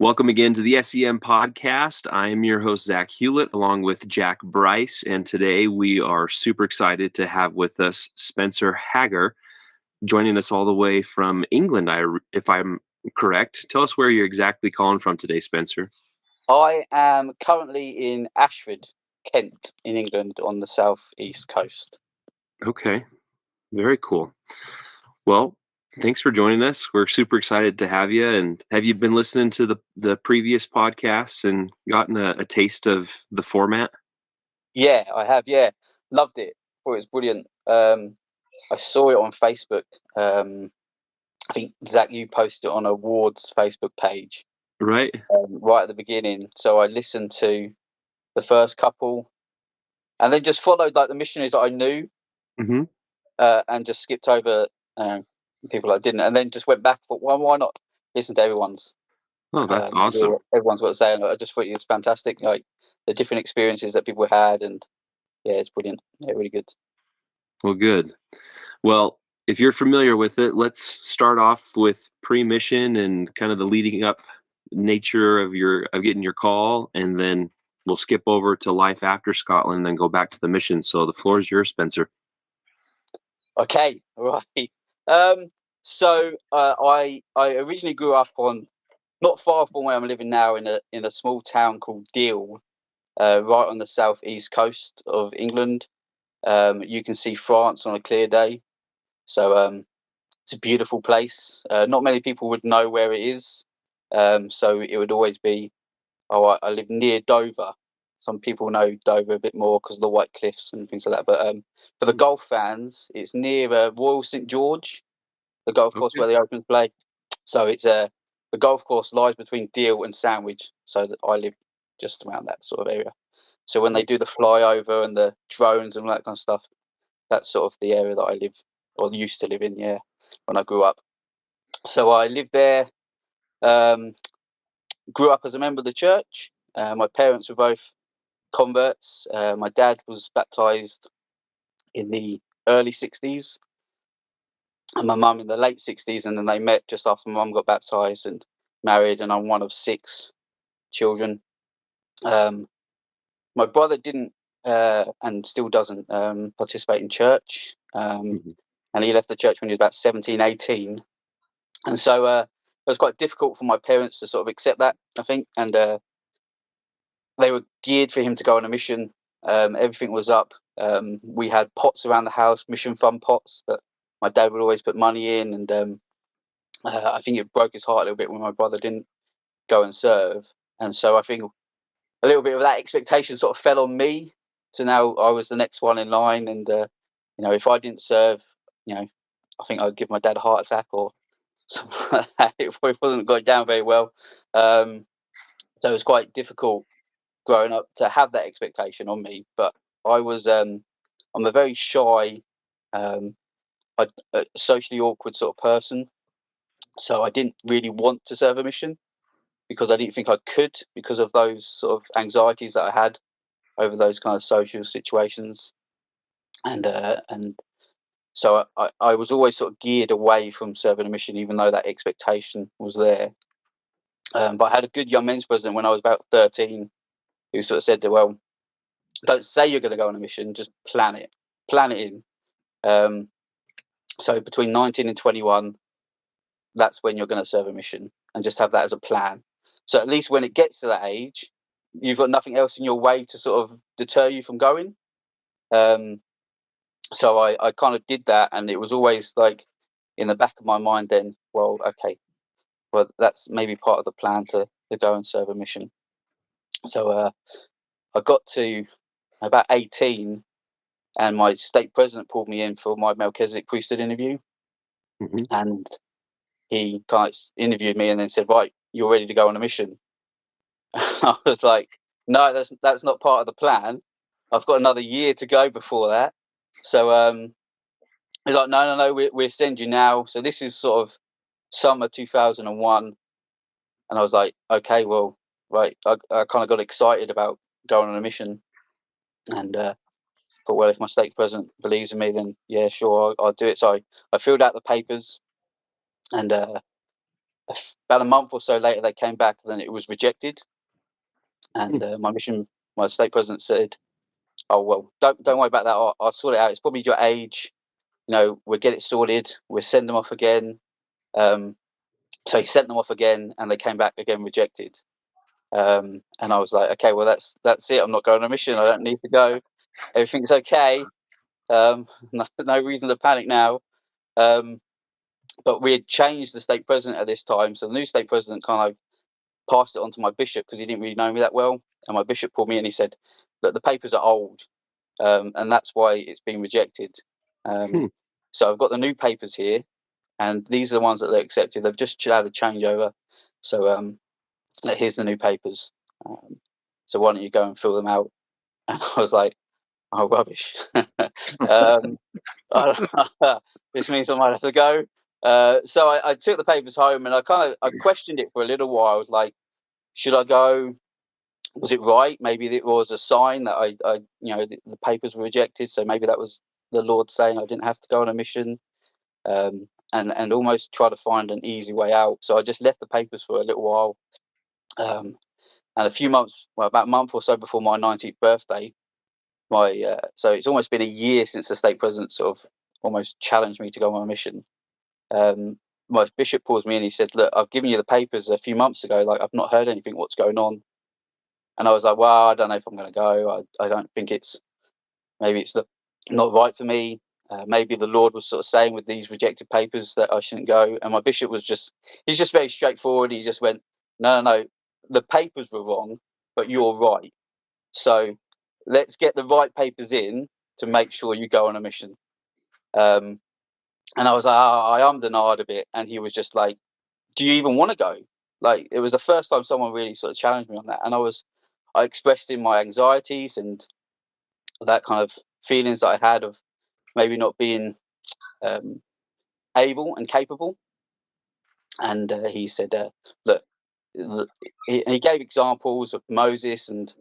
Welcome again to the S.E.M podcast. I am your host, Zack Hewlett, along with Jack Bryce. And today we are super excited to have with us Spencer Hagger, joining us all the way from England, if I'm correct. Tell us where you're exactly calling from today, Spencer. I am currently in Asford, Kent, in England, on the southeast coast. Okay, very cool. Well, thanks for joining us. We're super excited to have you. And have you been listening to the previous podcasts and gotten a taste of the format? Yeah, I have. Yeah, loved it. Thought it was brilliant. I saw it on Facebook. I think Zack, you posted it on a Ward's Facebook page, Right. right at the beginning. So I listened to the first couple, and then just followed like the missionaries that I knew, Mm-hmm. and just skipped over people I didn't, and then just went back. Thought, well, why not listen to everyone's? Oh, that's awesome. Everyone's got to say, and I just thought it was fantastic. Like the different experiences that people had, and yeah, it's brilliant. Yeah, really good. Well, good. Well, if you're familiar with it, let's start off with pre-mission and kind of the leading up nature of getting your call, and then we'll skip over to life after Scotland and then go back to the mission. So the floor is yours, Spencer. Okay, right. So I originally grew up on not far from where I'm living now in a small town called Deal, right on the southeast coast of England. You can see France on a clear day. So it's a beautiful place. Not many people would know where it is. So it would always be, I live near Dover. Some people know Dover a bit more because of the White Cliffs and things like that. But for the golf fans, it's near Royal St George, the golf course where the Opens play. So it's the golf course lies between Deal and Sandwich. So that I live just around that sort of area. So when they do the flyover and the drones and all that kind of stuff, that's sort of the area that I live or used to live in. Yeah, when I grew up. So I lived there. Grew up as a member of the church. My parents were both converts. My dad was baptized in the early 60s and my mum in the late 60s, and then they met just after my mum got baptized and married, and I'm one of 6 children. My brother didn't and still doesn't participate in church, and he left the church when he was about 17, 18, and so it was quite difficult for my parents to sort of accept that, I think, and they were geared for him to go on a mission. Everything was up. We had pots around the house, mission fund pots, but my dad would always put money in, and I think it broke his heart a little bit when my brother didn't go and serve. And so I think a little bit of that expectation sort of fell on me. So now I was the next one in line, and if I didn't serve, I think I'd give my dad a heart attack or something like that. It wasn't going down very well. So it was quite difficult growing up to have that expectation on me. But I was, I'm a very shy, a socially awkward sort of person. So I didn't really want to serve a mission because I didn't think I could because of those sort of anxieties that I had over those kind of social situations. And so I was always sort of geared away from serving a mission, even though that expectation was there. But I had a good young men's president when I was about 13 who sort of said, well, don't say you're going to go on a mission, just plan it in. So between 19 and 21, that's when you're going to serve a mission, and just have that as a plan. So at least when it gets to that age, you've got nothing else in your way to sort of deter you from going. So I kind of did that, and it was always like in the back of my mind then, well, okay, well, that's maybe part of the plan to go and serve a mission. So I got to about 18, and my stake president pulled me in for my Melchizedek priesthood interview. And he kind of interviewed me and then said, right, you're ready to go on a mission. I was like, no, that's not part of the plan. I've got another year to go before that. So he's like, no, we'll send you now. So this is sort of summer 2001. And I was like, okay, well, right. I kind of got excited about going on a mission. And thought, well, if my stake president believes in me, then yeah, sure, I'll do it. So I filled out the papers, and about a month or so later, they came back, and then it was rejected. And my stake president said, "Oh well, don't worry about that. I'll sort it out. It's probably your age. We'll get it sorted. We'll send them off again." So he sent them off again, and they came back again rejected. And I was like, "Okay, well that's it. I'm not going on a mission. I don't need to go. Everything's okay. No reason to panic now." But we had changed the stake president at this time, so the new stake president kind of passed it on to my bishop because he didn't really know me that well. And my bishop called me and he said that the papers are old, and that's why it's been rejected. So I've got the new papers here, and these are the ones that they accepted. They've just had a changeover. So here's the new papers. So why don't you go and fill them out? And I was like, "Oh, rubbish." This means I might have to go. So I took the papers home, and I questioned it for a little while. I was like, should I go? Was it right? Maybe it was a sign that the papers were rejected. So maybe that was the Lord saying I didn't have to go on a mission, and almost try to find an easy way out. So I just left the papers for a little while. And a few months, about a month or so before my 19th birthday, so it's almost been a year since the stake president sort of almost challenged me to go on a mission. My bishop calls me and he said, "Look, I've given you the papers a few months ago. Like, I've not heard anything. What's going on?" And I was like, "Well, I don't know if I'm going to go. I don't think maybe it's not right for me. Maybe the Lord was sort of saying with these rejected papers that I shouldn't go." And my bishop he's just very straightforward. He just went, no, the papers were wrong, but you're right. So let's get the right papers in to make sure you go on a mission. And I was like, I am denied a bit. And he was just like, "Do you even want to go?" Like, it was the first time someone really sort of challenged me on that. And I expressed in my anxieties and that kind of feelings that I had of maybe not being able and capable. And he said, "Look," he gave examples of Moses and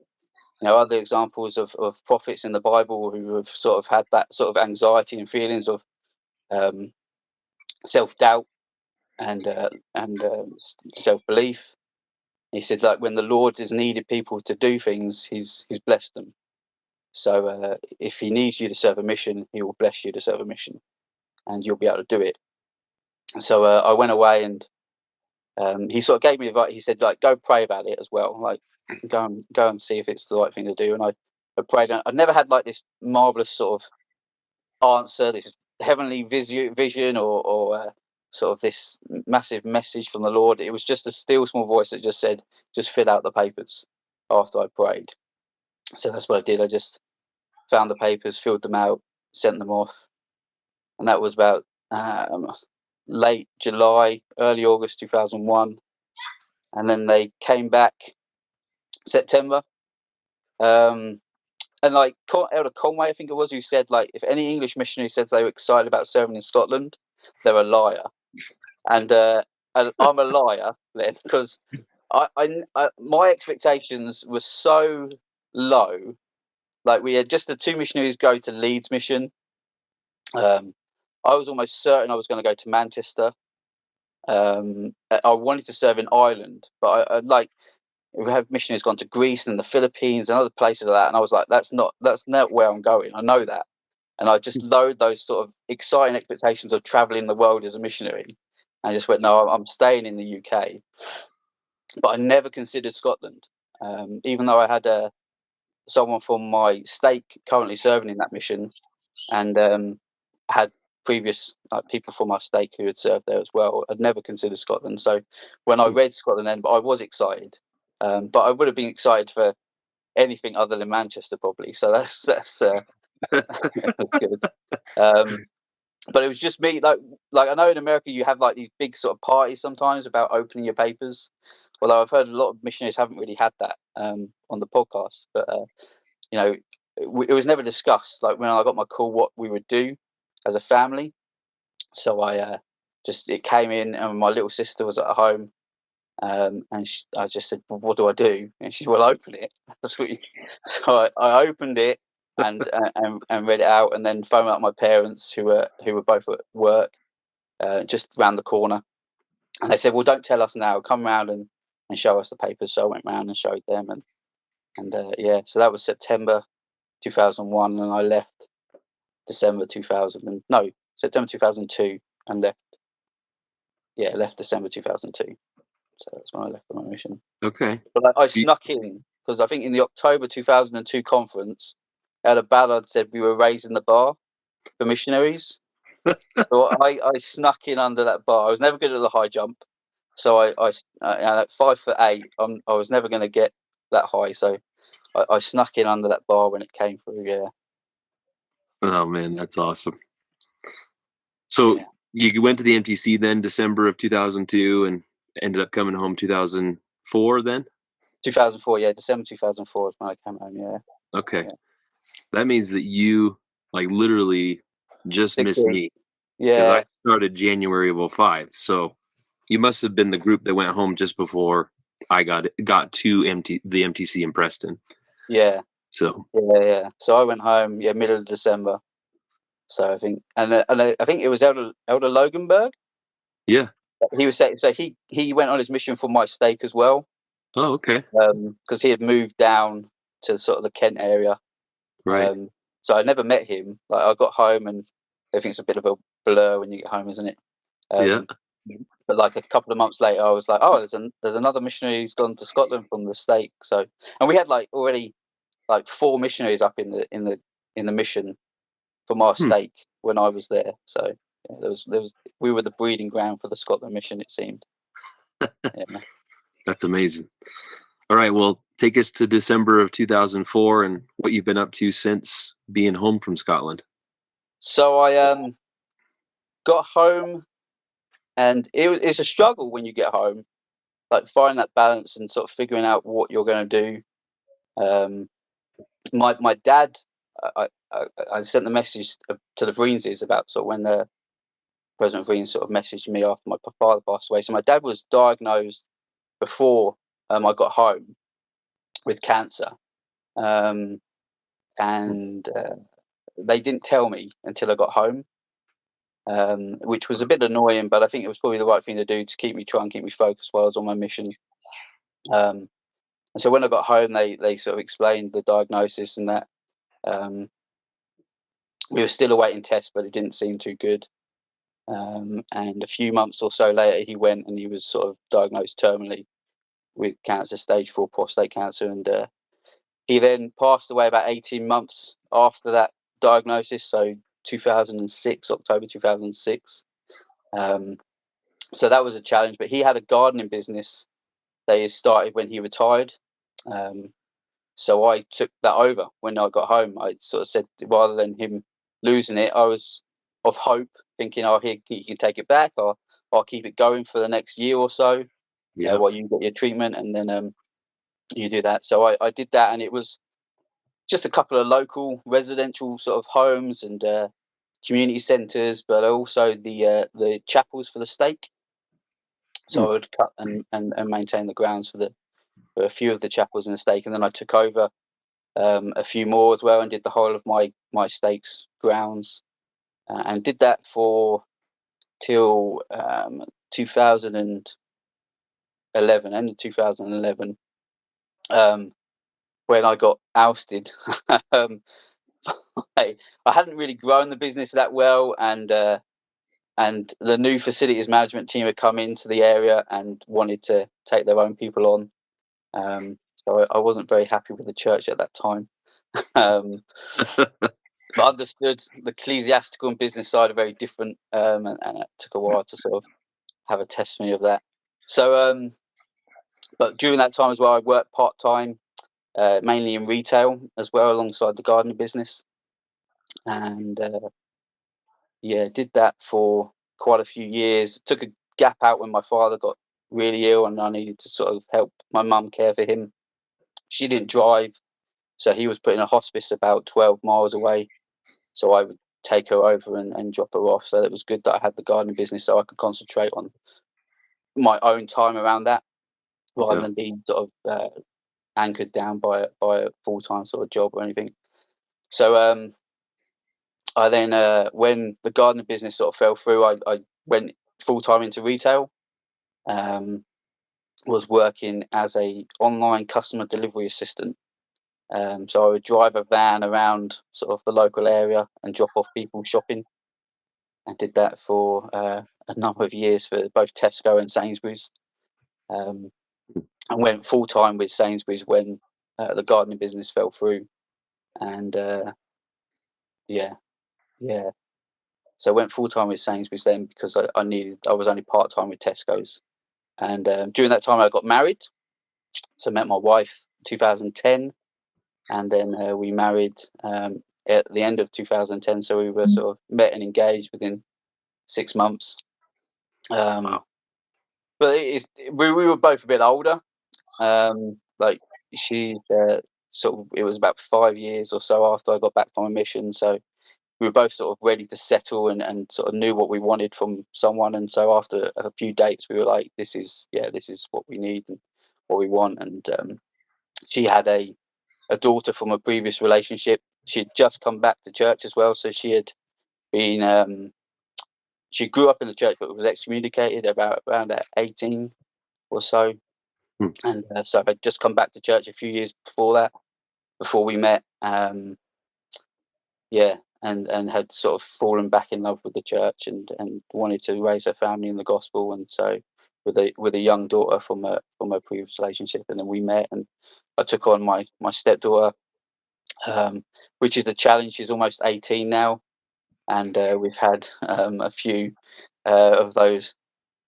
other examples of prophets in the Bible who have sort of had that sort of anxiety and feelings of self-doubt and self-belief. He said, like, when the Lord has needed people to do things, he's blessed them. So if he needs you to serve a mission, he will bless you to serve a mission, and you'll be able to do it. So I went away, and he sort of gave me advice. He said, like, go pray about it as well. Like, go and see if it's the right thing to do. And I prayed. I'd never had like this marvelous sort of answer, this heavenly vision, or sort of this massive message from the Lord. It was just a still small voice that just said, "Just fill out the papers." After I prayed, so that's what I did. I just found the papers, filled them out, sent them off, and that was about late July, early August 2001. And then they came back September. And like Elder Conway, I think it was, who said, like, if any English missionary said they were excited about serving in Scotland, they're a liar. And I'm a liar then, because my expectations were so low. Like, we had just the two missionaries go to Leeds mission. I was almost certain I was going to go to Manchester. I wanted to serve in Ireland, but we have missionaries gone to Greece and the Philippines and other places like that, and I was like, that's not where I'm going. I know that, and I just lowered those sort of exciting expectations of traveling the world as a missionary, and I just went, no, I'm staying in the UK. But I never considered Scotland, even though I had someone from my stake currently serving in that mission, and had previous people from our stake who had served there as well. I'd never considered Scotland. So when I read Scotland then, I was excited. But I would have been excited for anything other than Manchester, probably. So that's good. But it was just me. Like I know in America you have like these big sort of parties sometimes about opening your papers. Although I've heard a lot of missionaries haven't really had that on the podcast. But it was never discussed. Like, when I got my call, what we would do as a family. So it came in, and my little sister was at home. And I just said, well, what do I do? And she said, well, open it. So I opened it and read it out, and then phoned up my parents who were both at work just round the corner. And they said, well, don't tell us now. Come round and show us the papers. So I went round and showed them. And so that was September 2001. And I left September 2002 and left. Yeah, left December 2002. So that's when I left for my mission. Okay. But I snuck in because I think in the October 2002 conference, out of ballad said we were raising the bar for missionaries. So I snuck in under that bar. I was never good at the high jump. So I at 5'8", I was never going to get that high. So I snuck in under that bar when it came through. Yeah. Oh man, that's awesome. So you went to the MTC then, December of 2002, and ended up coming home 2004 then? 2004, yeah, December 2004 is when I came home, yeah. Okay. Yeah. That means that you, like, literally just missed me. Because I Yeah. started January of 2005. So you must have been the group that went home just before I got to the MTC in Preston. Yeah. So Yeah. So I went home, middle of December. So I think, and I think it was Elder Loganberg. yeah. He was saying, so he went on his mission for my stake as well. Oh, okay. Because he had moved down to sort of the Kent area. Right. So I never met him. Like I got home and everything's a bit of a blur when you get home, isn't it? Yeah. But like a couple of months later, I was like, oh, there's another missionary who's gone to Scotland from the stake. So, and we had like already like 4 missionaries up in the mission from our stake when I was there. So yeah, there was we were the breeding ground for the Scotland mission, it seemed. Yeah. That's amazing. All right. Well, take us to December of 2004 and what you've been up to since being home from Scotland. So I got home, and it's a struggle when you get home, like finding that balance and sort of figuring out what you're going to do. My dad, I sent the message to the Vrienses about sort of when the President Vriens sort of messaged me after my father passed away. So my dad was diagnosed before I got home with cancer, and they didn't tell me until I got home, which was a bit annoying. But I think it was probably the right thing to do to try and keep me focused while I was on my mission. And so when I got home, they sort of explained the diagnosis and that. We were still awaiting tests, but it didn't seem too good. And a few months or so later, he went and he was sort of diagnosed terminally with cancer, stage 4 prostate cancer. And he then passed away about 18 months after that diagnosis. So 2006, October 2006. So that was a challenge. But he had a gardening business that he started when he retired. So I took that over when I got home. I sort of said, rather than him losing it, I was of hope, thinking, oh, he can take it back, or I'll keep it going for the next year or so, while you get your treatment, and then you do that. So I did that, and it was just a couple of local residential sort of homes and community centres, but also the chapels for the stake. So I would cut and maintain the grounds for a few of the chapels in the stake, and then I took over a few more as well, and did the whole of my stakes grounds, and did that for till 2011, end of 2011, when I got ousted. I hadn't really grown the business that well, and the new facilities management team had come into the area and wanted to take their own people on. So I wasn't very happy with the church at that time. But understood the ecclesiastical and business side are very different, and it took a while to sort of have a testimony of that. So, but during that time as well, I worked part-time, mainly in retail as well, alongside the gardening business. And did that for quite a few years. Took a gap out when my father got really ill and I needed to sort of help my mum care for him. She didn't drive, so he was put in a hospice about 12 miles away. So I would take her over and drop her off. So it was good that I had the gardening business so I could concentrate on my own time around that, rather than being sort of anchored down by a full-time sort of job or anything. So I then, when the gardening business sort of fell through, I went full-time into retail. was working as a online customer delivery assistant. So I would drive a van around sort of the local area and drop off people shopping. I did that for a number of years for both Tesco and Sainsbury's. I went full time with Sainsbury's when the gardening business fell through, and so I went full time with Sainsbury's then because I was only part time with Tesco's, and during that time I got married, so I met my wife in 2010, and then we married at the end of 2010. So we were sort of met and engaged within 6 months. Wow. But we were both a bit older. Like she sort of, it was about 5 years or so after I got back from a mission. So we were both sort of ready to settle and sort of knew what we wanted from someone. And so after a few dates, we were like, this is what we need and what we want. And she had a daughter from a previous relationship. She'd just come back to church as well. So she had been, she grew up in the church, but was excommunicated around 18 or so. And so I'd just come back to church a few years before we met. And had sort of fallen back in love with the church and wanted to raise her family in the gospel. And so with a young daughter from a previous relationship, and then we met, and I took on my stepdaughter, which is a challenge. She's almost 18 now, and we've had a few of those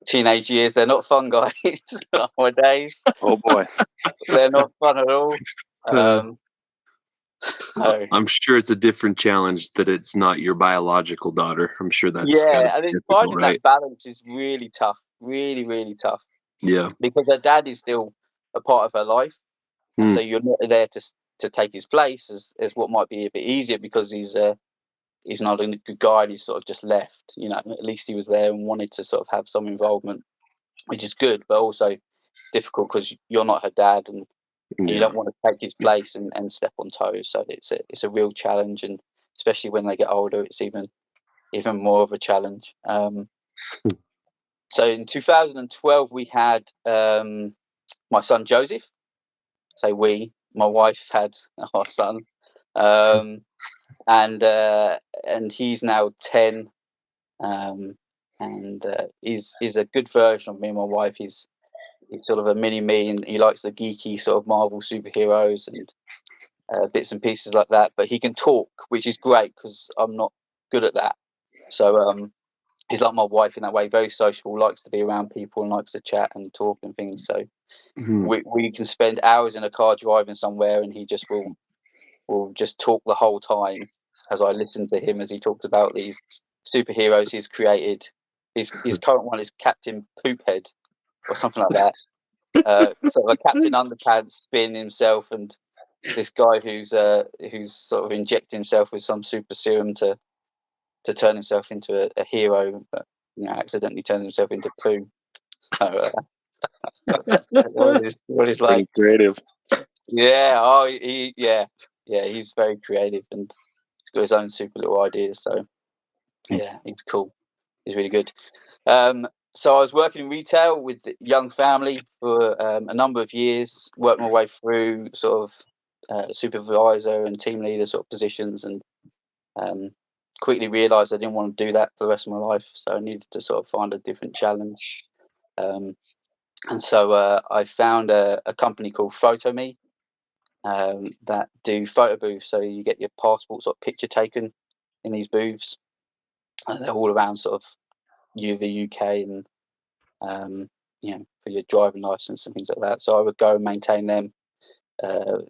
teenage years. They're not fun, guys. Nowadays. Oh boy. They're not fun at all. I'm sure it's a different challenge that it's not your biological daughter. I'm sure that's and it's finding right? that balance is really tough, really, really tough. Yeah, because her dad is still a part of her life, and so you're not there to take his place as what might be a bit easier because he's not a good guy and he's sort of just left. At least he was there and wanted to sort of have some involvement, which is good, but also difficult because you're not her dad and you don't want to take his place and step on toes. So it's a real challenge, and especially when they get older, it's even more of a challenge. So in 2012, we had my son Joseph. So my wife had our son, and he's now 10, and he's a good version of me and my wife. He's sort of a mini me, and he likes the geeky sort of Marvel superheroes and bits and pieces like that. But he can talk, which is great because I'm not good at that. So he's like my wife in that way, very sociable, likes to be around people and likes to chat and talk and things. So we can spend hours in a car driving somewhere, and he just will just talk the whole time as I listen to him as he talks about these superheroes he's created. His current one is Captain Poophead or something like that. So a Captain Underpants spin himself, and this guy who's sort of injecting himself with some super serum to turn himself into a hero, but accidentally turns himself into poo. So that's what he's like. creative. Yeah. He's very creative and he's got his own super little ideas. So yeah, he's cool. He's really good. So I was working in retail with the young family for a number of years, worked my way through sort of supervisor and team leader sort of positions, and quickly realised I didn't want to do that for the rest of my life. So I needed to sort of find a different challenge. And so I found a company called PhotoMe that do photo booths. So you get your passport sort of picture taken in these booths. And they're all around sort of the UK and for your driving license and things like that. So I would go and maintain them,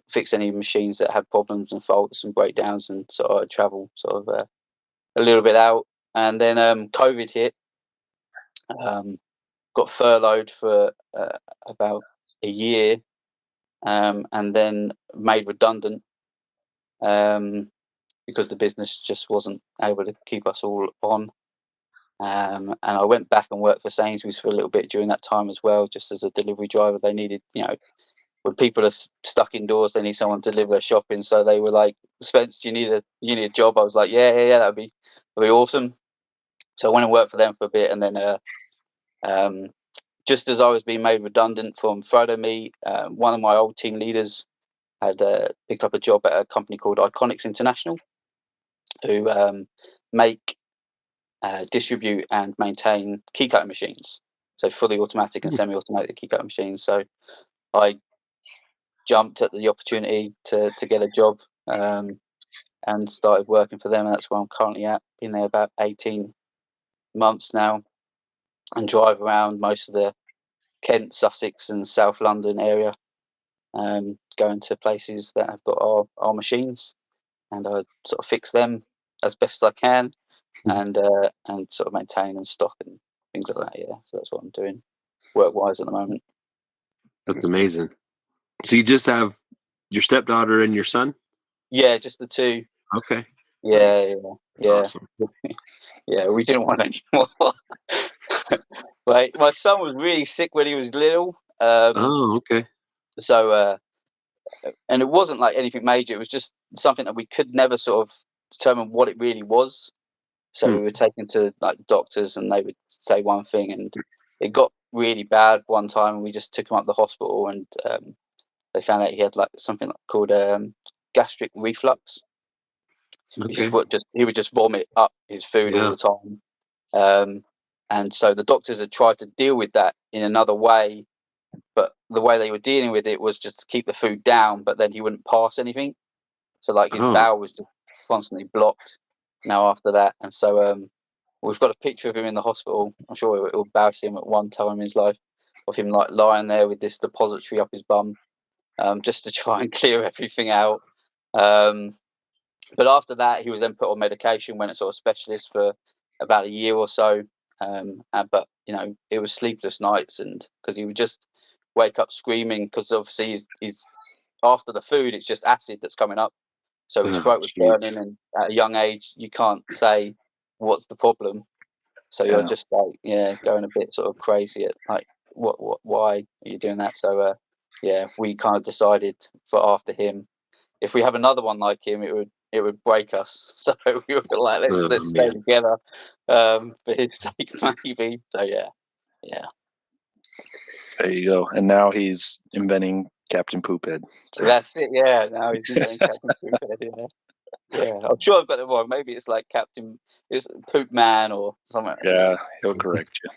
fix any machines that had problems and faults and breakdowns, and so I'd travel sort of a little bit out. And then COVID hit. Got furloughed for about a year, and then made redundant because the business just wasn't able to keep us all on. And I went back and worked for Sainsbury's for a little bit during that time as well, just as a delivery driver. They needed, when people are stuck indoors, they need someone to deliver shopping. So they were like, "Spence, do you need a job?" I was like, "Yeah, that'd be awesome." So I went and worked for them for a bit, and then just as I was being made redundant from FridoMe, one of my old team leaders had picked up a job at a company called Iconics International, who make, distribute and maintain key cutting machines. So fully automatic and semi-automatic key cutting machines. So I jumped at the opportunity to get a job, and started working for them. And that's where I'm currently at. Been there about 18 months now, and drive around most of the Kent, Sussex and South London area, going to places that have got our machines, and I sort of fix them as best I can, and sort of maintain and stock and things like that. Yeah, so that's what I'm doing work-wise at the moment. That's amazing. So you just have your stepdaughter and your son? Yeah, just the two. Okay. Yeah, Nice. That's yeah. awesome. Yeah, we didn't want any more. Like, my son was really sick when he was little. Oh, okay. So, and it wasn't like anything major. It was just something that we could never sort of determine what it really was. So we were taken to like doctors, and they would say one thing, and it got really bad one time. And we just took him up to the hospital, and they found out he had like something called gastric reflux. Okay. He would just vomit up his food all the time. And so the doctors had tried to deal with that in another way, but the way they were dealing with it was just to keep the food down, but then he wouldn't pass anything. So like his bowel was just constantly blocked now after that. And so we've got a picture of him in the hospital. I'm sure it will embarrass him at one time in his life, of him like lying there with this depository up his bum, just to try and clear everything out. But after that, he was then put on medication, went to sort of specialist for about a year or so. But it was sleepless nights, and because he would just wake up screaming, because obviously he's after the food, it's just acid that's coming up, so his throat was burning, and at a young age you can't say what's the problem, so you're just like going a bit sort of crazy at like what why are you doing that? So we kind of decided for after him, if we have another one like him, it would break us. So we were like, let's stay together, for his sake, maybe. So yeah. There you go. And now he's inventing Captain Poophead. So that's it. Yeah, now he's inventing Captain Poophead. Yeah. I'm sure I've got it wrong. Maybe it's like it's Poop Man or something. Yeah, he'll correct you.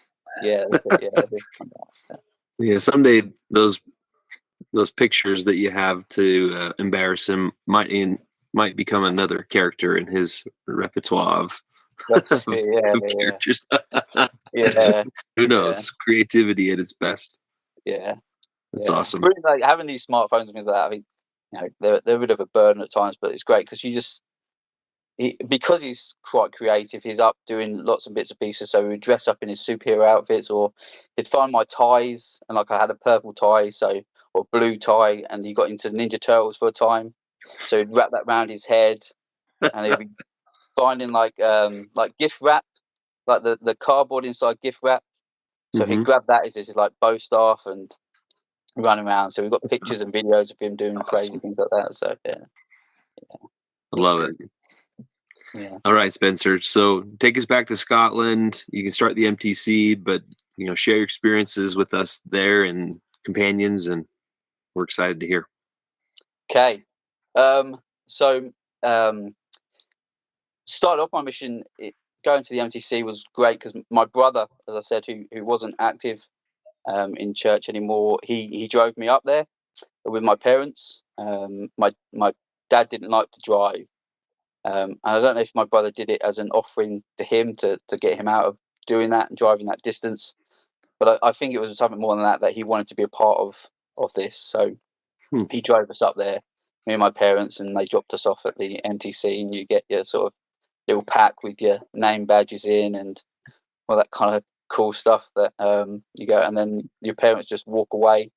Yeah, that's it, Yeah, someday those pictures that you have to embarrass him might become another character in his repertoire of that's it, characters. Yeah. Who knows? Creativity at its best. Yeah. That's awesome. Really, like having these smartphones and things like that, I think they're a bit of a burden at times, but it's great because because he's quite creative, he's up doing lots of bits and pieces. So he would dress up in his superhero outfits, or he'd find my ties, and like I had a purple tie, or blue tie, and he got into Ninja Turtles for a time, so he'd wrap that around his head, and he'd be finding like gift wrap, like the cardboard inside gift wrap. So he'd grab that as his like bow staff and run around. So we've got pictures and videos of him doing crazy things like that. So yeah. I love it. Yeah. All right, Spencer. So take us back to Scotland. You can start the MTC, but share your experiences with us there and companions, and we're excited to hear. Okay. So started off my mission. Going to the MTC was great because my brother, as I said, who wasn't active in church anymore, he drove me up there with my parents. My dad didn't like to drive. And I don't know if my brother did it as an offering to him to get him out of doing that and driving that distance. But I think it was something more than that he wanted to be a part of this. So he drove us up there, me and my parents, and they dropped us off at the MTC, and you get your sort of little pack with your name badges in and all that kind of cool stuff that you go, and then your parents just walk away,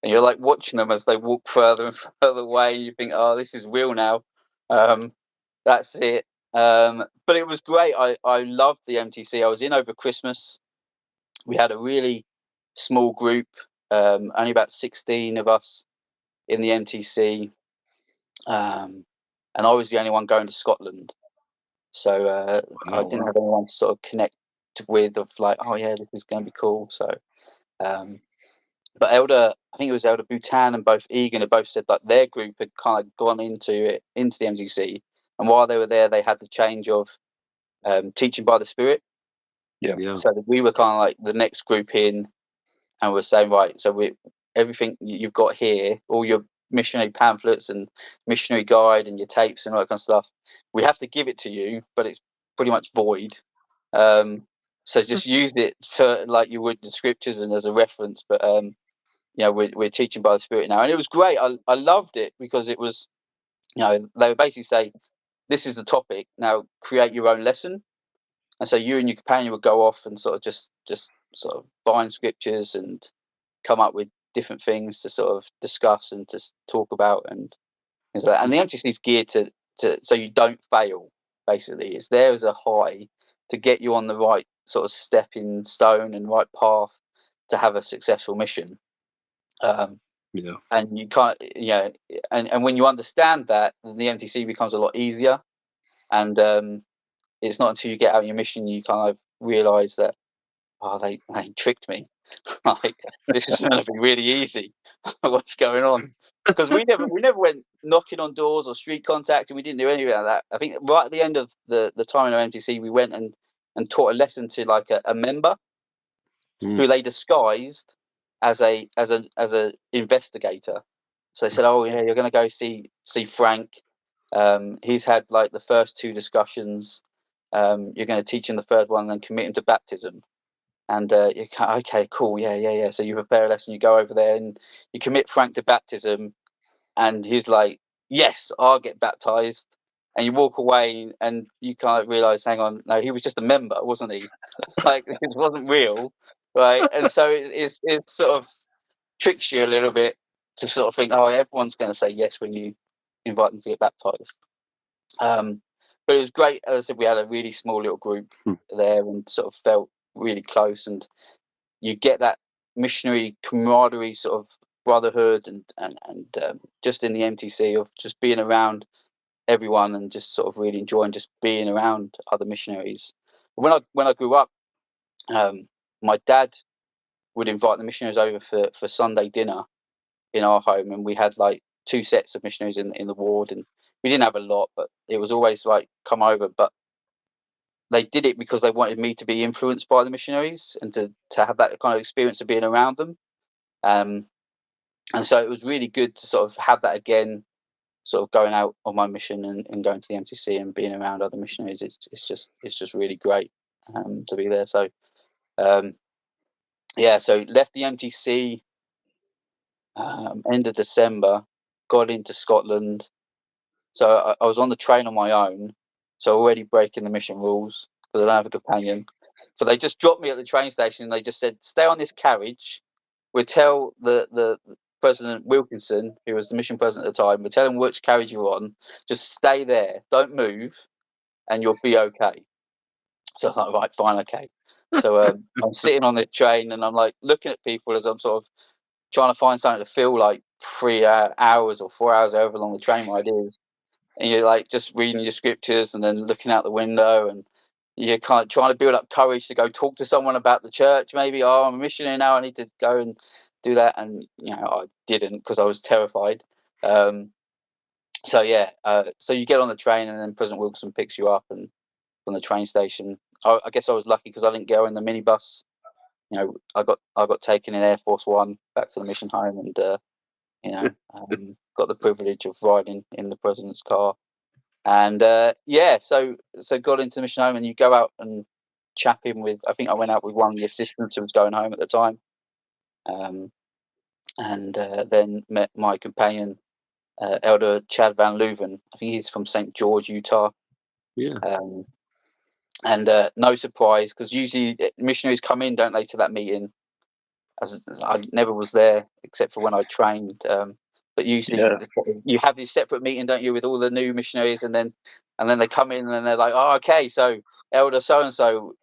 and you're like watching them as they walk further and further away, and you think, oh, this is real now. That's it. But it was great. I loved the MTC. I was in over Christmas. We had a really small group, only about 16 of us in the MTC. And I was the only one going to Scotland. So I didn't have anyone to sort of connect with, of like, oh yeah, this is going to be cool. So But I think it was Elder Bhutan and both Egan had both said that their group had kind of gone into the MTC, and while they were there, they had the change of teaching by the Spirit. Yeah. So that we were kind of like the next group in, and we're saying, right, so everything you've got here, all your missionary pamphlets and missionary guide and your tapes and all that kind of stuff, we have to give it to you, but it's pretty much void. So just use it for like you would the scriptures and as a reference, but we're teaching by the Spirit now, and it was great. I loved it because it was, they would basically say, this is the topic, now create your own lesson. And so you and your companion would go off and sort of just sort of find scriptures and come up with different things to sort of discuss and to talk about and things like that. And the MTC is geared to so you don't fail. Basically, it's there as a high to get you on the right sort of stepping stone and right path to have a successful mission. And you can't, and when you understand that, then the MTC becomes a lot easier. And it's not until you get out on your mission you kind of realise that, they tricked me. Like, this is going to be really easy. What's going on? Because we never went knocking on doors or street contact, and we didn't do anything like that. I think right at the end of the time in our MTC, we went and taught a lesson to like a member who they disguised as a investigator. So they said, "Oh yeah, you're going to go see Frank. He's had like the first 2 discussions. You're going to teach him the third one, and then commit him to baptism." And okay, cool, yeah. So you prepare a lesson, you go over there, and you commit Frank to baptism, and he's like, "Yes, I'll get baptized." And you walk away, and you kind of realize, hang on, no, he was just a member, wasn't he? Like, it wasn't real, right? And so it sort of tricks you a little bit to sort of think, everyone's going to say yes when you invite them to get baptized. But it was great. As I said, we had a really small little group there, and sort of felt really close, and you get that missionary camaraderie, sort of brotherhood, and just in the MTC of just being around everyone and just sort of really enjoying just being around other missionaries. When I grew up, my dad would invite the missionaries over for Sunday dinner in our home, and we had like 2 sets of missionaries in the ward, and we didn't have a lot, but it was always like, come over. But they did it because they wanted me to be influenced by the missionaries and to have that kind of experience of being around them. And so it was really good to sort of have that again, sort of going out on my mission and going to the MTC and being around other missionaries. It's just really great to be there. So so left the MTC end of December, got into Scotland. So I was on the train on my own, so already breaking the mission rules because I don't have a companion. So they just dropped me at the train station, and they just said, "Stay on this carriage. We'll tell the President Wilkinson, who was the mission president at the time, we'll tell him which carriage you're on. Just stay there, don't move, and you'll be okay." So I was like, right, fine, okay. So I'm sitting on the train, and I'm like looking at people as I'm sort of trying to find something to fill like 3 hours or 4 hours, however long the train ride is. And you're like just reading your scriptures and then looking out the window, and you're kind of trying to build up courage to go talk to someone about the church. Maybe, I'm a missionary now, I need to go and do that. And I didn't, because I was terrified. So you get on the train, and then President Wilkinson picks you up, and from the train station, I guess I was lucky because I didn't go in the minibus. I got taken in Air Force One back to the mission home, and got the privilege of riding in the president's car. And so got into the mission home, and you go out and chap in with, I think I went out with one of the assistants who was going home at the time, and then met my companion, Elder Chad Van Leuven. I think he's from St. George, Utah. And no surprise, because usually missionaries come in, don't they, to that meeting. As I never was there except for when I trained. But usually you have this separate meeting, don't you, with all the new missionaries, and then they come in and they're like, "Oh, okay, so Elder so and so,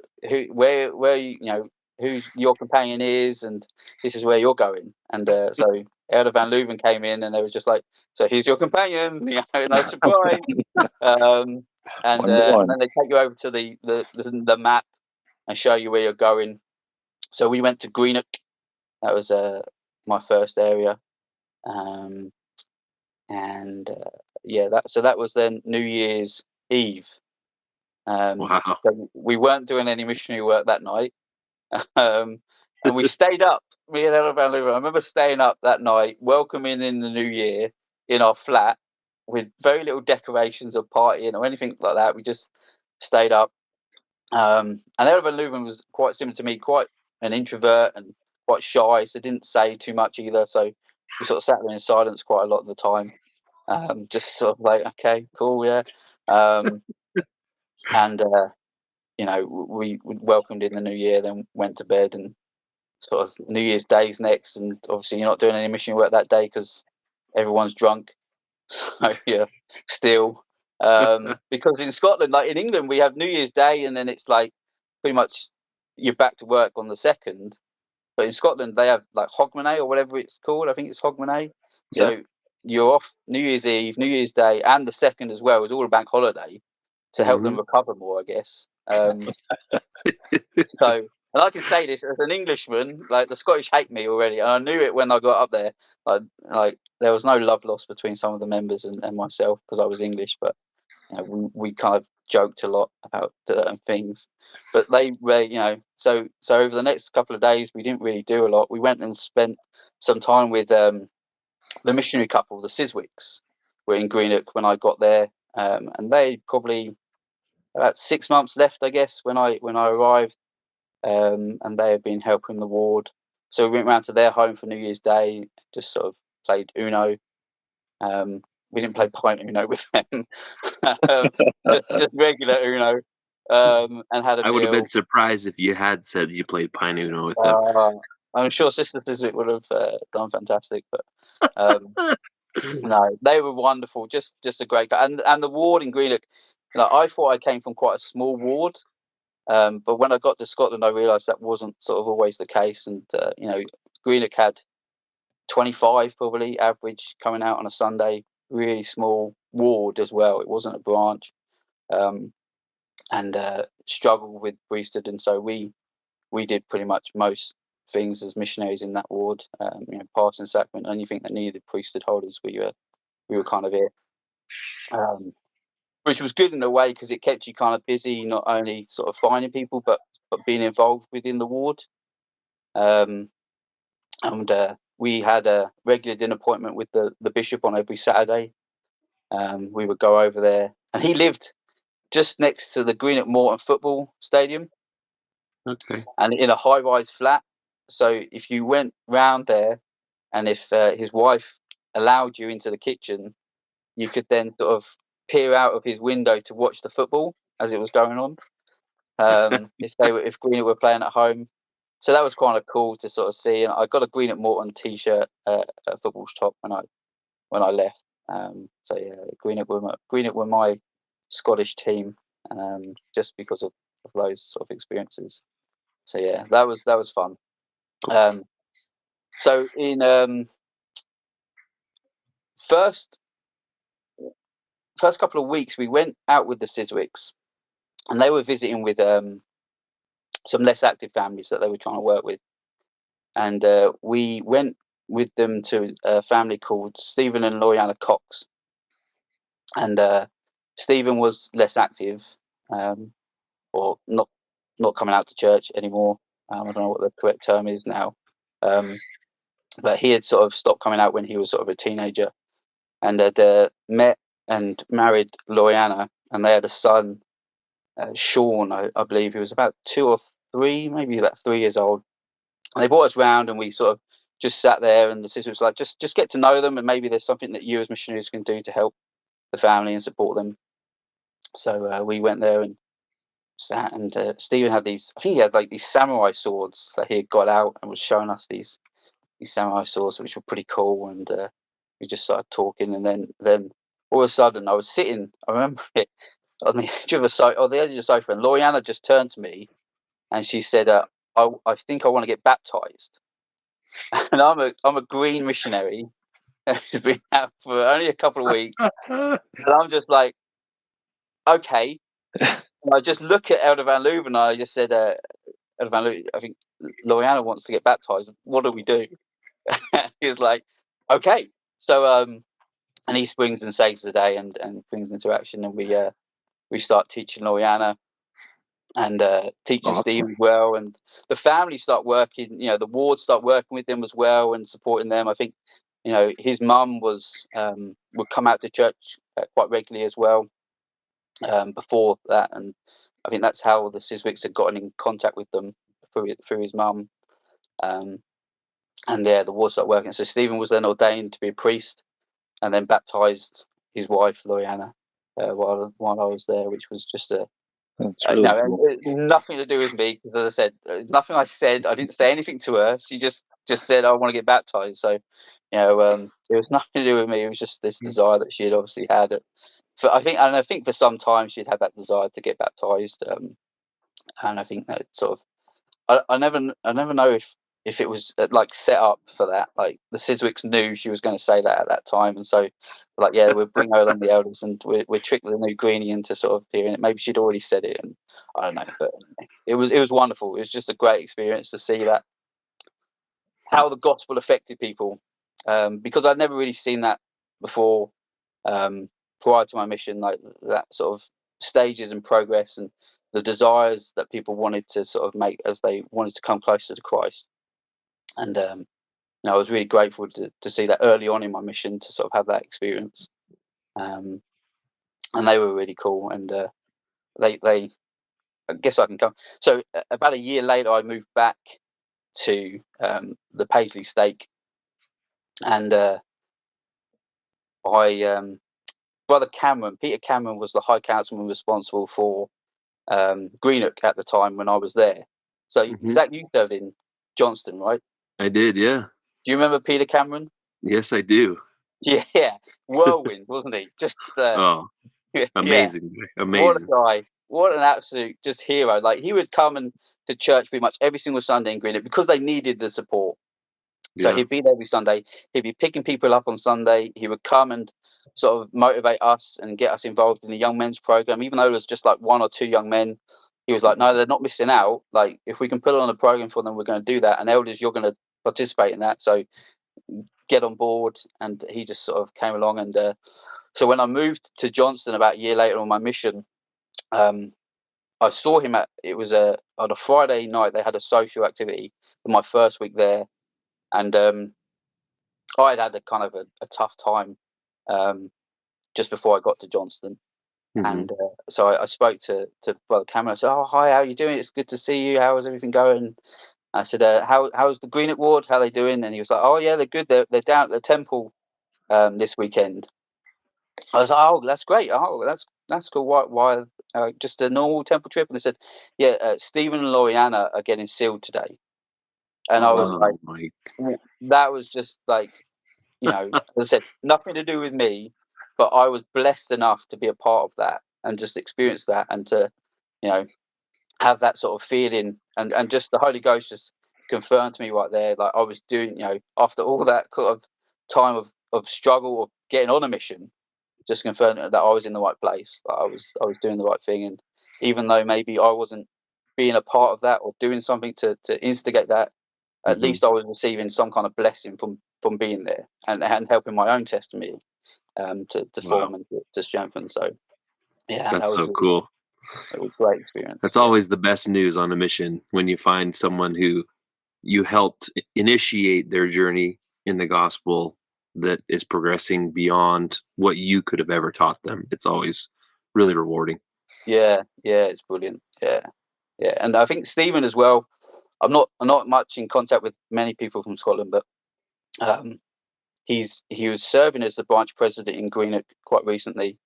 where who your companion is, and this is where you're going." And so Elder Van Leuven came in, and they were just like, "So here's your companion," no surprise. And then they take you over to the map and show you where you're going. So we went to Greenock, That was my first area, that was then New Year's Eve. Wow. So we weren't doing any missionary work that night, and we stayed up. Me and Ella Van Leeuwen, I remember staying up that night, welcoming in the new year in our flat with very little decorations or partying or anything like that. We just stayed up. And Ella Van Leeuwen was quite similar to me, quite an introvert and quite shy, so didn't say too much either. So we sort of sat there in silence quite a lot of the time, just sort of like, okay, cool, yeah. And we welcomed in the new year, then went to bed, and sort of New Year's Day's next, and obviously you're not doing any missionary work that day because everyone's drunk. So yeah, still, because in Scotland, like in England, we have New Year's Day, and then it's like pretty much you're back to work on the 2nd. But in Scotland, they have like Hogmanay or whatever it's called. I think it's Hogmanay. So Yeah. you're off New Year's Eve, New Year's Day, and the 2nd as well. It's all a bank holiday to help them recover more, I guess. So, and I can say this as an Englishman, like the Scottish hate me already, and I knew it when I got up there. Like there was no love lost between some of the members and myself because I was English, but we kind of joked a lot about certain things. But they were, so over the next couple of days, we didn't really do a lot. We went and spent some time with the missionary couple, the Siswicks, were in Greenock when I got there, and they probably about 6 months left, I guess, when I arrived. And they had been helping the ward. So we went round to their home for New Year's Day, just sort of played Uno. We didn't play pint Uno with them, just regular Uno, and had a meal. I would have been surprised if you had said you played Pine Uno with them. I'm sure Sister Tiswick would have done fantastic, but no, they were wonderful. Just a great guy. And the ward in Greenock, I thought I came from quite a small ward. But when I got to Scotland, I realised that wasn't sort of always the case. And, Greenock had 25 probably average coming out on a Sunday, really small ward as well. It wasn't a branch, and struggled with priesthood. And so we did pretty much most things as missionaries in that ward, passing sacrament, anything that needed priesthood holders, we were kind of it. Which was good in a way because it kept you kind of busy, not only sort of finding people, but being involved within the ward. And we had a regular dinner appointment with the bishop on every Saturday. We would go over there, and he lived just next to the Greenock Morton football stadium. Okay. And in a high-rise flat. So if you went round there, and if his wife allowed you into the kitchen, you could then sort of peer out of his window to watch the football as it was going on. If Greenock were playing at home, so that was kind of cool to sort of see. And I got a Greenock Morton T-shirt, a football top when I left. So yeah, Greenock were my Scottish team, just because of those sort of experiences. So yeah, that was fun. So in first couple of weeks, we went out with the Siswicks, and they were visiting with some less active families that they were trying to work with. And we went with them to a family called Stephen and Loriana Cox. And Stephen was less active, or not coming out to church anymore. I don't know what the correct term is now. But he had sort of stopped coming out when he was sort of a teenager, and had met and married Loriana, and they had a son, Sean, I believe. He was about 2 or 3, maybe about 3 years old. And they brought us round, and we sort of just sat there, and the sister was like, just get to know them, and maybe there's something that you as missionaries can do to help the family and support them. So we went there and sat, and Stephen had I think he had like these samurai swords that he had got out and was showing us these samurai swords, which were pretty cool. And we just started talking, and then all of a sudden I was sitting, I remember it, on the edge of the sofa, and Loriana just turned to me and she said, I think I want to get baptized. And I'm a green missionary who's been out for only a couple of weeks, and I'm just like, okay. And I just look at Elder Van Leeuwen, and I just said, I think Loriana wants to get baptized. What do we do? He was like, okay. So and he springs and saves the day and brings into action, and we start teaching Loriana and teaching Awesome. Steve as well, and the family start working. The wards start working with him as well and supporting them. I think his mum would come out to church quite regularly as well before that, and I think that's how the Siswicks had gotten in contact with them through his mum. And the wards started working. So Stephen was then ordained to be a priest, and then baptized his wife Loriana while I was there, which was just That's really cool. nothing to do with me, because as I said, nothing I said. I didn't say anything to her. She just said, I want to get baptized. So, it was nothing to do with me. It was just this desire that she had obviously had. I think for some time she'd had that desire to get baptized. And I think that sort of, I never know if it was like set up for that. Like the Siswicks knew she was going to say that at that time, and so like, yeah, we'll bring her along the elders, and we trick the new greenie into sort of hearing it. Maybe she'd already said it, and I don't know, but it was wonderful. It was just a great experience to see that, how the gospel affected people, because I'd never really seen that before prior to my mission, like that sort of stages and progress and the desires that people wanted to sort of make as they wanted to come closer to Christ. And I was really grateful to see that early on in my mission, to sort of have that experience. And they were really cool. And they I guess I can come. So about a year later, I moved back to the Paisley Stake, and Brother Peter Cameron was the High Councilman responsible for Greenock at the time when I was there. So Zack, you served in Johnston, right? I did, yeah. Do you remember Peter Cameron? Yes, I do. Yeah, whirlwind, wasn't he? Just amazing, yeah. amazing. What a guy! What an absolute just hero! Like, he would come to church pretty much every single Sunday in Greenock because they needed the support. So he'd be there every Sunday. He'd be picking people up on Sunday. He would come and sort of motivate us and get us involved in the young men's program, even though it was just like one or two young men. He was like, no, they're not missing out. Like, if we can put on a program for them, we're going to do that. And elders, you're going to participate in that. So get on board. And he just sort of came along. And so when I moved to Johnston about a year later on my mission, I saw him on a Friday night. They had a social activity for my first week there. And I'd had a kind of a tough time just before I got to Johnston. And so I spoke to Brother Cameron. I said, "Oh, hi, how are you doing? It's good to see you. How is everything going?" And I said, "How's the Greenock ward? How are they doing?" And he was like, "Oh, yeah, they're good. They're down at the temple this weekend." I was like, "Oh, that's great. Oh, that's cool. Why just a normal temple trip?" And they said, "Yeah, Stephen and Loriana are getting sealed today." And I was like, that was just like, as I said, nothing to do with me, but I was blessed enough to be a part of that and just experience that, and to, have that sort of feeling, and just the Holy Ghost just confirmed to me right there, like I was doing, after all that kind of time of struggle of getting on a mission, just confirmed that I was in the right place, that I was doing the right thing. And even though maybe I wasn't being a part of that or doing something to instigate that, at least I was receiving some kind of blessing from being there and helping my own testimony to form and to strengthen. So yeah, that's so really cool. It was a great experience. That's always the best news on a mission, when you find someone who you helped initiate their journey in the gospel that is progressing beyond what you could have ever taught them. It's always really rewarding. Yeah, it's brilliant. Yeah. And I think Stephen as well. I'm not much in contact with many people from Scotland, but he was serving as the branch president in Greenock quite recently.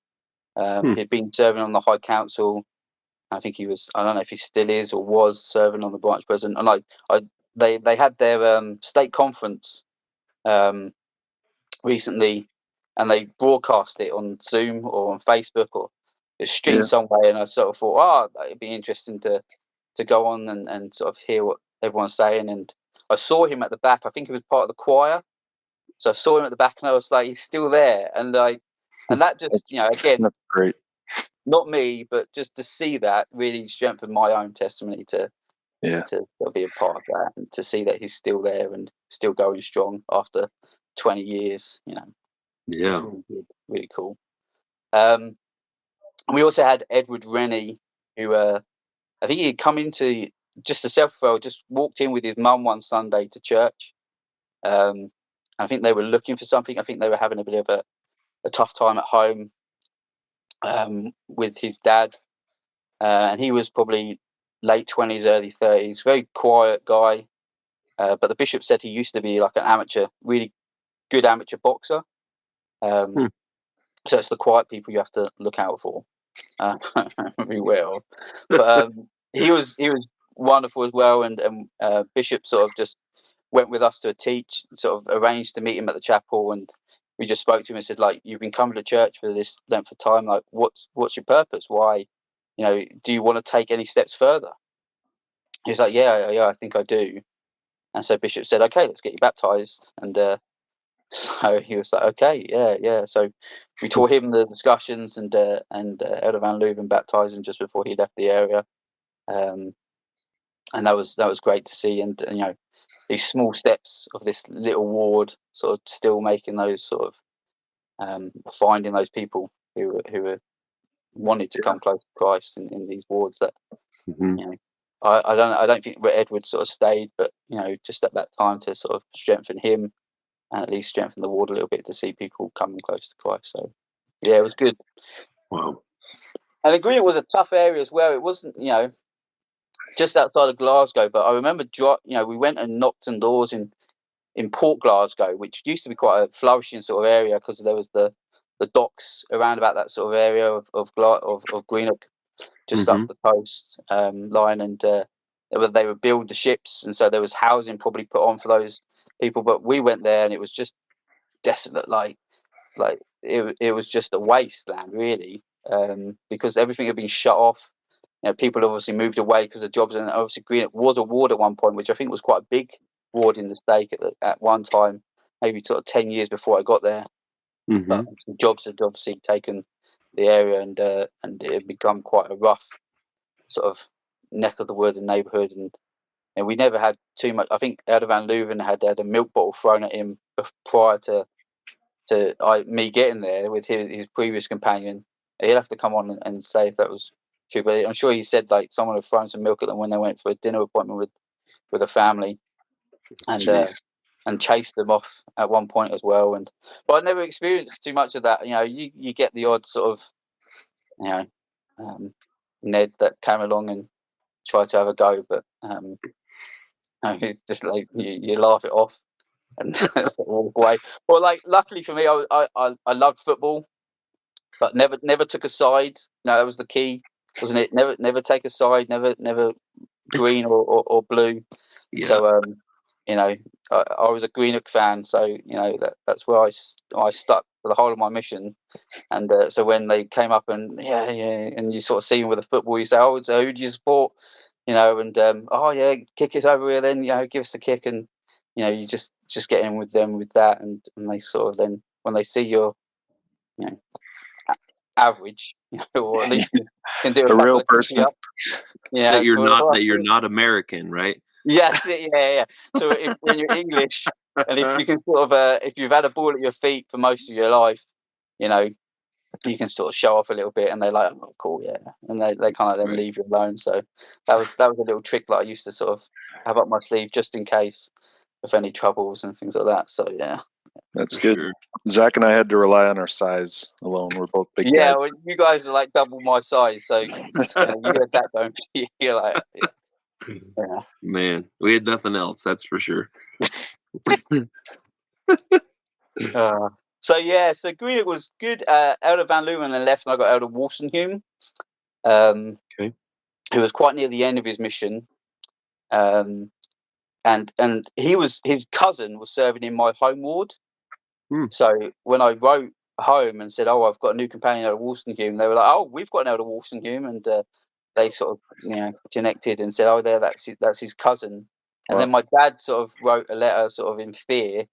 He'd been serving on the High Council. I think he was. I don't know if he still is or was serving on the branch president. And they had their state conference recently, and they broadcast it on Zoom or on Facebook, or it's streamed some way. And I sort of thought, it'd be interesting to go on and sort of hear what everyone's saying. And I saw him at the back. I think he was part of the choir. So I saw him at the back, and I was like, he's still there. And that just, again, that's great. Not me, but just to see that really strengthened my own testimony to Yeah. to be a part of that, and to see that he's still there and still going strong after 20 years. You know, Yeah. it's really good, really cool. And we also had Edward Rennie, who I think he'd come into just a self-referral, just walked in with his mum one Sunday to church. I think they were looking for something. I think they were having a bit of a tough time at home with his dad. And he was probably late 20s, early 30s, very quiet guy. But the bishop said he used to be like an amateur, really good amateur boxer. So it's the quiet people you have to look out for. Beware of. But he was wonderful as well, and Bishop sort of just went with us to teach, sort of arranged to meet him at the chapel, and we just spoke to him and said, like, you've been coming to church for this length of time, like, what's your purpose? Why, you know, do you want to take any steps further? He was like, yeah, I think I do. And so Bishop said, okay, let's get you baptized. And so he was like, okay, yeah. So we taught him the discussions, and Elder Van Leuven baptized him just before he left the area. And that was great to see. And you know, these small steps of this little ward, sort of still making those sort of finding those people who wanted to come close to Christ in these wards that you know. I don't think Edward sort of stayed, but you know, just at that time to sort of strengthen him and at least strengthen the ward a little bit to see people coming close to Christ. So yeah, it was good. Wow. And Greenock was a tough area as well. It wasn't, you know, just outside of Glasgow, but I remember, you know, we went and knocked on doors in Port Glasgow, which used to be quite a flourishing sort of area because there was the docks around about that sort of area of Greenock, just up the coast line, and they would build the ships, and so there was housing probably put on for those people. But we went there, and it was just desolate, like it was just a wasteland, really, because everything had been shut off. You know, people obviously moved away because of jobs, and obviously Greenock was a ward at one point, which I think was quite a big ward in the stake at one time, maybe sort of 10 years before I got there. But jobs had obviously taken the area, and it had become quite a rough sort of neck of the wood and neighbourhood, and we never had too much. I think Elder Van Leuven had a milk bottle thrown at him prior to me getting there with his previous companion. He'll have to come on and say if that was true, but I'm sure he said like someone had thrown some milk at them when they went for a dinner appointment with a family, and chased them off at one point as well. But I never experienced too much of that. You know, you get the odd sort of, you know, Ned that came along and tried to have a go, but just like you laugh it off and walk away. Well, like luckily for me, I loved football, but never took a side. No, that was the key, wasn't it? Never take a side. Never green or blue. Yeah. So you know, I was a Greenock fan, so you know that's where I stuck for the whole of my mission. And so when they came up and and you sort of see them with the football, you say, oh, so who do you support? You know, and oh yeah, kick it over here, then you know, give us a kick, and you know, you just get in with them with that, and they sort of then when they see you're, you know, average, you know, or at least can do a couple real of person. Yeah, that you're not American, right? Yes, yeah. So when you're English, and if you can sort of, if you've had a ball at your feet for most of your life, you know, you can sort of show off a little bit, and they're like, "Oh, cool, yeah," and they kind of then leave you alone. So that was a little trick that I used to sort of have up my sleeve just in case of any troubles and things like that. So yeah, That's For good. sure. Zach and I had to rely on our size alone. We're both big yeah. guys. Well, you guys are like double my size, so you had that, don't you? You're like, yeah. Man, we had nothing else, that's for sure. So Greenock was good. Elder Van Leuven then left, and I got Elder Wolstenholme, who was quite near the end of his mission. And his cousin was serving in my home ward. So when I wrote home and said, "Oh, I've got a new companion, Elder Wolstenholme," they were like, "Oh, we've got an Elder Wolstenholme," and they sort of connected and said, "Oh, that's his cousin." And then my dad sort of wrote a letter, sort of in fear.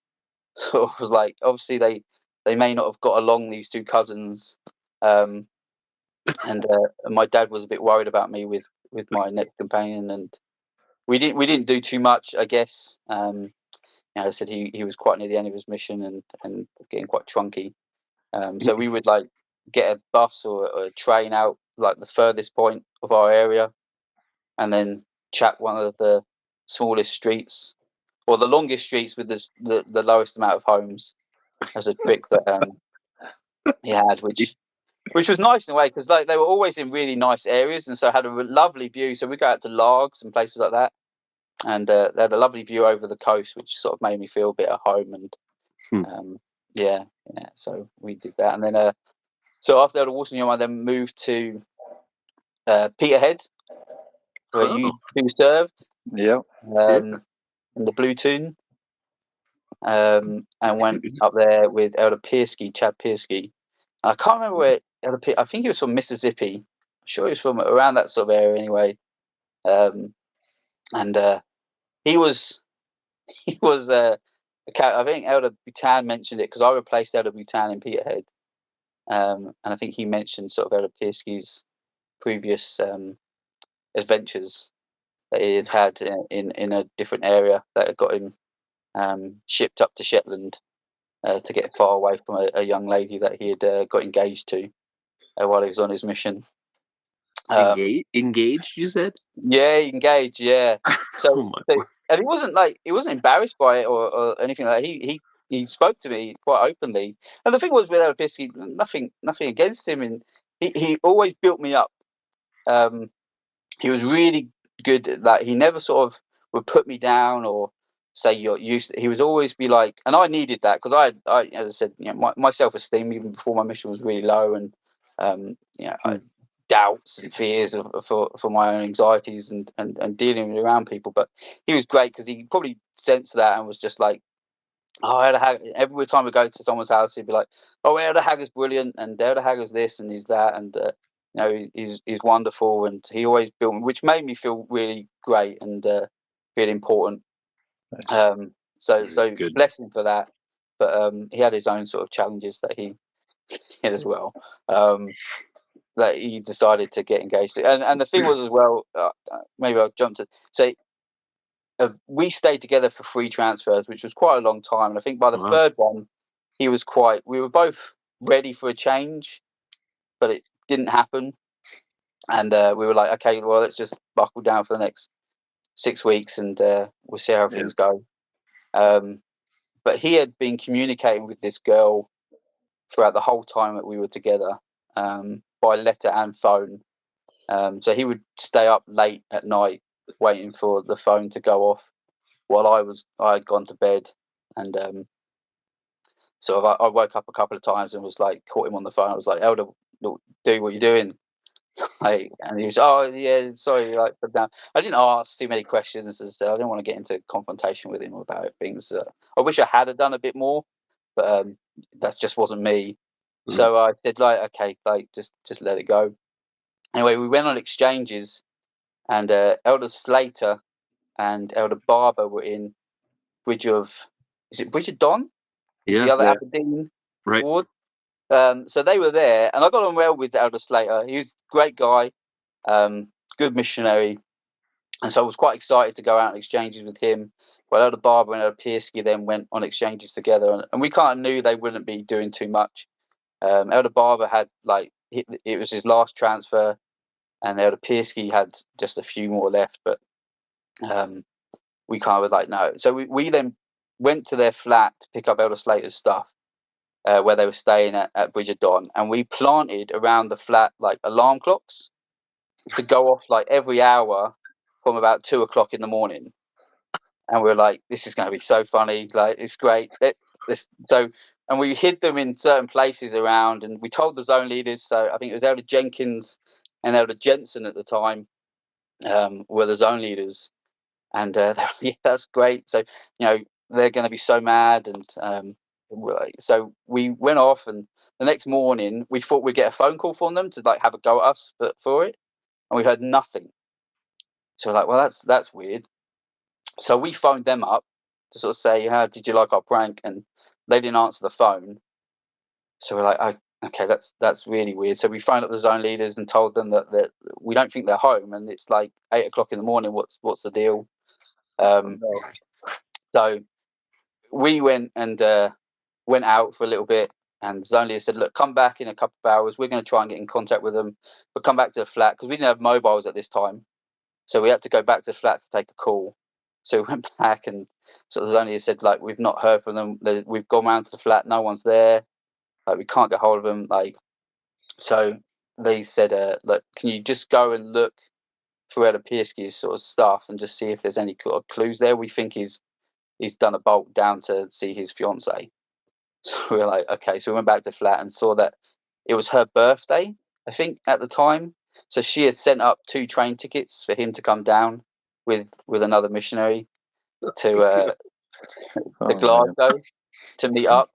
Sort of was like, obviously they may not have got along, these two cousins, and my dad was a bit worried about me with my next companion, and we didn't do too much, I guess. I said he was quite near the end of his mission and getting quite trunky. So we would like get a bus or a train out like the furthest point of our area, and then chap one of the smallest streets or the longest streets with the lowest amount of homes as a trick that he had, which was nice in a way because like they were always in really nice areas and so had a lovely view. So we go out to Largs and places like that, and they had a lovely view over the coast, which sort of made me feel a bit at home. And yeah. So we did that, and then so after the Waterloo, I then moved to Peterhead, where you two served. Yeah. In the Blue Toon. And went up there with Elder Piersky, Chad Piersky. I can't remember where Elder I think he was from Mississippi. I'm sure he was from around that sort of area anyway. And he was I think Elder Butan mentioned it because I replaced Elder Butan in Peterhead. And I think he mentioned sort of Elder Piersky's previous adventures that he had in a different area that had got him shipped up to Shetland to get far away from a young lady that he had got engaged to while he was on his mission. Engaged, you said? Yeah, engaged. Yeah. So, and he wasn't embarrassed by it or anything like that. He spoke to me quite openly. And the thing was with Elpisky, nothing against him, and he always built me up. He was really good at that. He never sort of would put me down or say you're used to, he would always be like, and I needed that because I as I said, my self-esteem even before my mission was really low, and I doubts and fears for my own anxieties and dealing around people. But he was great because he probably sensed that and was just like, oh, Elder Hagger. Every time we go to someone's house, he'd be like, oh, Elder Hagger's brilliant, and Elder Hagger's this and he's that, and he's wonderful, and he always built me, which made me feel really great and feel important. Nice. So good. Bless him for that. But he had his own sort of challenges that he had as well. That he decided to get engaged to. And the thing was as well, maybe I'll jump to say, we stayed together for 3 transfers, which was quite a long time. And I think by the third one, we were both ready for a change, but it didn't happen. And we were like, okay, well, let's just buckle down for the next 6 weeks and we'll see how things go. But he had been communicating with this girl throughout the whole time that we were together, by letter and phone. So he would stay up late at night waiting for the phone to go off while I had gone to bed, and sort of I woke up a couple of times and was like, caught him on the phone. I was like, Elder, do what you're doing. Like, and he was, oh yeah, sorry, like, put down. I didn't ask too many questions. As I said, I didn't want to get into confrontation with him about things. I wish I had done a bit more, but that just wasn't me. Mm-hmm. So I said, like, okay, like just let it go. Anyway, we went on exchanges, and Elder Slater and Elder Barber were in Bridge of Don? Yeah, the other Aberdeen ward. So they were there, and I got on well with Elder Slater. He was a great guy, good missionary, and so I was quite excited to go out on exchanges with him. Well, Elder Barber and Elder Piersky then went on exchanges together, and we kind of knew they wouldn't be doing too much. Elder Barber had it was his last transfer, and Elder Piersky had just a few more left, but we kind of was like, no. So we then went to their flat to pick up Elder Slater's stuff, where they were staying at Bridge of Don, and we planted around the flat like alarm clocks to go off like every hour from about 2:00 in the morning. And we were like, this is going to be so funny, like it's great. And we hid them in certain places around, and we told the zone leaders. So I think it was Elder Jenkins and Elder Jensen at the time were the zone leaders, and yeah, that's great. So they're going to be so mad, and so we went off, and the next morning we thought we'd get a phone call from them to like have a go at us for it, and we heard nothing. So we're like, well, that's weird. So we phoned them up to sort of say, how did you like our prank? And they didn't answer the phone. So we're like, oh, okay, that's really weird. So we phoned up the zone leaders and told them that we don't think they're home, and it's like 8:00 in the morning. What's the deal? So we went and went out for a little bit, and Zonely said, "Look, come back in a couple of hours. We're going to try and get in contact with them, but come back to the flat because we didn't have mobiles at this time, so we had to go back to the flat to take a call." So we went back, and sort of Zonely said, "Like, we've not heard from them. We've gone round to the flat. No one's there. Like, we can't get hold of them. Like." So they said, "Look, can you just go and look through Piersky's sort of stuff and just see if there's any clues there? We think he's done a bolt down to see his fiance." So we were like, okay. So we went back to the flat and saw that it was her birthday, I think, at the time. So she had sent up 2 train tickets for him to come down with another missionary to Glasgow to meet up.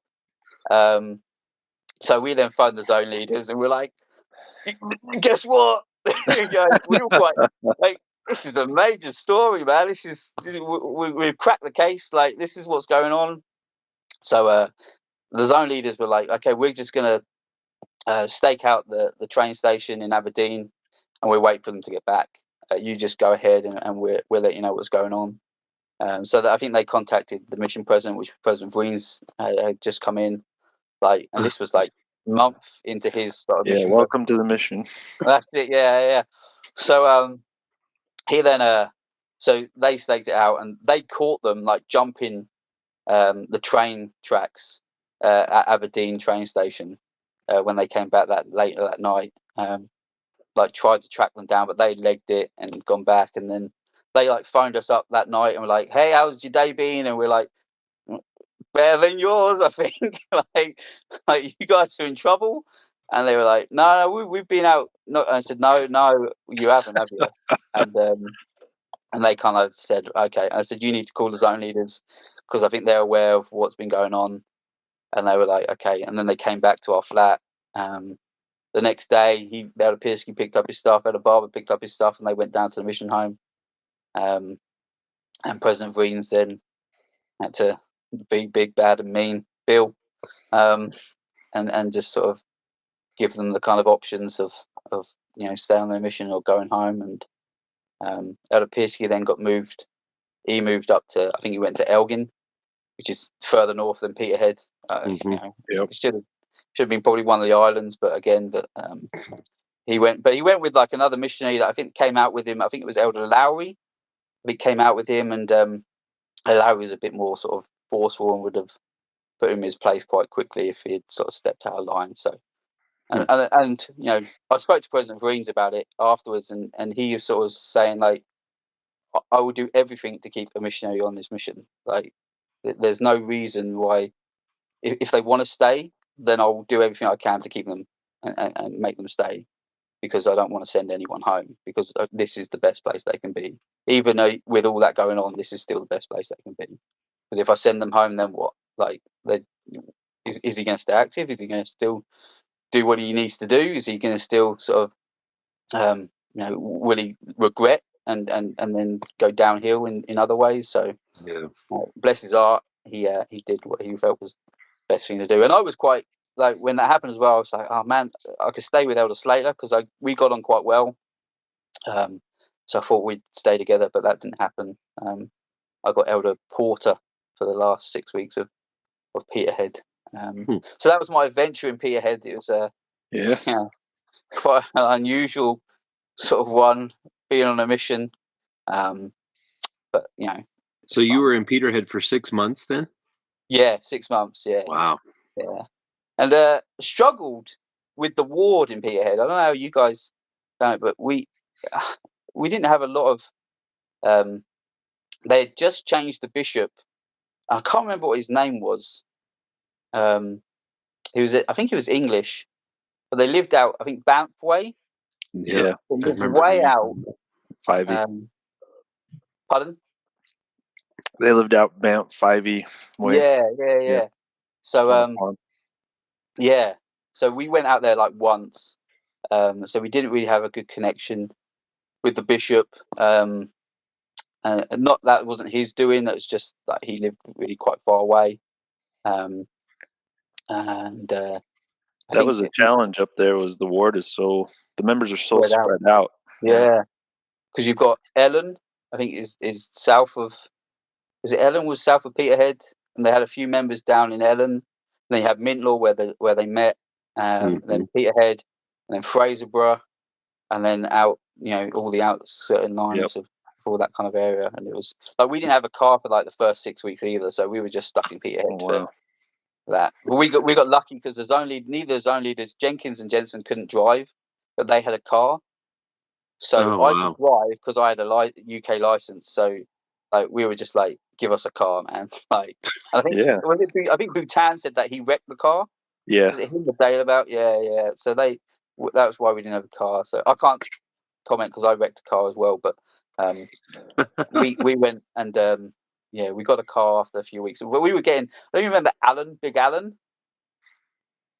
So we then phoned the zone leaders and we're like, guess what? We were quite like, this is a major story, man. We've cracked the case. Like, this is what's going on. So the zone leaders were like, okay, we're just going to stake out the train station in Aberdeen and we'll wait for them to get back. You just go ahead and we'll let you know what's going on. So that I think they contacted the mission president, which President Vriens had just come in. Like, and this was like month into his sort of mission. Welcome to the mission. That's it. Yeah. So he then so they staked it out and they caught them like jumping the train tracks at Aberdeen train station when they came back later that night. Like, tried to track them down, but they legged it and gone back. And then they like phoned us up that night and were like, "Hey, how's your day been?" And we're like, "Better than yours, I think." like you guys are in trouble. And they were like, "No, we've been out." No, I said, "No, you haven't, have you?" And they kind of said, "Okay." And I said, "You need to call the zone leaders because I think they're aware of what's been going on." And they were like, "Okay." And then they came back to our flat. The next day, Elder Piersky picked up his stuff, Elder Barber picked up his stuff, and they went down to the mission home. And President Vriens then had to be big, bad, and mean Bill, and just sort of give them the kind of options of staying on their mission or going home. And Elder Piersky then got moved. He moved up to, I think he went to Elgin, which is further north than Peterhead. It should have been probably one of the islands, but he went with like another missionary that I think came out with him. I think it was Elder Lowry. He came out with him, and Lowry was a bit more sort of forceful and would have put him in his place quite quickly if he had sort of stepped out of line. So, and I spoke to President Vriens about it afterwards, and he was sort of saying, like, I will do everything to keep a missionary on this mission. Like, there's no reason why, if they want to stay, then I'll do everything I can to keep them and make them stay, because I don't want to send anyone home, because this is the best place they can be. Even though with all that going on, this is still the best place they can be. Because if I send them home, then what? Like, is he going to stay active? Is he going to still do what he needs to do? Is he going to still sort of, will he regret and then go downhill in other ways? So, bless his heart, he did what he felt was the best thing to do. And I was quite, like, when that happened as well, I was like, oh man, I could stay with Elder Slater because we got on quite well. So I thought we'd stay together, but that didn't happen. I got Elder Porter for the last 6 weeks of Peterhead. So that was my adventure in Peterhead. It was quite an unusual sort of one, being on a mission. But So you were in Peterhead for 6 months then? Yeah, 6 months. Yeah. Wow. Yeah, and struggled with the ward in Peterhead. I don't know how you guys found it, but we didn't have a lot of. They had just changed the bishop. I can't remember what his name was. I think he was English, but they lived out, I think, Banff way. Yeah, lived way out. Pardon? They lived out Banff 5e way. Yeah. So so we went out there like once. So we didn't really have a good connection with the bishop. Not that wasn't his doing. That was just that he lived really quite far away. That was a challenge up there. Was the ward is so, the members are so spread out. Yeah, because you've got Ellen, I think is south of is it Ellen was south of Peterhead, and they had a few members down in Ellen. And then you had Mintlaw where they met, then Peterhead, and then Fraserburgh, and then out, all the outskirting lines of all that kind of area. And it was like we didn't have a car for like the first 6 weeks either, so we were just stuck in Peterhead for that. But we got lucky because neither zone leaders, Jenkins and Jensen, couldn't drive, but they had a car. So I could drive because I had a UK license. So like we were just like, give us a car, man. Like, and I think Bhutan said that he wrecked the car. Yeah. Was it him the day about? Yeah. So that was why we didn't have a car. So I can't comment because I wrecked a car as well. But we went and we got a car after a few weeks. But we were getting. I don't remember Alan, Big Alan.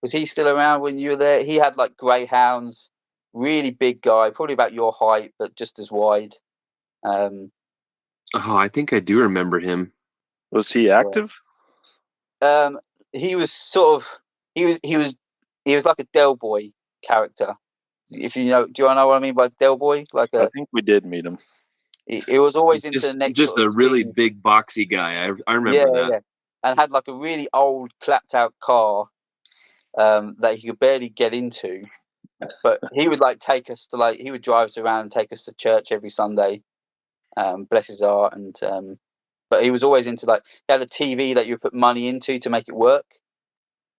Was he still around when you were there? He had like greyhounds. Really big guy, probably about your height, but just as wide. I think I do remember him. Was he active? He was sort of he was like a Del Boy character. If you know, do you know what I mean by Del Boy? I think we did meet him. He was always into the next. Just a really big, boxy guy. I remember that. Yeah. And had like a really old, clapped out car that he could barely get into. But he would take us to he would drive us around and take us to church every Sunday. Bless his heart. And but he was always into he had a TV that you put money into to make it work.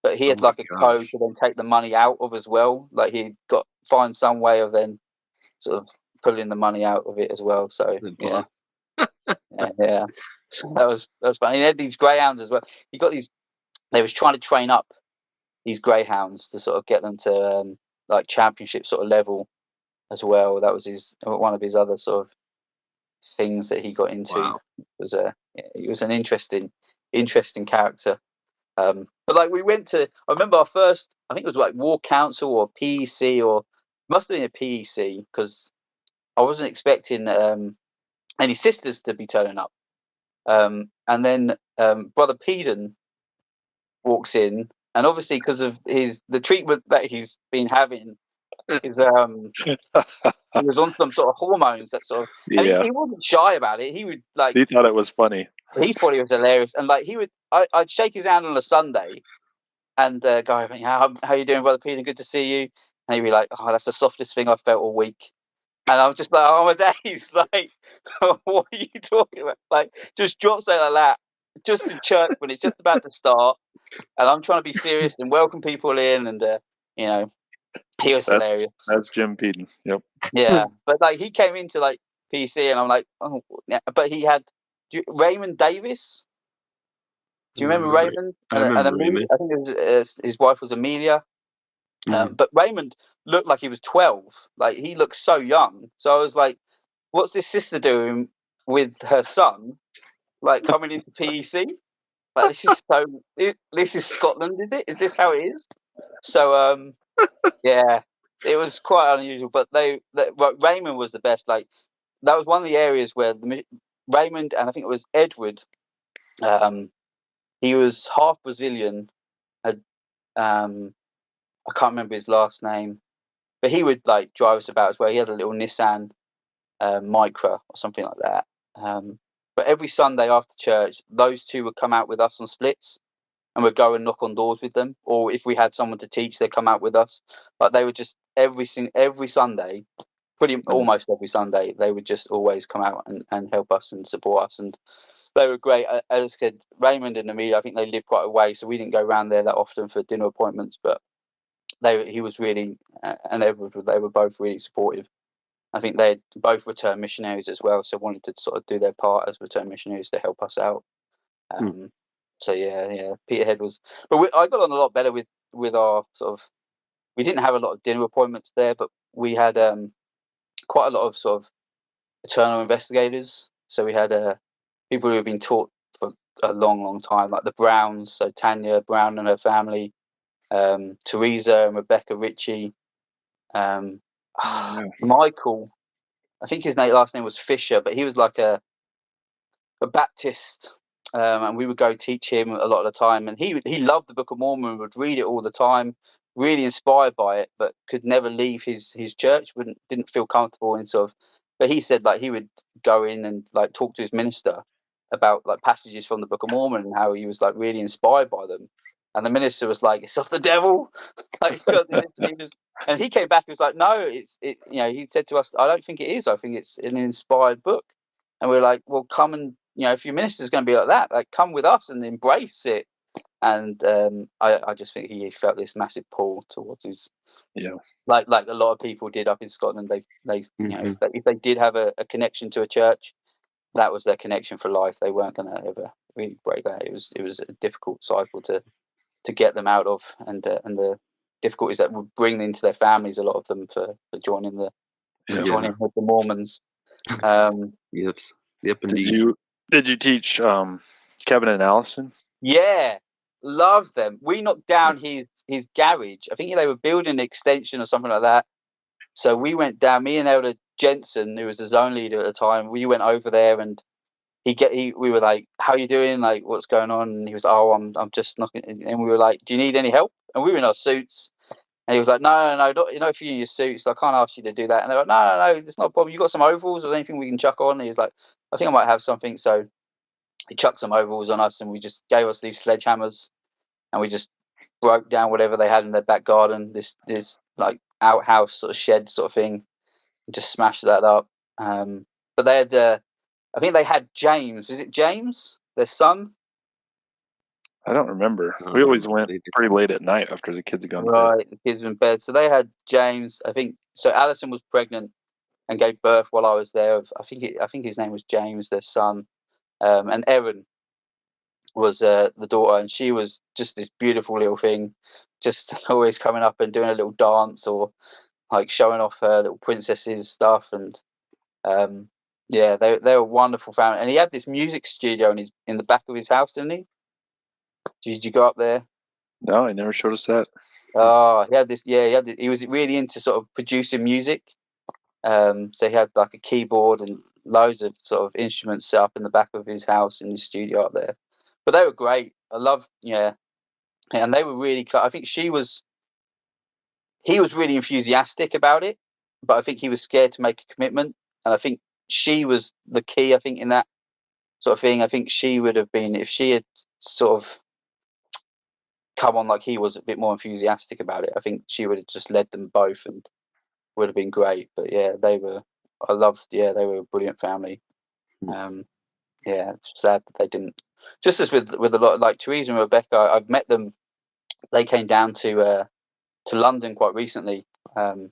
But he had a code to then take the money out of as well. He'd find some way of then sort of pulling the money out of it as well. So yeah. Yeah. So that was fun. He had these greyhounds as well. He got these. They was trying to train up these greyhounds to sort of get them to championship sort of level as well. That was one of his other sort of things that he got into. Wow. He was an interesting character. But we went to. I remember our first. I think it was War Council or PEC or must have been a PEC because I wasn't expecting any sisters to be turning up. And then Brother Peden walks in, and obviously because of the treatment that he's been having, is he was on some sort of hormones that sort of. And he wasn't shy about it. He would He thought it was funny. He thought it was hilarious, and he would. I'd shake his hand on a Sunday, and go, "How you doing, Brother Peden? Good to see you." And he'd be like, "Oh, that's the softest thing I've felt all week." And I was just like, "Oh my days! What are you talking about? Just drop something like that, just in church when it's just about to start, and I'm trying to be serious and welcome people in, and he was hilarious." That's Jim Peden. Yep. Yeah, but he came into PC, and I'm like, oh, yeah. But he had Raymond Davis. Do you remember Raymond? I remember Raymond. I think his wife was Amelia. But Raymond looked like he was 12. He looked so young. So I was like, what's this sister doing with her son? Coming into PEC? This is this is Scotland, is it? Is this how it is? So yeah, it was quite unusual. But Raymond was the best. That was one of the areas where Raymond and I think it was Edward. He was half Brazilian. I can't remember his last name, but he would drive us about as well. He had a little Nissan Micra or something like that. But every Sunday after church, those two would come out with us on splits, and we'd go and knock on doors with them. Or if we had someone to teach, they'd come out with us. They would just every Sunday, almost every Sunday, they would just always come out and help us and support us. And they were great. As I said, Raymond and Amelia, I think they lived quite a way, so we didn't go around there that often for dinner appointments. But he was really, and Edward, they were both really supportive. I think they both returned missionaries as well, so wanted to sort of do their part as returned missionaries to help us out. So yeah, Peterhead was, but I got on a lot better with our sort of. We didn't have a lot of dinner appointments there, but we had quite a lot of sort of eternal investigators. So we had people who have been taught for a long, long time, like the Browns. So Tanya Brown and her family, Teresa and Rebecca Ritchie, Michael. I think his last name was Fisher, but he was like a Baptist, and we would go teach him a lot of the time. And he loved the Book of Mormon, would read it all the time, really inspired by it, but could never leave his church. Didn't feel comfortable in sort of. But he said he would go in and talk to his minister, about like passages from the Book of Mormon and how he was like really inspired by them. And the minister was like, "It's of the devil." Like, and he came back and was like, "No, he said to us, I don't think it is. I think it's an inspired book." And we're like, "Well, come and if your minister's going to be like that, like come with us and embrace it." And I just think he felt this massive pull towards his, like a lot of people did up in Scotland. They if they did have a connection to a church, that was their connection for life. They weren't going to ever really break that. It was a difficult cycle to get them out of, and the difficulties that would bring into their families. A lot of them for joining joining with the Mormons. Yep, indeed. Did you teach Kevin and Allison? Yeah, love them. We knocked down his garage. I think they were building an extension or something like that. So we went down. Me and Elder Jensen, who was the zone leader at the time, we went over there, and we were like, "How you doing? Like, what's going on?" And he was, "Oh, I'm just knocking." And we were like, "Do you need any help?" And we were in our suits. And he was like, no, not for you in your suits. I can't ask you to do that. And they were like, no, it's not a problem. You got some overalls or anything we can chuck on? And he was like, I think I might have something. So he chucked some overalls on us, and we just gave us these sledgehammers, and we just broke down whatever they had in their back garden, this like outhouse sort of shed sort of thing, and just smashed that up. But they had, I think they had James. Was it James, their son? I don't remember. We always went pretty late at night after the kids had gone to bed. Right, the kids were in bed. So they had James. I think so. Alison was pregnant and gave birth while I was there. I think his name was James, their son. And Erin was the daughter, and she was just this beautiful little thing, just always coming up and doing a little dance or like showing off her little princesses stuff. And they were a wonderful family. And he had this music studio in the back of his house, didn't he? Did you go up there? No, he never showed us that. Oh, he had this. Yeah, he was really into sort of producing music. So he had like a keyboard and loads of sort of instruments set up in the back of his house in his studio up there. But they were great. I loved, and they were really. I think he was really enthusiastic about it, but I think he was scared to make a commitment. And I think she was the key. I think in that sort of thing, I think she would have been, if she had sort of come on like he was, a bit more enthusiastic about it, I think she would have just led them both and would have been great. But they were a brilliant family. It's sad that they didn't, just as with a lot, like Teresa and Rebecca, I've met them. They came down to London quite recently, and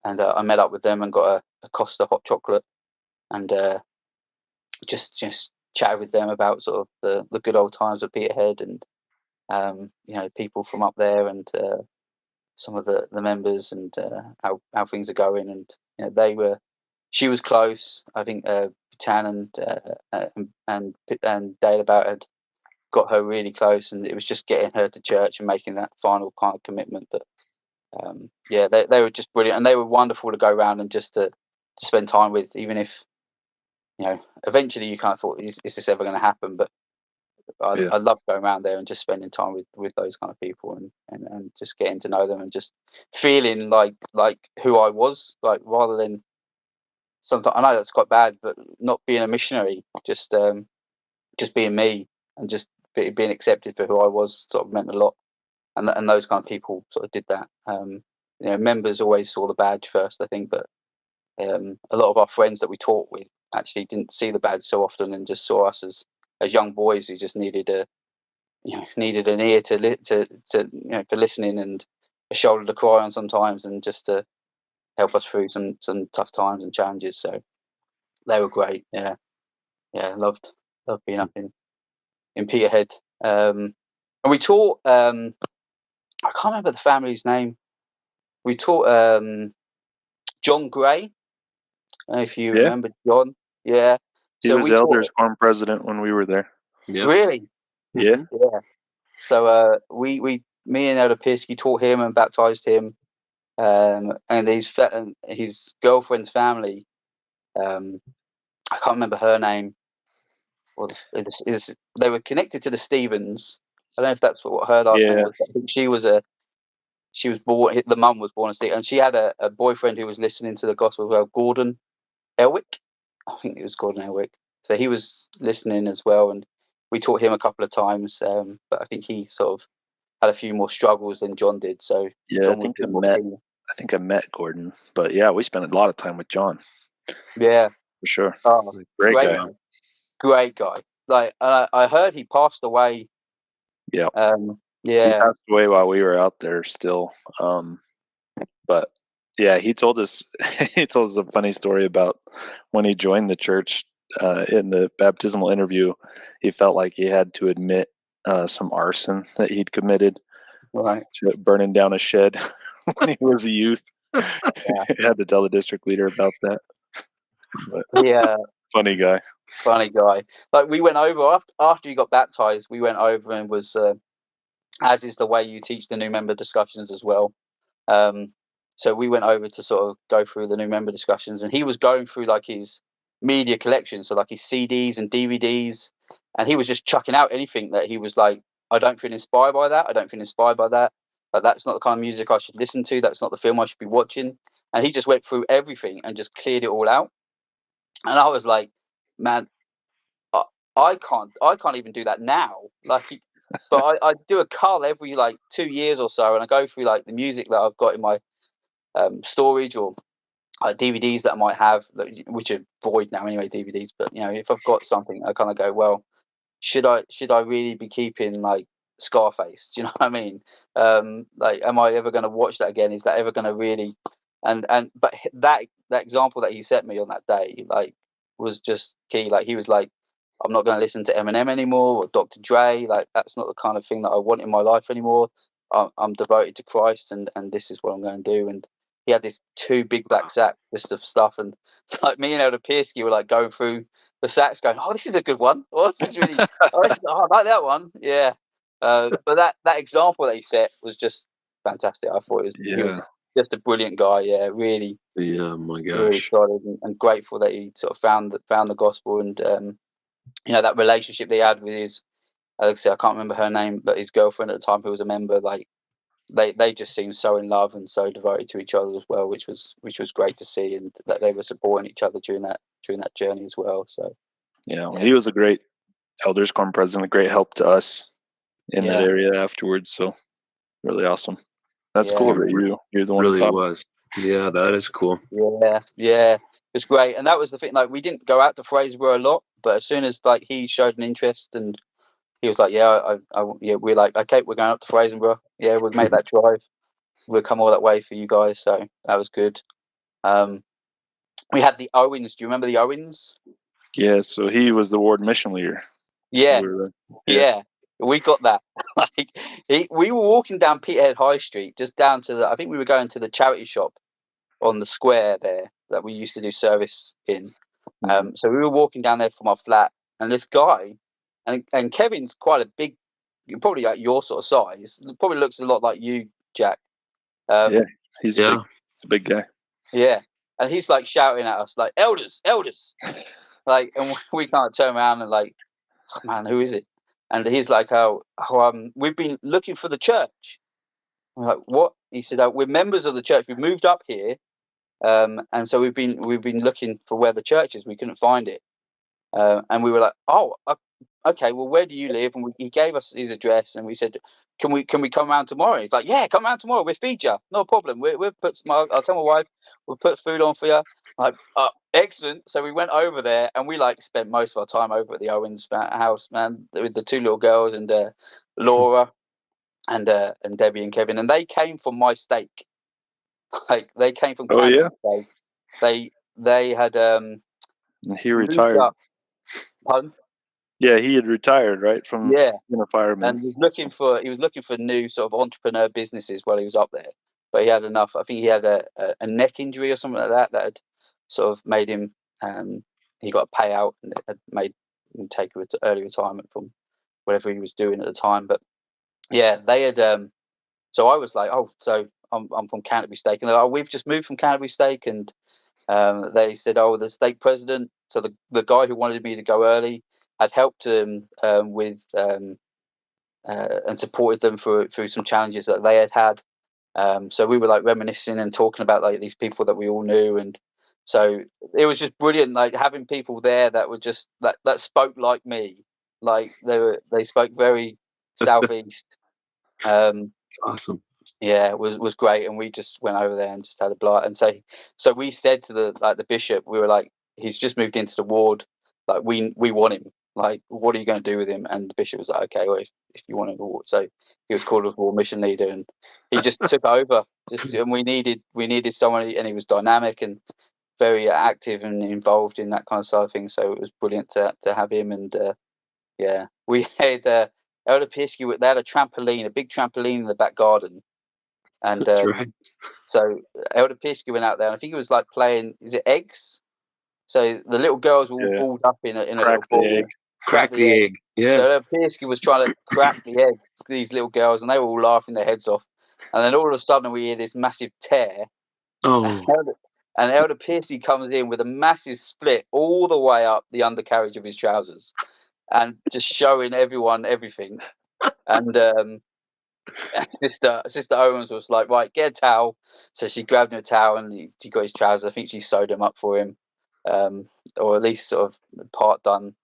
I met up with them and got a Costa hot chocolate, and just chatted with them about sort of the good old times of Peterhead, and people from up there, and some of the members, and how things are going. And she was close. I think Tan and Dale about had got her really close, and it was just getting her to church and making that final kind of commitment that they were just brilliant, and they were wonderful to go around and just to spend time with, even if eventually you kind of thought, is this ever going to happen? But I love going around there and just spending time with those kind of people, and just getting to know them, and just feeling like who I was, like, rather than sometimes, I know that's quite bad, but not being a missionary, just being me, and just being accepted for who I was, sort of meant a lot. And those kind of people sort of did that. Members always saw the badge first, I think, but a lot of our friends that we taught with actually didn't see the badge so often, and just saw us as young boys who just needed an ear for listening, and a shoulder to cry on sometimes, and just to help us through some tough times and challenges. So they were great. Loved being up in Peterhead. And we taught, I can't remember the family's name. We taught John Gray. I don't know if you remember John. Yeah. He was Elders Quorum president when we were there. Yep. Really? Yeah. Yeah. So me and Elder Pirsky taught him and baptized him, and his girlfriend's family. I can't remember her name. Or they were connected to the Stevens. I don't know if that's what her last name was. I think she was born. The mum was born a Stephen, and she had a boyfriend who was listening to the gospel as well, Gordon Elwick. I think it was Gordon Elwick. So he was listening as well, and we taught him a couple of times. But I think he sort of had a few more struggles than John did. So Yeah, John was a bit more keen. I think I met Gordon, but yeah, we spent a lot of time with John. Yeah, for sure. oh, Great guy. Great guy. Like, I heard he passed away. Yeah. He Yeah. passed away while we were out there still. But yeah, he told us a funny story about when he joined the church. In the baptismal interview, he felt like he had to admit some arson that he'd committed, Right. to burning down a shed when he was a youth. He had to tell the district leader about that. But Yeah. funny guy. Funny guy. Like, we went over after you got baptized. We went over and was, as is the way you teach the new member discussions as well. So we went over to sort of go through the new member discussions, and he was going through like his media collection, so like his CDs and DVDs, and he was just chucking out anything that he was like, I don't feel inspired by that. I don't feel inspired by that. Like, that's not the kind of music I should listen to. That's not the film I should be watching. And he just went through everything and just cleared it all out. And I was like, man, I can't even do that now. Like, but I do a cull every like 2 years or so, and I go through like the music that I've got in my storage, or DVDs that I might have, which are void now anyway, DVDs. But if I've got something, I kind of go, well, should I really be keeping like Scarface? Do you know what I mean? Like, am I ever going to watch that again? Is that ever going to really? But that example that he set me on that day, like, was just key. Like, he was like, I'm not going to listen to Eminem anymore or Dr. Dre. Like, that's not the kind of thing that I want in my life anymore. I'm devoted to Christ, and this is what I'm going to do. And he had this 2 big black sack list of stuff, and like, me and Elder Piersky were like going through the sacks, going, "Oh, this is a good one. Oh, this is really, I like that one." Yeah. But that example that he set was just fantastic. I thought he was just a brilliant guy. Yeah, really. Yeah, my gosh. Really solid, and grateful that he sort of found the gospel, and that relationship that he had with his, like I say, I can't remember her name, but his girlfriend at the time, who was a member. Like, they just seemed so in love and so devoted to each other as well, which was great to see, and that they were supporting each other during that journey as well. So yeah. He was a great elders quorum president, a great help to us in that area afterwards. So really awesome. That's cool that you're the one really to talk. Was. Yeah, that is cool. Yeah, it's great. And that was the thing. Like, we didn't go out to Fraserburgh a lot, but as soon as like he showed an interest, and he was like, we're like, okay, we're going up to Fraserburgh. Yeah, we'll make that drive. We'll come all that way for you guys. So that was good. We had the Owens. Do you remember the Owens? Yeah, so he was the ward mission leader. Yeah, we got that. Like, we were walking down Peterhead High Street, just down to I think we were going to the charity shop on the square there that we used to do service in. So we were walking down there from our flat, and this guy, and Kevin's quite a big, probably like your sort of size. Probably looks a lot like you, Jack. He's big. He's a big guy. Yeah, and he's like shouting at us like, "Elders, elders!" Like, and we kind of turn around and like, oh, man, who is it? And he's like, we've been looking for the church. I'm like, what? He said, we're members of the church. We've moved up here, and so we've been looking for where the church is. We couldn't find it, and we were like, oh, okay. Well, where do you live? And he gave us his address, and we said, can we come around tomorrow? He's like, yeah, come around tomorrow. We'll feed you, no problem. We'll put I'll tell my wife, we'll put food on for you. Like, excellent. So we went over there, and we like spent most of our time over at the Owens house, man, with the 2 little girls, and Laura and Debbie and Kevin, and they came from my stake. Like, they came from Canterbury. They had he retired. Pardon? Yeah, he had retired, right, from being a fireman. And he was looking for new sort of entrepreneur businesses while he was up there. But he had enough. I think he had a neck injury or something like that had sort of made him. He got a payout, and it had made him take early retirement from whatever he was doing at the time. But yeah, they had. So I was like, oh, so I'm from Canterbury Stake, and they're like, oh, we've just moved from Canterbury Stake, and they said, oh, the stake president. So the guy who wanted me to go early had helped him with and supported them through some challenges that they had. So we were like reminiscing and talking about like these people that we all knew, and So it was just brilliant, like having people there that were just that spoke like me, like they spoke very southeast. It's awesome. Yeah, it was great, and we just went over there and just had a blast. And so we said to the bishop, we were like, he's just moved into the ward, like we want him. Like, what are you going to do with him? And the bishop was like, okay, well, if you want him, so he was called as ward mission leader, and he just took over. And we needed someone, and he was dynamic and very active and involved in that kind of side of things. So it was brilliant to have him. And yeah, we had Elder Piesky. They had a trampoline, a big trampoline in the back garden. And That's right. So Elder Piesky went out there, and I think it was like playing, is it eggs? So the little girls were all balled up in a little ball. Crack the egg. Yeah. So Elder Piesky was trying to crack the egg to these little girls, and they were all laughing their heads off. And then all of a sudden we hear this massive tear. Oh. And Elder Piesky comes in with a massive split all the way up the undercarriage of his trousers, and just showing everyone everything. And Sister Owens was like, right, get a towel. So she grabbed him a towel, and she got his trousers. I think she sewed them up for him, or at least sort of part done.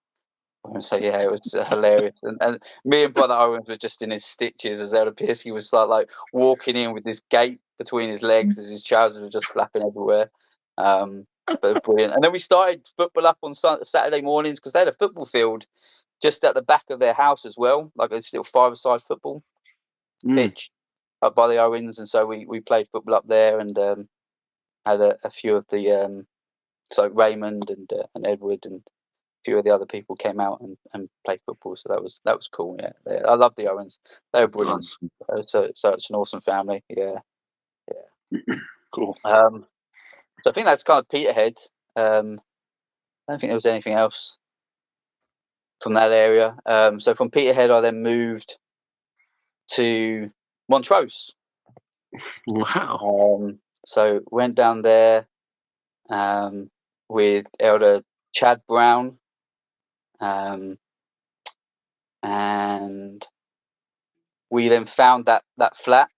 So yeah, it was hilarious. And me and Brother Owens were just in his stitches as Elder Piesky was like walking in with this gate between his legs as his trousers were just flapping everywhere. But brilliant. And then we started football up on Saturday mornings, because they had a football field just at the back of their house as well, like a little five-a-side football pitch up by the Owens. And so we played football up there, and had a few of the so Raymond and Edward and a few of the other people came out and played football. So that was cool. Yeah, I love the Owens. They were brilliant. Awesome. So it's an awesome family. Yeah. Cool. So I think that's kind of Peterhead. I don't think there was anything else from that area. So from Peterhead, I then moved to Montrose. Wow. So went down there with Elder Chad Brown, and we then found that flat.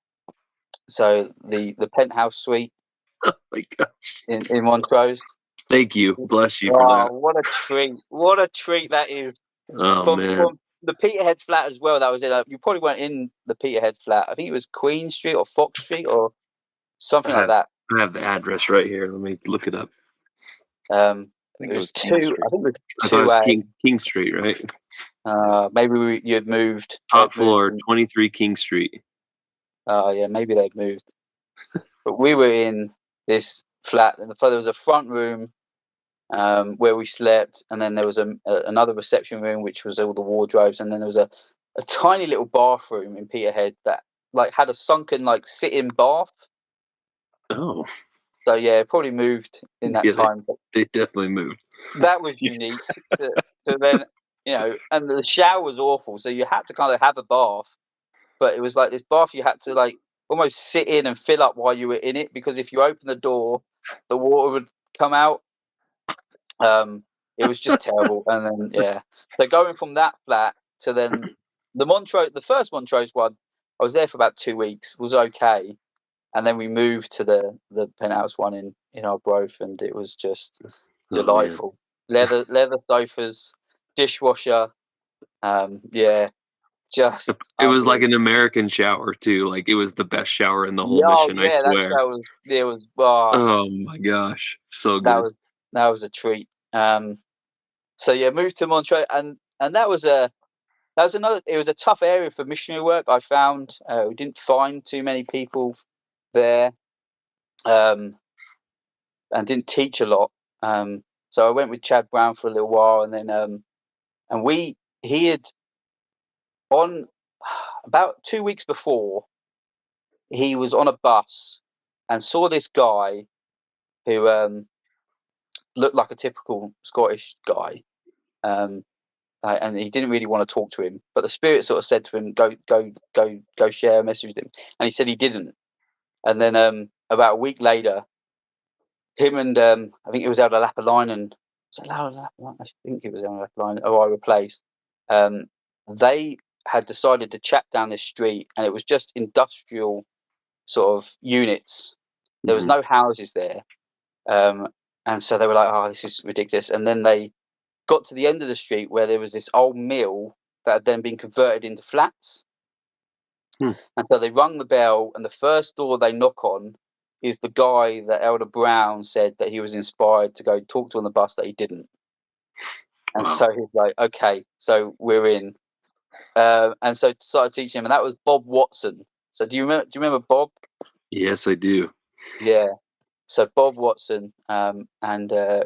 So the penthouse suite. Oh my gosh. In Montrose. Thank you. Bless you for that. What a treat. What a treat that is. Oh, man. From the Peterhead flat as well, that was it. You probably weren't in the Peterhead flat. I think it was Queen Street or Fox Street or something like that. I have the address right here. Let me look it up. I think it was two. I think it was 2A. King Street, right? Maybe you had moved. Top floor, 23 King Street. Yeah, maybe they'd moved. But we were in this flat, and so there was a front room where we slept, and then there was another reception room which was all the wardrobes, and then there was a tiny little bathroom in Peterhead that like had a sunken like sit-in bath. Oh. So yeah, it probably moved in that time. It definitely moved. That was unique. So then, and the shower was awful, so you had to kind of have a bath, but it was like this bath you had to like almost sit in and fill up while you were in it, because if you open the door, the water would come out. It was just terrible. And then so going from that flat to then the first Montrose one, I was there for about 2 weeks, was okay, and then we moved to the penthouse one in Arbroath, and it was just delightful. Leather sofas, dishwasher, just it was like an American shower too. Like it was the best shower in the whole mission. I swear. It was. Oh my gosh, so good. That was a treat. So yeah, moved to Montrose, and that was another. It was a tough area for missionary work. I found we didn't find too many people there, and didn't teach a lot. So I went with Chad Brown for a little while, and then he had on about 2 weeks before, he was on a bus and saw this guy who looked like a typical Scottish guy, and he didn't really want to talk to him, but the Spirit sort of said to him, go share a message with him, and he said he didn't. And then about a week later, him and I think it was Elder Lapalainen, I think it was Elder Lapalainen, who I replaced, they had decided to chat down this street, and it was just industrial sort of units. There was no houses there, And so they were like, "Oh, this is ridiculous." And then they got to the end of the street where there was this old mill that had then been converted into flats. And so they rung the bell, and the first door they knock on is the guy that Elder Brown said that he was inspired to go talk to on the bus that he didn't. And so he's like, "Okay, so we're in." And so started teaching him, and that was Bob Watson. So do you remember Bob? Yes, I do. Yeah. So Bob Watson, and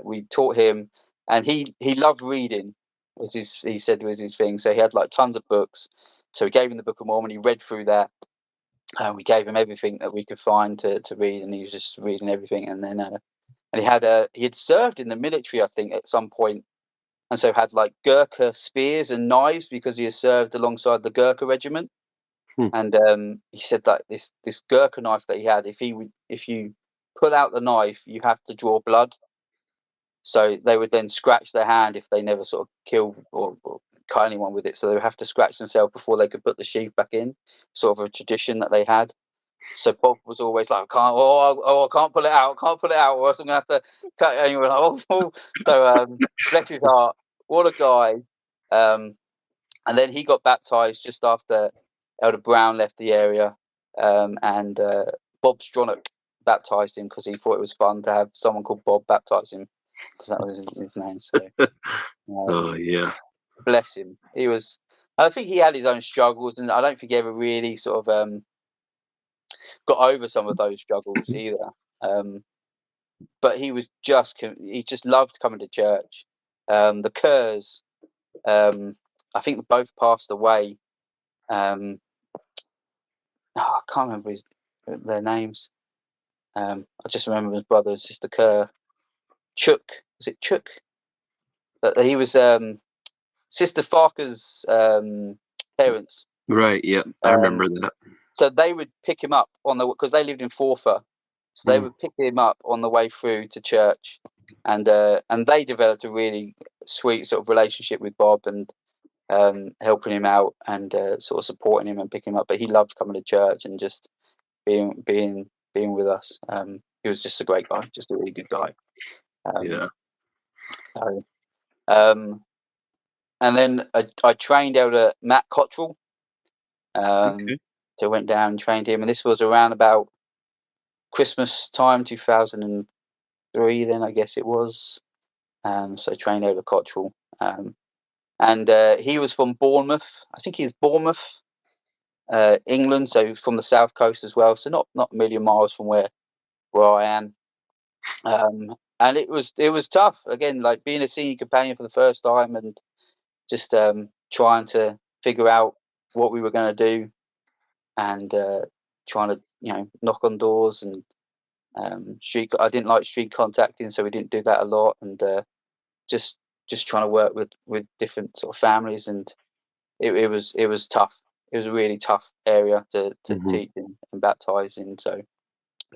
we taught him, and he loved reading. He said was his thing. So he had like tons of books. So we gave him the Book of Mormon. He read through that. We gave him everything that we could find to read, and he was just reading everything. And then and he had served in the military, I think, at some point, and so had like Gurkha spears and knives because he had served alongside the Gurkha regiment. And he said that this Gurkha knife that he had, if you pull out the knife, you have to draw blood. So they would then scratch their hand if they never sort of kill or cut anyone with it. So they would have to scratch themselves before they could put the sheath back in. Sort of a tradition that they had. So Bob was always like, I can't pull it out, or else I'm gonna have to cut it. And you were like, oh. So bless his heart, what a guy. And then he got baptized just after Elder Brown left the area, and Bob Stronach baptized him because he thought it was fun to have someone called Bob baptize him because that was his name. So, Oh yeah, bless him. He was. I think he had his own struggles, and I don't think he ever really sort of got over some of those struggles either. But he just loved coming to church. The Kerrs, I think both passed away. I can't remember their names. I just remember his brother and sister Kerr. Chuck, was it Chuck? But he was Sister Farker's parents. Right. Yeah, I remember that. So they would pick him up because they lived in Forfar. So they would pick him up on the way through to church, and they developed a really sweet sort of relationship with Bob and helping him out and sort of supporting him and picking him up. But he loved coming to church and just being with us. He was just a great guy, just a really good guy. Yeah. So, and then I trained Elder Matt Cottrell. So went down and trained him, and this was around about Christmas time, 2003. Then I guess it was. So I trained Elder Cottrell, and he was from Bournemouth. I think he's Bournemouth, England. So from the south coast as well. So not a million miles from where I am. And it was tough. Again, like being a senior companion for the first time, and just trying to figure out what we were going to do, and trying to knock on doors and street. I didn't like street contacting, so we didn't do that a lot, and just trying to work with different sort of families, and it was tough. It was a really tough area to teach and baptize in. So,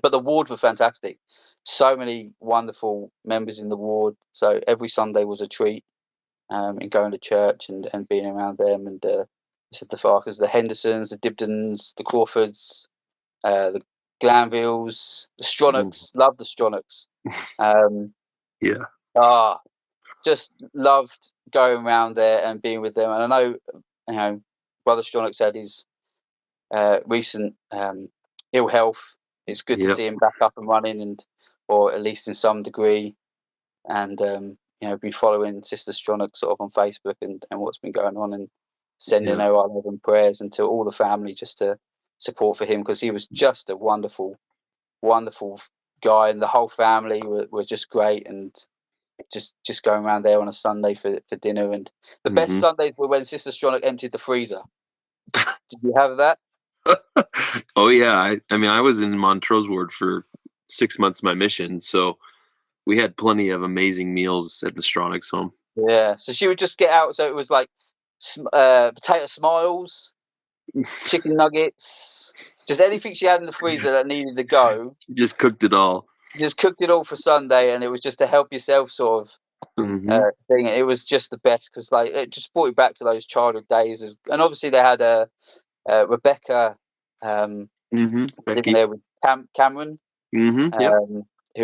but the ward were fantastic. So many wonderful members in the ward. So every Sunday was a treat. In going to church and being around them, and the Farkers, the Hendersons, the Dibdens, the Crawfords, the Glanvilles, the Stronachs. Loved the Stronachs. Just loved going around there and being with them. And I know, Brother Stronach said his recent ill health. It's good to see him back up and running, or at least in some degree, and been following Sister Stronach sort of on Facebook and what's been going on, and sending her our love and prayers, and to all the family just to support for him, because he was just a wonderful, wonderful guy, and the whole family were just great, and just going around there on a Sunday for dinner. And the best Sundays were when Sister Stronach emptied the freezer. Did you have that? Oh yeah, I mean I was in Montrose ward for 6 months of my mission, so we had plenty of amazing meals at the Stronach's home. Yeah, so she would just get out. So it was like potato smiles, chicken nuggets, just anything she had in the freezer that needed to go. She just cooked it all. Just cooked it all for Sunday, and it was just a help yourself sort of thing. It was just the best, because like it just brought you back to those childhood days. And obviously they had Rebecca, living there with Cameron, who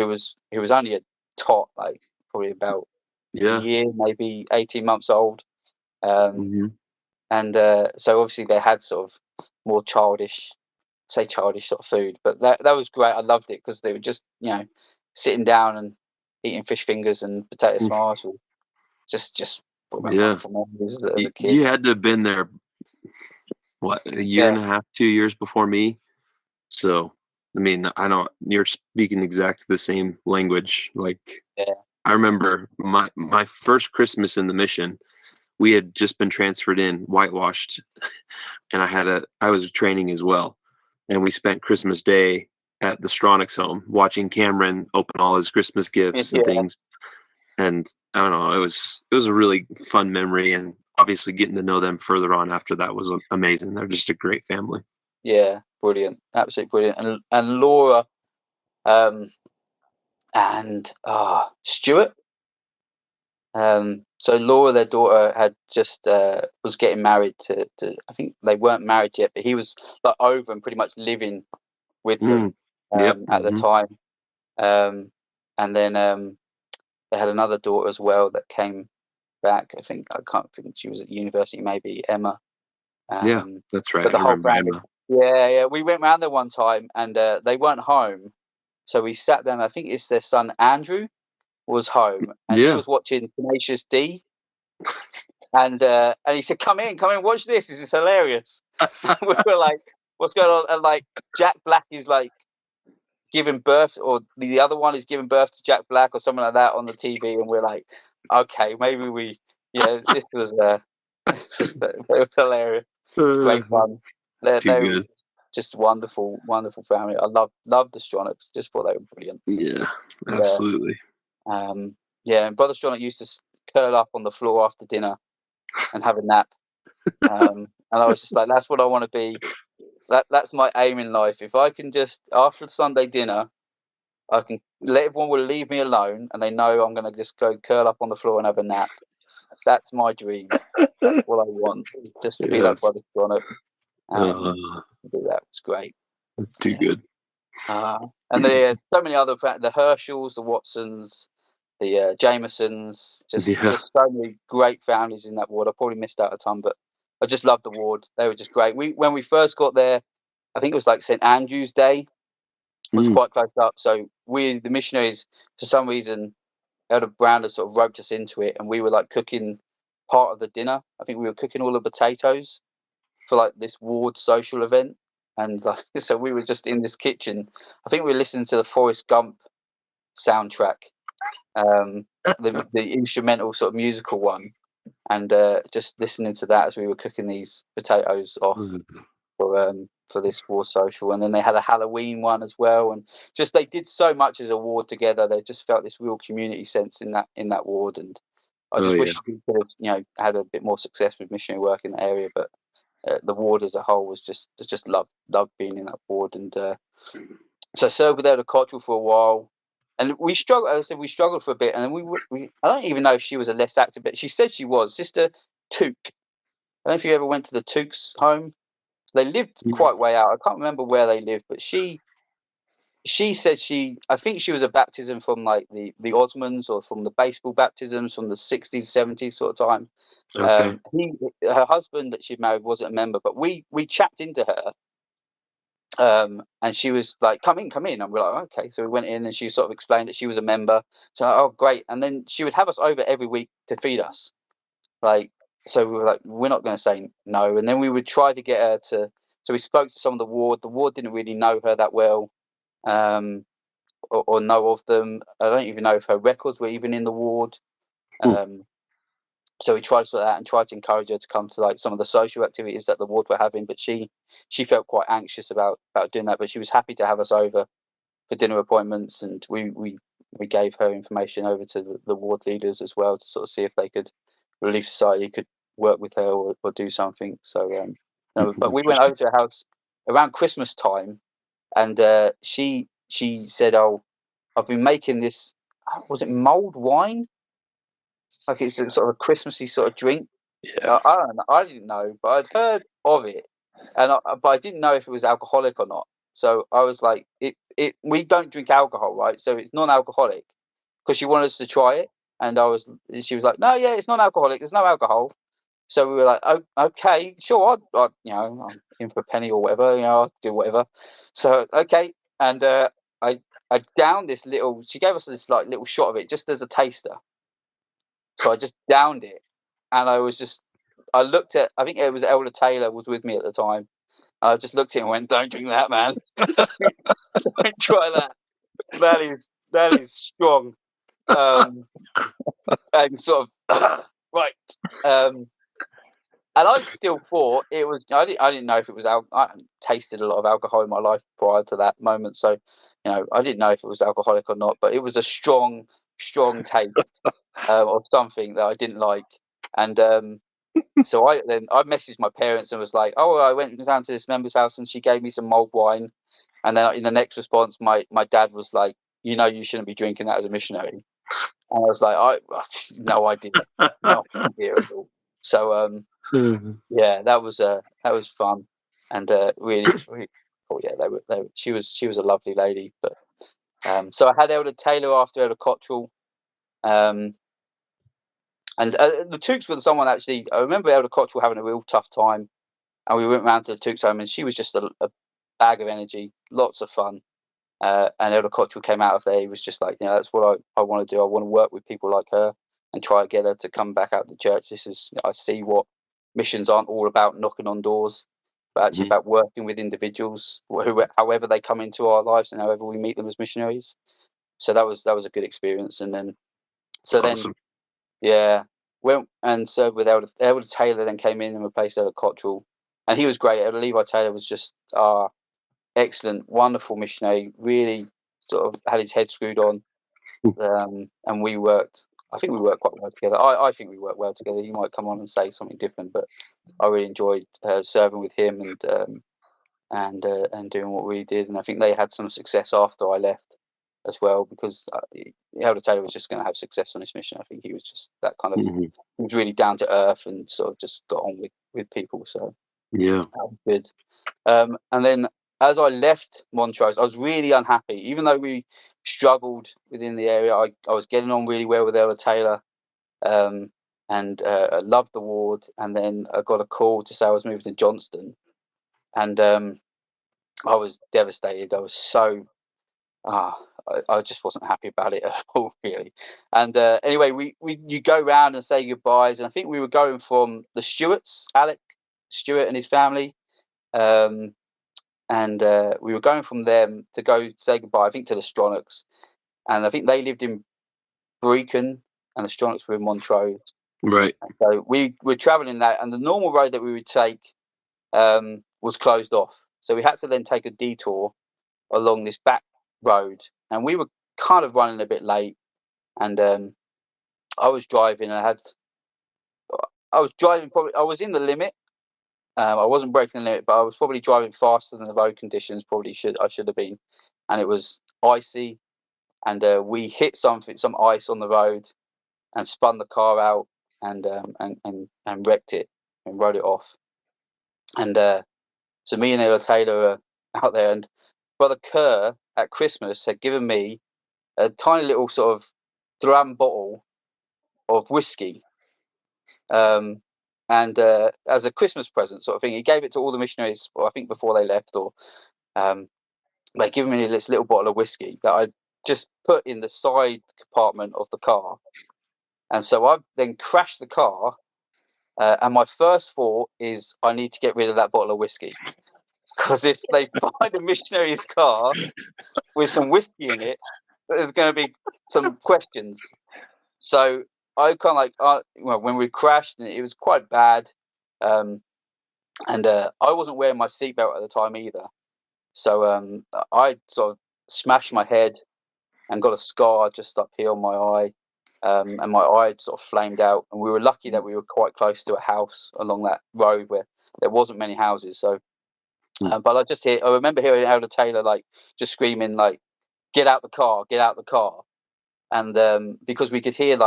was only a tot, like probably about a year, maybe 18 months old. And so obviously they had sort of more childish sort of food, but that was great. I loved it because they were just, you know, sitting down and eating fish fingers and potato smiles. Just brought back wonderful memories as a kid. You had to have been there, what, a year and a half, 2 years before me? So, I mean, you're speaking exactly the same language. Like, I remember my first Christmas in the mission, we had just been transferred in, whitewashed, and I was training as well. And we spent Christmas Day at the Stronach's home watching Cameron open all his Christmas gifts and things. And I don't know, it was a really fun memory, and obviously getting to know them further on after that was amazing. They're just a great family. Yeah, brilliant, absolutely brilliant. And Laura, and Stuart. So Laura, their daughter, had just was getting married to. I think they weren't married yet, but he was like over and pretty much living with them at the time. And then they had another daughter as well that came back. I can't think she was at university, maybe Emma. That's right. But the I whole remember family. Emma. Yeah. We went round there one time, and they weren't home. So we sat down. I think it's their son Andrew was home, and he was watching Tenacious D. And he said, "Come in, watch this. This is hilarious." We were like, "What's going on?" And like Jack Black is like giving birth, or the other one is giving birth to Jack Black, or something like that on the TV, and we're like, "Okay, maybe we." Yeah, this was it was hilarious. It's great fun. They were just wonderful family. I loved the Stronachs. Just thought they were brilliant. Yeah, absolutely. And Brother Stronach used to curl up on the floor after dinner and have a nap. And I was just like, that's what I want to be. That's my aim in life. If I can just, after Sunday dinner, I can let everyone will leave me alone, and they know I'm going to just go curl up on the floor and have a nap. That's my dream. That's what I want. Just to be like Brother Stronach. Do that. It's great. That's too good. And there are so many other, the Herschels, the Watsons, the Jamesons, just so many great families in that ward. I probably missed out a ton, but I just loved the ward. They were just great. When we first got there, I think it was like St. Andrew's Day, was quite close up. So the missionaries, for some reason, Elder Brown had sort of roped us into it, and we were like cooking part of the dinner. I think we were cooking all the potatoes for like this ward social event. And like, so we were just in this kitchen. I think we were listening to the Forrest Gump soundtrack, the instrumental sort of musical one, and just listening to that as we were cooking these potatoes off for this war social. And then they had a Halloween one as well, and just they did so much as a ward together. They just felt this real community sense in that ward, and I just wish we could have had a bit more success with missionary work in the area. But the ward as a whole was just loved being in that ward. And so I served with Elder Cottrell for a while. And we struggled. As I said, we struggled for a bit, and then we I don't even know if she was a less active, but she said she was. Sister Took. I don't know if you ever went to the Took's home. They lived quite way out. I can't remember where they lived, but she said I think she was a baptism from like the Osmonds, or from the baseball baptisms from the 60s, 70s sort of time. Okay. Her husband that she married wasn't a member, but we chapped into her. And she was like, come in. And we're like, okay. So we went in, and she sort of explained that she was a member. So, oh, great. And then she would have us over every week to feed us. Like, so we were like, we're not going to say no. And then we would try to get her to, so we spoke to some of the ward. The ward didn't really know her that well, or know of them. I don't even know if her records were even in the ward. So we tried to sort that and tried to encourage her to come to like some of the social activities that the ward were having, but she felt quite anxious about doing that. But she was happy to have us over for dinner appointments, and we gave her information over to the ward leaders as well to sort of see if they could, Relief Society could work with her or do something. So but we went over to her house around Christmas time, and she said, "Oh, I've been making this. Was it mulled wine? Like it's a sort of a Christmassy sort of drink." Yeah. I don't know. I didn't know, but I'd heard of it, but I didn't know if it was alcoholic or not. So I was like, we don't drink alcohol, right? So it's non-alcoholic, because she wanted us to try it, and she was like, no, yeah, it's non-alcoholic, there's no alcohol. So we were like, oh, okay, sure, I'm in for a penny or whatever, I'll do whatever. So okay, and I downed this little. She gave us this like little shot of it just as a taster. So I just downed it, and I looked at. I think it was Elder Taylor was with me at the time. I just looked at him and went, "Don't drink that, man. Don't try that. That is strong." And sort of right. And I still thought it was. I didn't know if it was. I hadn't tasted a lot of alcohol in my life prior to that moment, so I didn't know if it was alcoholic or not. But it was a strong taste of something that I didn't like, and so I messaged my parents and was like, "Oh, I went down to this member's house and she gave me some mulled wine," and then in the next response, my dad was like, "You shouldn't be drinking that as a missionary," and I was like, no idea, no idea at all." So yeah, that was fun, and really, oh yeah, she was a lovely lady. But so I had Elder Taylor after Elder Cottrell, and the Tooks were someone actually. I remember Elder Cottrell having a real tough time, and we went round to the Tooks home, and she was just a bag of energy, lots of fun. And Elder Cottrell came out of there. He was just like, that's what I want to do. I want to work with people like her and try to get her to come back out to church. I see what missions aren't all about knocking on doors, but actually about working with individuals, however they come into our lives and however we meet them as missionaries. So that was a good experience. And then, awesome. So with Elder Taylor then came in and replaced Elder Cottrell, and he was great. Elder Levi Taylor was just excellent, wonderful missionary. Really sort of had his head screwed on, and we worked. I think we worked quite well together. I think we worked well together. You might come on and say something different, but I really enjoyed serving with him and doing what we did. And I think they had some success after I left as well, because Elder Taylor was just going to have success on his mission. I think he was just that kind of. He was really down to earth and sort of just got on with people. So yeah, that was good. And then as I left Montrose, I was really unhappy. Even though we struggled within the area, I was getting on really well with Elder Taylor, and I loved the ward. And then I got a call to say I was moving to Johnston, and I was devastated. I was so I just wasn't happy about it at all, really. And anyway, you go round and say goodbyes, and I think we were going from the Stewarts, Alec Stewart and his family. And we were going from them to go say goodbye, I think, to the Stronachs. And I think they lived in Brecon and the Stronachs were in Montrose. Right. And so we were travelling that, and the normal road that we would take was closed off. So we had to then take a detour along this back road. And we were kind of running a bit late. And I was driving, and I was in the limit. I wasn't breaking the limit, but I was probably driving faster than the road conditions I should have been, and it was icy, and we hit some ice on the road, and spun the car out, and wrecked it and rode it off. And so me and Elder Taylor are out there, and Brother Kerr at Christmas had given me a tiny little sort of dram bottle of whiskey. And as a Christmas present sort of thing. He gave it to all the missionaries, I think, before they left, or they given me this little bottle of whiskey that I just put in the side compartment of the car. And so I then crashed the car, and my first thought is I need to get rid of that bottle of whiskey, because if they find a missionary's car with some whiskey in it, there's going to be some questions. So I kind of when we crashed, and it was quite bad, and I wasn't wearing my seatbelt at the time either. So I sort of smashed my head and got a scar just up here on my eye, and my eye had sort of flamed out. And we were lucky that we were quite close to a house along that road where there wasn't many houses. So, but I remember hearing Elder Taylor just screaming "Get out the car! Get out the car!" And because we could hear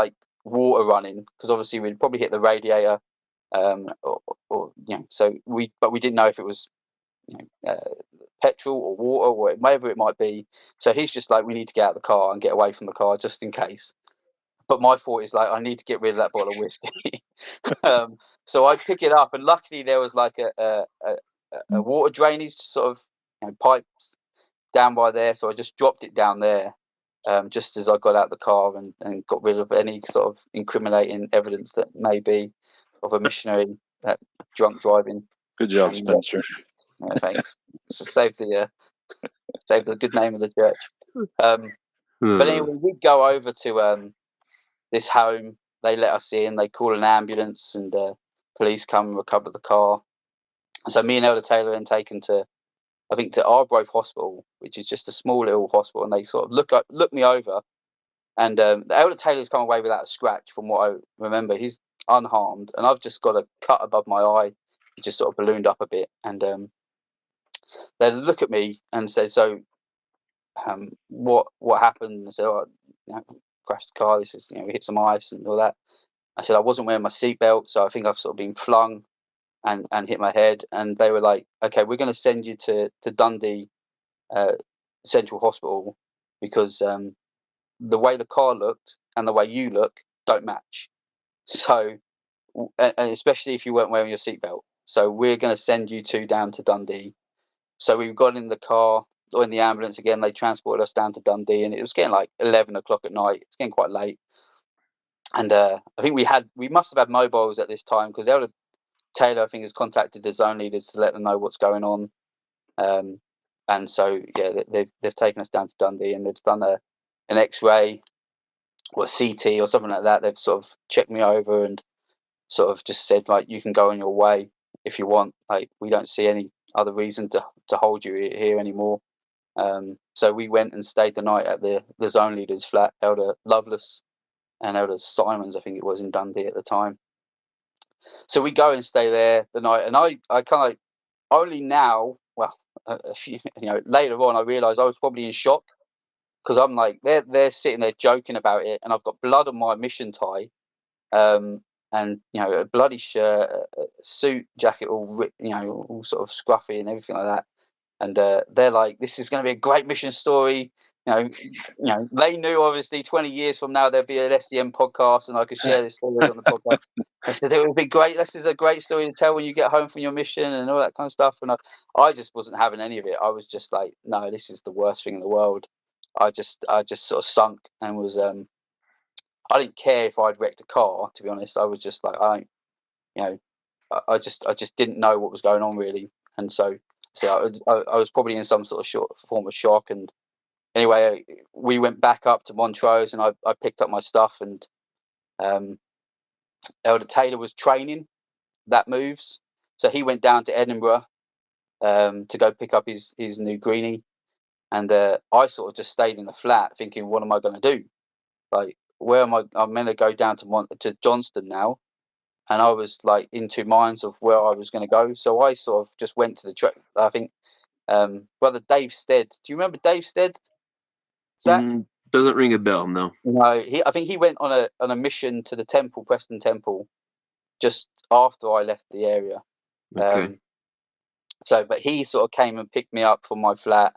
water running, because obviously we'd probably hit the radiator, so we didn't know if it was petrol or water or whatever it might be. So he's just like, we need to get out of the car and get away from the car just in case. But my thought is like, I need to get rid of that bottle of whiskey. So I pick it up, and luckily there was like a water drainage sort of pipes down by there. So I just dropped it down there just as I got out the car and got rid of any sort of incriminating evidence that may be of a missionary drunk driving. Good job, Spencer. Thanks. So save the good name of the church. But anyway, we go over to this home. They let us in. They call an ambulance, and police come and recover the car. So me and Elder Taylor are then taken to, I think, to Arbroath Hospital, which is just a small little hospital. And they sort of look me over, and the Elder Taylor's come away without a scratch, from what I remember. He's unharmed, and I've just got a cut above my eye. It just sort of ballooned up a bit, and they look at me and say, "So, what happened?" I said, "Oh, crashed the car. This is, we hit some ice and all that." I said, "I wasn't wearing my seatbelt, so I think I've sort of been flung and hit my head." And they were like, "Okay, we're going to send you to Dundee Central Hospital because the way the car looked and the way you look don't match. So, and especially if you weren't wearing your seatbelt. So we're going to send you down to Dundee." So we got in the car or in the ambulance again. They transported us down to Dundee, and it was getting like 11 o'clock at night. It's getting quite late. And I think we must have had mobiles at this time, because Elder Taylor, I think, has contacted the zone leaders to let them know what's going on. And so, yeah, they've taken us down to Dundee, and they've done an X-ray or a CT or something like that. They've sort of checked me over and sort of just said, like, you can go on your way if you want. Like, we don't see any other reason to hold you here anymore. So we went and stayed the night at the zone leader's flat, Elder Lovelace and Elder Simons, I think it was, in Dundee at the time. So we go and stay there the night, and I kind of only now, well, a few, later on, I realised I was probably in shock, because I'm like, they're sitting there joking about it, and I've got blood on my mission tie, and a bloody shirt, a suit jacket, all sort of scruffy and everything like that. And they're like, "This is going to be a great mission story." They knew, obviously 20 years from now there'd be an S.E.M podcast, and I could share this story on the podcast. I said it would be great. This is a great story to tell when you get home from your mission and all that kind of stuff. And I just wasn't having any of it. I was just like, no, this is the worst thing in the world. I just sort of sunk and was I didn't care if I'd wrecked a car, to be honest. I was just like, I just didn't know what was going on, really. And so I was probably in some sort of form of shock. And anyway, we went back up to Montrose, and I picked up my stuff, and Elder Taylor was training that moves, so he went down to Edinburgh to go pick up his new greenie, and I sort of just stayed in the flat thinking, what am I going to do? Like, where am I? I'm meant to go down to Johnston now, and I was like in two minds of where I was going to go. So I sort of just went to the track. I think brother Dave Stead. Do you remember Dave Stead? Zack? Doesn't ring a bell, no. No, I think he went on a mission to the temple, Preston Temple, just after I left the area. Okay. But he sort of came and picked me up from my flat,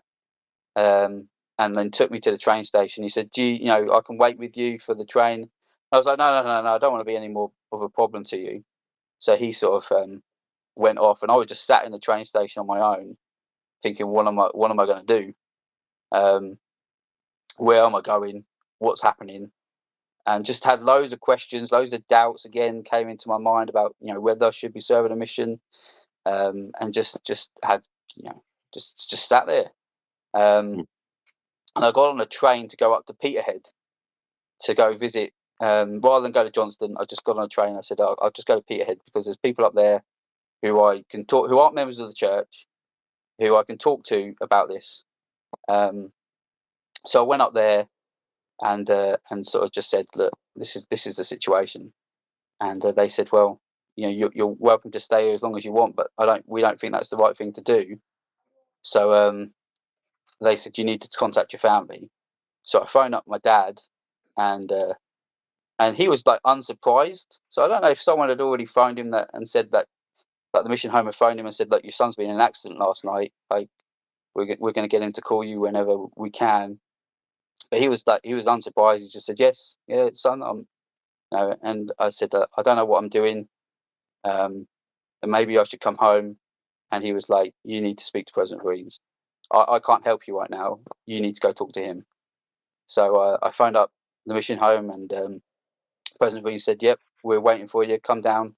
and then took me to the train station. He said, I can wait with you for the train. I was like, no, I don't want to be any more of a problem to you. So he sort of went off, and I was just sat in the train station on my own, thinking, what am I going to do? Where am I going? What's happening? And just had loads of questions, loads of doubts again came into my mind about, whether I should be serving a mission, and just had, just sat there. And I got on a train to go up to Peterhead to go visit. Rather than go to Johnston, I just got on a train. I said, I'll just go to Peterhead, because there's people up there who I can talk, who aren't members of the church, who I can talk to about this. So I went up there and sort of just said, look, this is the situation. And they said, well, you're welcome to stay here as long as you want, but we don't think that's the right thing to do. So they said, you need to contact your family. So I phoned up my dad, and he was like unsurprised. So I don't know if someone had already phoned him and said that, like the mission home had phoned him and said, like, your son's been in an accident last night. Like, we're going to get him to call you whenever we can. But he was unsurprised. He just said, yes, yeah, son. And I said, I don't know what I'm doing, and maybe I should come home. And he was like, you need to speak to President Vriens. I can't help you right now. You need to go talk to him. So I phoned up the mission home, and President Vriens said, yep, we're waiting for you. Come down.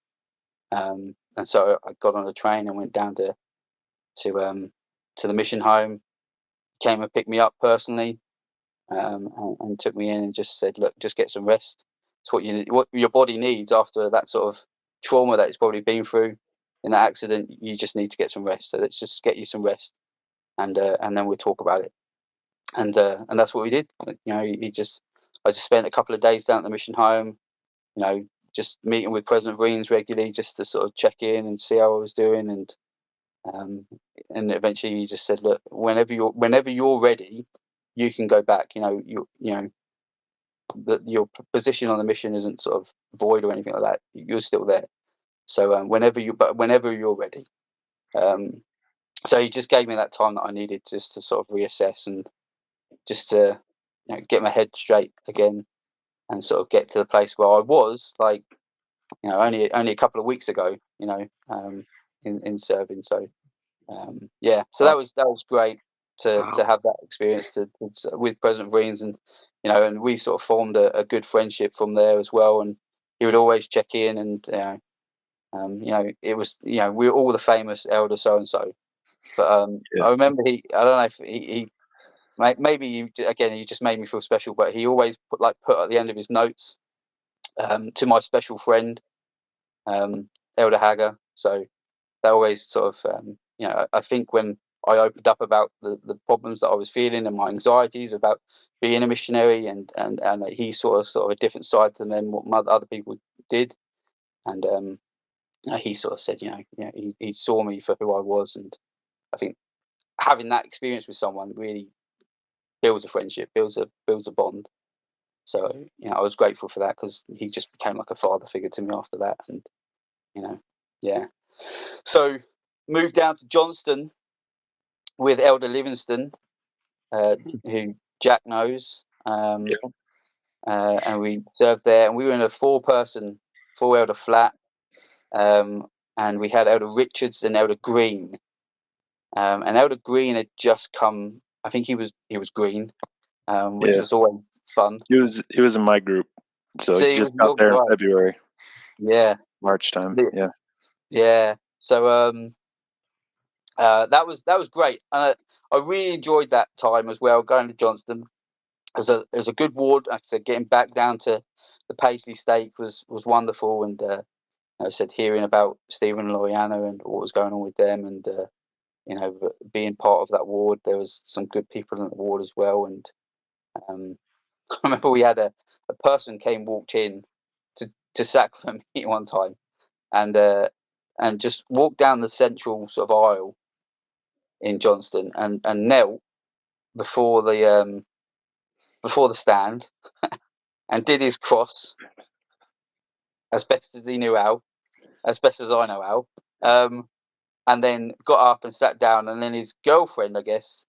And so I got on a train and went down to the mission home. Came and picked me up personally, and took me in and just said, look, just get some rest. It's what your body needs after that sort of trauma that it's probably been through in that accident. You just need to get some rest. So let's just get you some rest, and then we'll talk about it. And that's what we did. I just spent a couple of days down at the mission home, just meeting with President Vriens regularly, just to sort of check in and see how I was doing. And eventually he just said, look, whenever you're ready, you can go back. Your position on the mission isn't sort of void or anything like that. You're still there. So whenever you're ready. So he just gave me that time that I needed just to sort of reassess and just to get my head straight again, and sort of get to the place where I was only a couple of weeks ago, in serving. So so that was great to have that experience with President Vriens, and we sort of formed a good friendship from there as well. And he would always check in, and it was we're all the famous elder so and so. But I remember I don't know if he maybe he just made me feel special, but he always put at the end of his notes, to my special friend, Elder Hagger. So that always sort of, I think when I opened up about the problems that I was feeling and my anxieties about being a missionary, and he saw sort of a different side to them than what other people did. And he sort of said, he saw me for who I was. And I think having that experience with someone really builds a friendship, builds a bond. So I was grateful for that, because he just became like a father figure to me after that. And so moved down to Johnston with Elder Livingston, who Jack knows, and we served there. And we were in a 4-elder flat, and we had Elder Richards and Elder Green. And Elder Green had just come. I think he was green, which was always fun. He was in my group, so he just got there in February. Yeah, March time. Yeah. So that was great, and I really enjoyed that time as well, going to Johnston. It was a good ward. Like I said, getting back down to the Paisley stake was wonderful, and I said, hearing about Stephen and Loriana and what was going on with them, and being part of that ward. There was some good people in the ward as well. And I remember we had a person walked in to sacrament meeting one time, and just walked down the central sort of aisle in Johnston, and knelt before the stand and did his cross as best as he knew how, as best as I know how, and then got up and sat down. And then his girlfriend, I guess,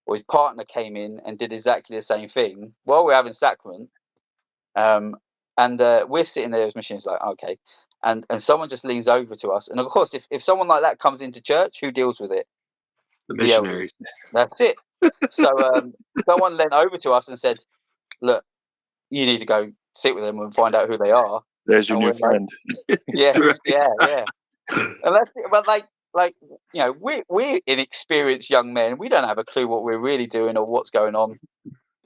or his partner, came in and did exactly the same thing while we're having sacrament. And we're sitting there as missionaries, like, okay. And someone just leans over to us. And of course, if someone like that comes into church, who deals with it? The missionaries. That's it. So someone leaned over to us and said, look, you need to go sit with them and find out who they are. There's your new friend. Yeah. And that's it. But we're inexperienced young men. We don't have a clue what we're really doing or what's going on.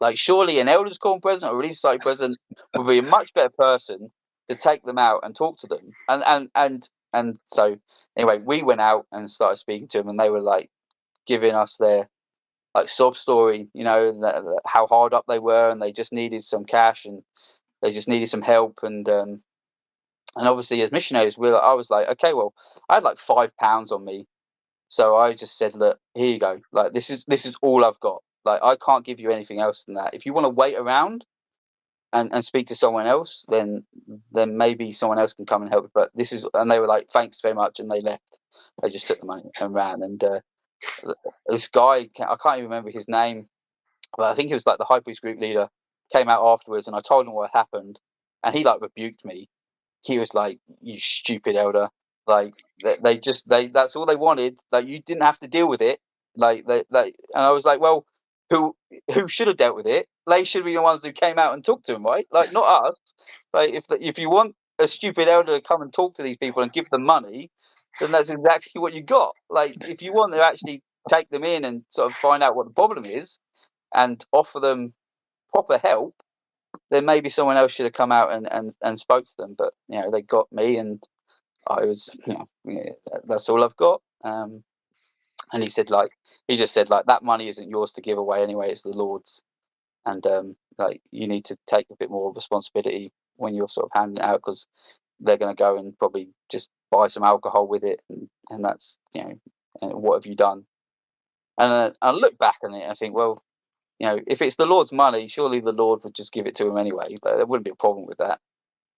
Like, surely an elders' quorum president or relief society president would be a much better person to take them out and talk to them. And so anyway, we went out and started speaking to them, and they were like giving us their sob story, how hard up they were, and they just needed some cash, and they just needed some help. And obviously, as missionaries, I was like, okay, well, I had like £5 on me, so I just said, look, here you go. Like, this is all I've got. Like, I can't give you anything else than that. If you want to wait around and speak to someone else, then maybe someone else can come and help. But this is, and they were like, thanks very much, and they left. They just took the money and ran. And this guy, I can't even remember his name, but I think he was like the high priest group leader, came out afterwards, and I told him what had happened, and he like rebuked me. He was like, "You stupid elder! Like that's all they wanted. Like you didn't have to deal with it. Like and I was like, well, who should have dealt with it? They should be the ones who came out and talked to him, right? Like not us. Like if you want a stupid elder to come and talk to these people and give them money, then that's exactly what you got. Like if you want to actually take them in and sort of find out what the problem is and offer them proper help, then maybe someone else should have come out and spoke to them. But they got me, and I was, that's all I've got. And he said, he just said, that money isn't yours to give away anyway; it's the Lord's. And you need to take a bit more responsibility when you're sort of handing it out, because they're going to go and probably just buy some alcohol with it, and that's and what have you done? And I look back on it, and I think, well, if it's the Lord's money, surely the Lord would just give it to him anyway. But there wouldn't be a problem with that.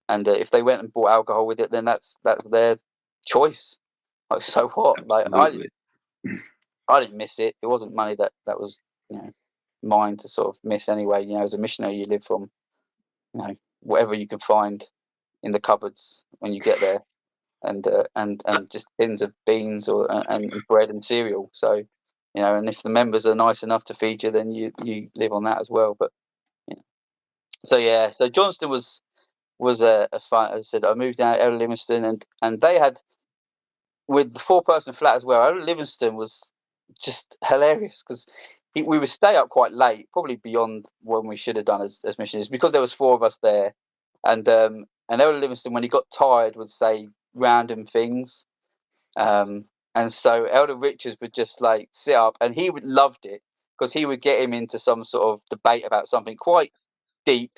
And if they went and bought alcohol with it, then that's their choice. Like, so what? Absolutely. Like I didn't miss it. It wasn't money that was mine to sort of miss anyway. As a missionary, you live from whatever you can find in the cupboards when you get there, and just tins of beans and bread and cereal. So and if the members are nice enough to feed you, then you live on that as well. But so Johnston was a fun. As I said, I moved down to Elder Livingston, and they had, with the 4-person flat as well. Elder Livingston was just hilarious, because we would stay up quite late, probably beyond when we should have done as missionaries, because there was 4 of us there, and Elder Livingston, when he got tired, would say random things. And so Elder Richards would just sit up, and he would loved it, because he would get him into some sort of debate about something quite deep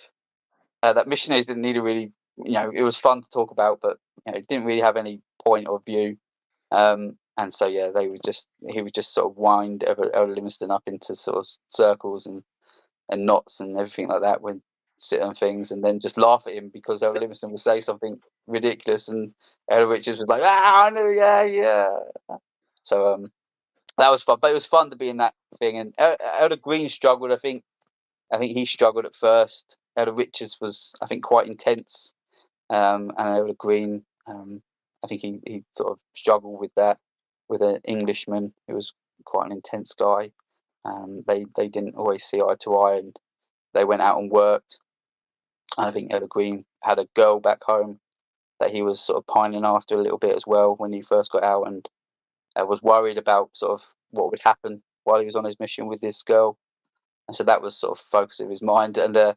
that missionaries didn't need to really, it was fun to talk about, but it didn't really have any point of view. And so he would just sort of wind Elder Livingston up into sort of circles and knots and everything like that when sit on things, and then just laugh at him because Elder Livingston would say something ridiculous, and Elder Richards was like, I know, yeah. So that was fun, but it was fun to be in that thing. And Elder Green struggled. I think he struggled at first. Elder Richards was, I think, quite intense, and Elder Green, I think he sort of struggled with that, with an Englishman who was quite an intense guy. They didn't always see eye to eye, and they went out and worked. And I think Elder Green had a girl back home that he was sort of pining after a little bit as well when he first got out, and was worried about sort of what would happen while he was on his mission with this girl. And so that was sort of focus of his mind. And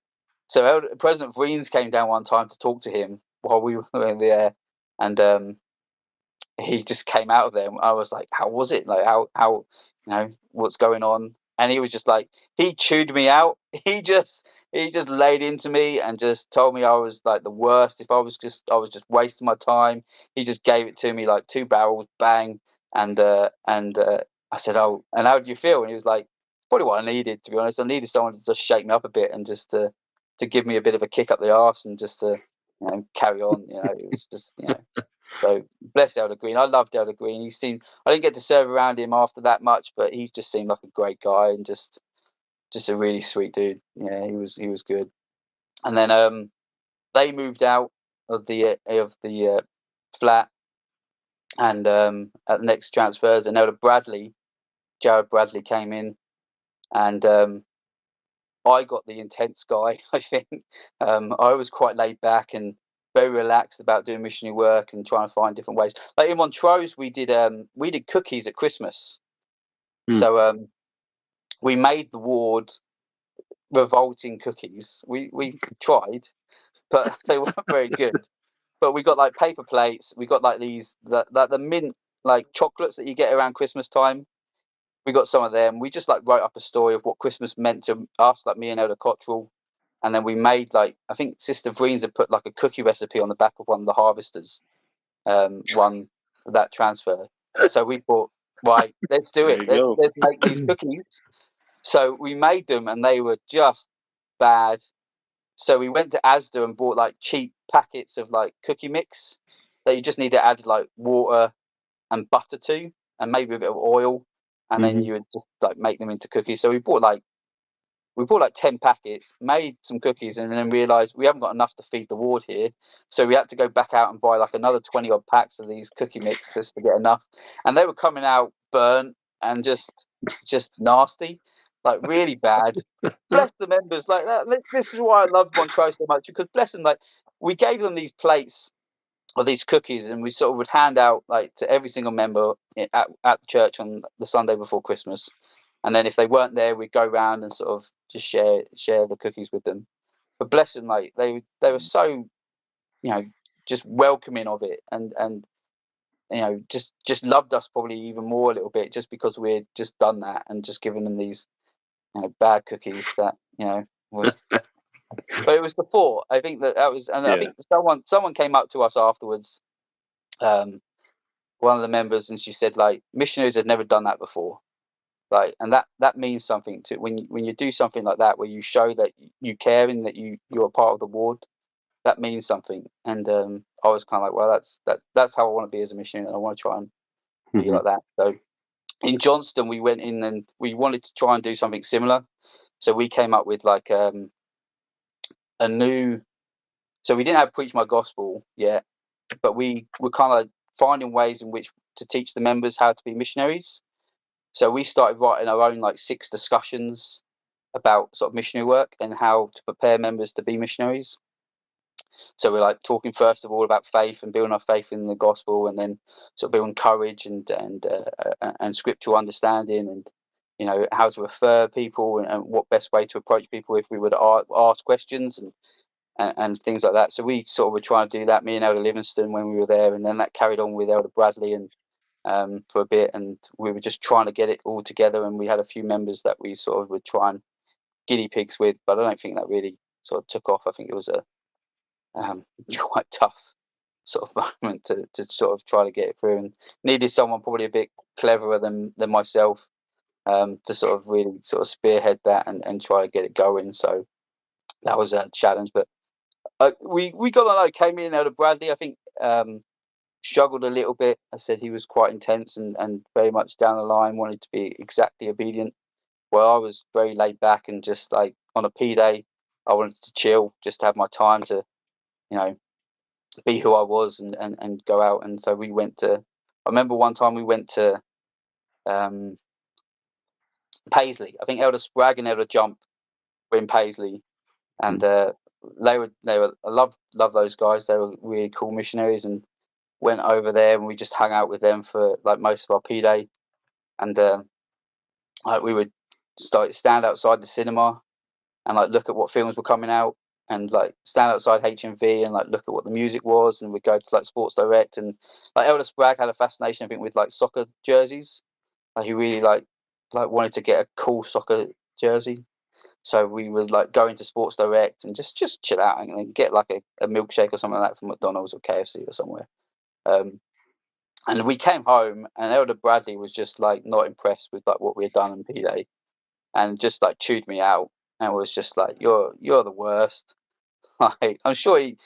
so President Vriens came down one time to talk to him while we were in the air, and he just came out of there. I was like, how was it? Like, how what's going on? And he was just like, he chewed me out. He just laid into me and just told me I was like the worst. If I was just wasting my time. He just gave it to me like 2 barrels, bang. And I said, oh, and how do you feel? And he was like, probably what I needed, to be honest. I needed someone to just shake me up a bit and just to give me a bit of a kick up the arse and just to carry on. It was just So bless Elder Green. I loved Elder Green. I didn't get to serve around him after that much, but he just seemed like a great guy and just a really sweet dude. Yeah, he was good. And then they moved out of the flat, and at the next transfers, and Elder Jared Bradley came in, and I got the intense guy. I think I was quite laid back and very relaxed about doing missionary work and trying to find different ways. Like in Montrose, we did cookies at Christmas. So we made the ward revolting cookies. We tried, but they weren't very good. But we got like paper plates. We got like these the mint like chocolates that you get around Christmas time. We got some of them. We just like wrote up a story of what Christmas meant to us, like me and Elder Cottrell. And then we made I think Sister Vriens had put like a cookie recipe on the back of one of the harvesters, one that transfer. So we thought, right, let's do it. Let's make these cookies. So we made them, and they were just bad. So we went to Asda and bought like cheap packets of like cookie mix that you just need to add like water and butter to, and maybe a bit of oil. and then you would just like make them into cookies. So we bought like 10 packets, made some cookies, and then realised we haven't got enough to feed the ward here. So we had to go back out and buy like another 20 odd packs of these cookie mix just to get enough. And they were coming out burnt and just nasty, like really bad. Bless the members, like that. This is why I love Montrose so much, because bless them, like we gave them these plates of these cookies, and we sort of would hand out like to every single member at the church on the Sunday before Christmas. And then if they weren't there, we'd go around and sort of just share the cookies with them. But bless them, like they were so, just welcoming of it, and just loved us probably even more a little bit, just because we had just done that and just given them these bad cookies that was. But it was the thought. I think that was, and I think someone came up to us afterwards, one of the members, and she said like missionaries had never done that before. Like, and that means something to when you do something like that, where you show that you care and that you're a part of the ward. That means something. And I was kind of like, well, that's how I want to be as a missionary, and I want to try and be like that. So in Johnston, we went in and we wanted to try and do something similar. So we came up with like a new. So we didn't have Preach My Gospel yet, but we were kind of finding ways in which to teach the members how to be missionaries. So we started writing our own like 6 discussions about sort of missionary work and how to prepare members to be missionaries. So we're like talking first of all about faith and building our faith in the gospel, and then sort of building courage and scriptural understanding, and how to refer people, and what best way to approach people if we would ask questions and things like that. So we sort of were trying to do that, me and Elder Livingston, when we were there, and then that carried on with Elder Bradley and for a bit, and we were just trying to get it all together. And we had a few members that we sort of would try and guinea pigs with, but I don't think that really sort of took off. I think it was a quite tough sort of moment to sort of try to get it through, and needed someone probably a bit cleverer than myself to sort of really sort of spearhead that and try to get it going. So that was a challenge, but we got on okay. Me and Elder Bradley, I think, struggled a little bit. I said he was quite intense and very much down the line, wanted to be exactly obedient. Well, I was very laid back and just like on a P day, I wanted to chill, just to have my time to, be who I was and go out. And so we went to, I remember one time we went to Paisley. I think Elder Spragg and Elder Jump were in Paisley, and they were I love those guys. They were really cool missionaries, and went over there and we just hung out with them for like most of our P day, and like we would stand outside the cinema and like look at what films were coming out, and like stand outside HMV and like look at what the music was, and we'd go to like Sports Direct, and like Elder Spragg had a fascination, I think, with like soccer jerseys. Like he really like wanted to get a cool soccer jersey. So we would like go into Sports Direct and just chill out and then get like a milkshake or something like that from McDonald's or KFC or somewhere. And we came home, and Elder Bradley was just like not impressed with like what we had done in P Day, and just like chewed me out, and was just like, "You're the worst." Like, I'm sure he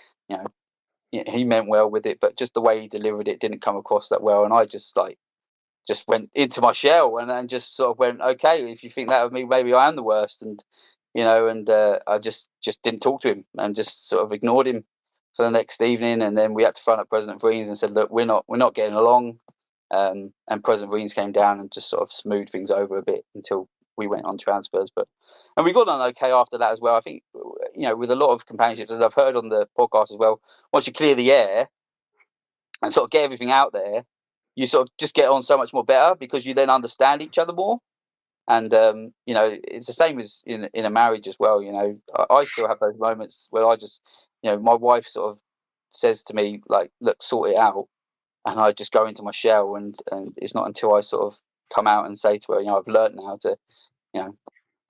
meant well with it, but just the way he delivered it didn't come across that well, and I just went into my shell and just sort of went, "Okay, if you think that of me, maybe I am the worst," and I just didn't talk to him and just sort of ignored him for the next evening. And then we had to phone up President Vriens and said, "Look, we're not getting along." And President Vriens came down and just sort of smoothed things over a bit until we went on transfers. And we got on okay after that as well. I think, with a lot of companionships, as I've heard on the podcast as well, once you clear the air and sort of get everything out there, you sort of just get on so much more better, because you then understand each other more. And it's the same as in a marriage as well. I still have those moments where I just, my wife sort of says to me like, "Look, sort it out," and I just go into my shell, and it's not until I sort of come out and say to her, "I've learned now to,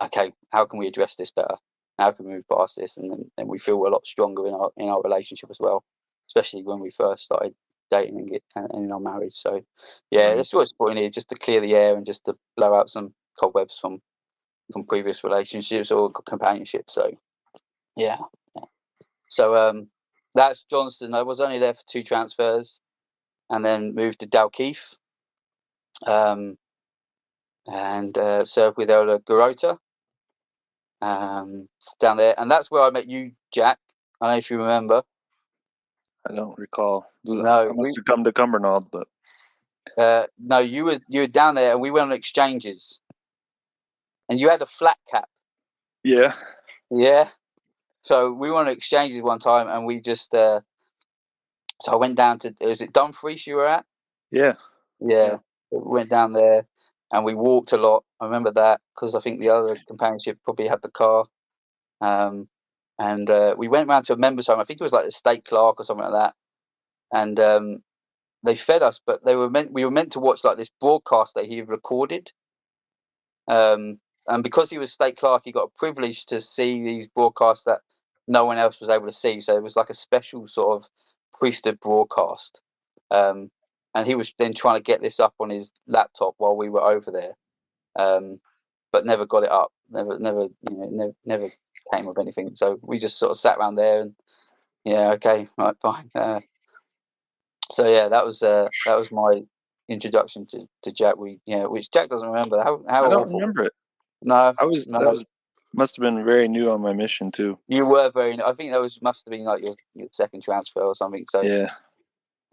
okay, how can we address this better? How can we move past this?" And then we feel a lot stronger in our relationship as well, especially when we first started dating and in our marriage. So yeah, that's what's important here, just to clear the air and just to blow out some cobwebs from previous relationships or companionship. So yeah. So that's Johnston. I was only there for 2 transfers, and then moved to Dalkeith. and served with Elder Garota down there. And that's where I met you, Jack. I don't know if you remember. I don't recall. No, I must have come to Cumbernauld, but no, you were down there, and we went on exchanges, and you had a flat cap. yeah. So we went on exchanges one time, and we just so I went down to, is it Dumfries you were at? Yeah. We went down there, and we walked a lot. I remember that because I think the other companionship probably had the car. And we went round to a members' home. I think it was like the State Clerk or something like that. And they fed us, but we were meant to watch like this broadcast that he had recorded. And because he was State Clerk, he got a privilege to see these broadcasts that no one else was able to see. So it was like a special sort of priesthood broadcast. And he was then trying to get this up on his laptop while we were over there, but never got it up. Never came up anything. So we just sort of sat around there and okay, right, fine. So yeah, that was my introduction to Jack. Which Jack doesn't remember. How I don't awful. remember it. No, that must have been very new on my mission too. You were very. I think that must have been like your second transfer or something. So yeah.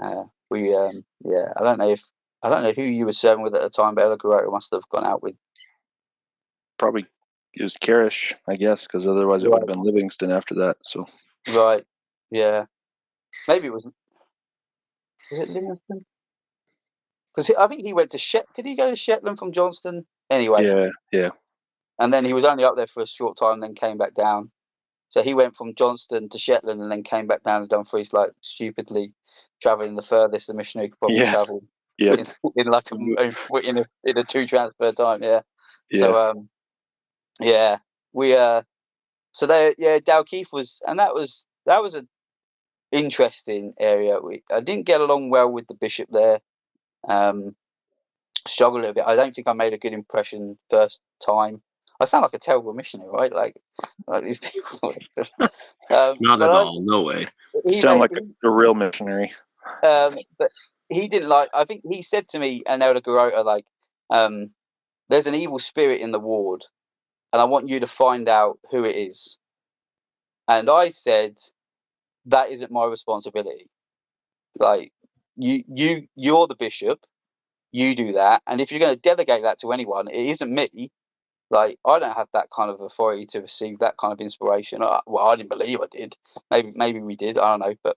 I don't know who you were serving with at the time, but Ella Guerrero must have gone out with. Probably it was Karish, I guess, because otherwise it would have been Livingston after that. So. Right. Yeah. Maybe it was. Was it Livingston? Because I think he went to Did he go to Shetland from Johnston? Anyway. Yeah. And then he was only up there for a short time, then came back down. So he went from Johnston to Shetland and then came back down to Dumfries, like stupidly travelling the furthest the missionary could probably travel. Yeah. In like in a 2 transfer time. Yeah. So we so there Dalkeith was, and that was an interesting area. I didn't get along well with the bishop there. Struggled a little bit. I don't think I made a good impression first time. I sound like a terrible missionary, right? Like these people. Just, not at all. No way. You sound like a real missionary. But he didn't like. I think he said to me and Elder Garota, like, "There's an evil spirit in the ward, and I want you to find out who it is." And I said, "That isn't my responsibility. Like, you're the bishop. You do that. And if you're going to delegate that to anyone, it isn't me. Like, I don't have that kind of authority to receive that kind of inspiration." Well, I didn't believe I did. Maybe we did. I don't know. But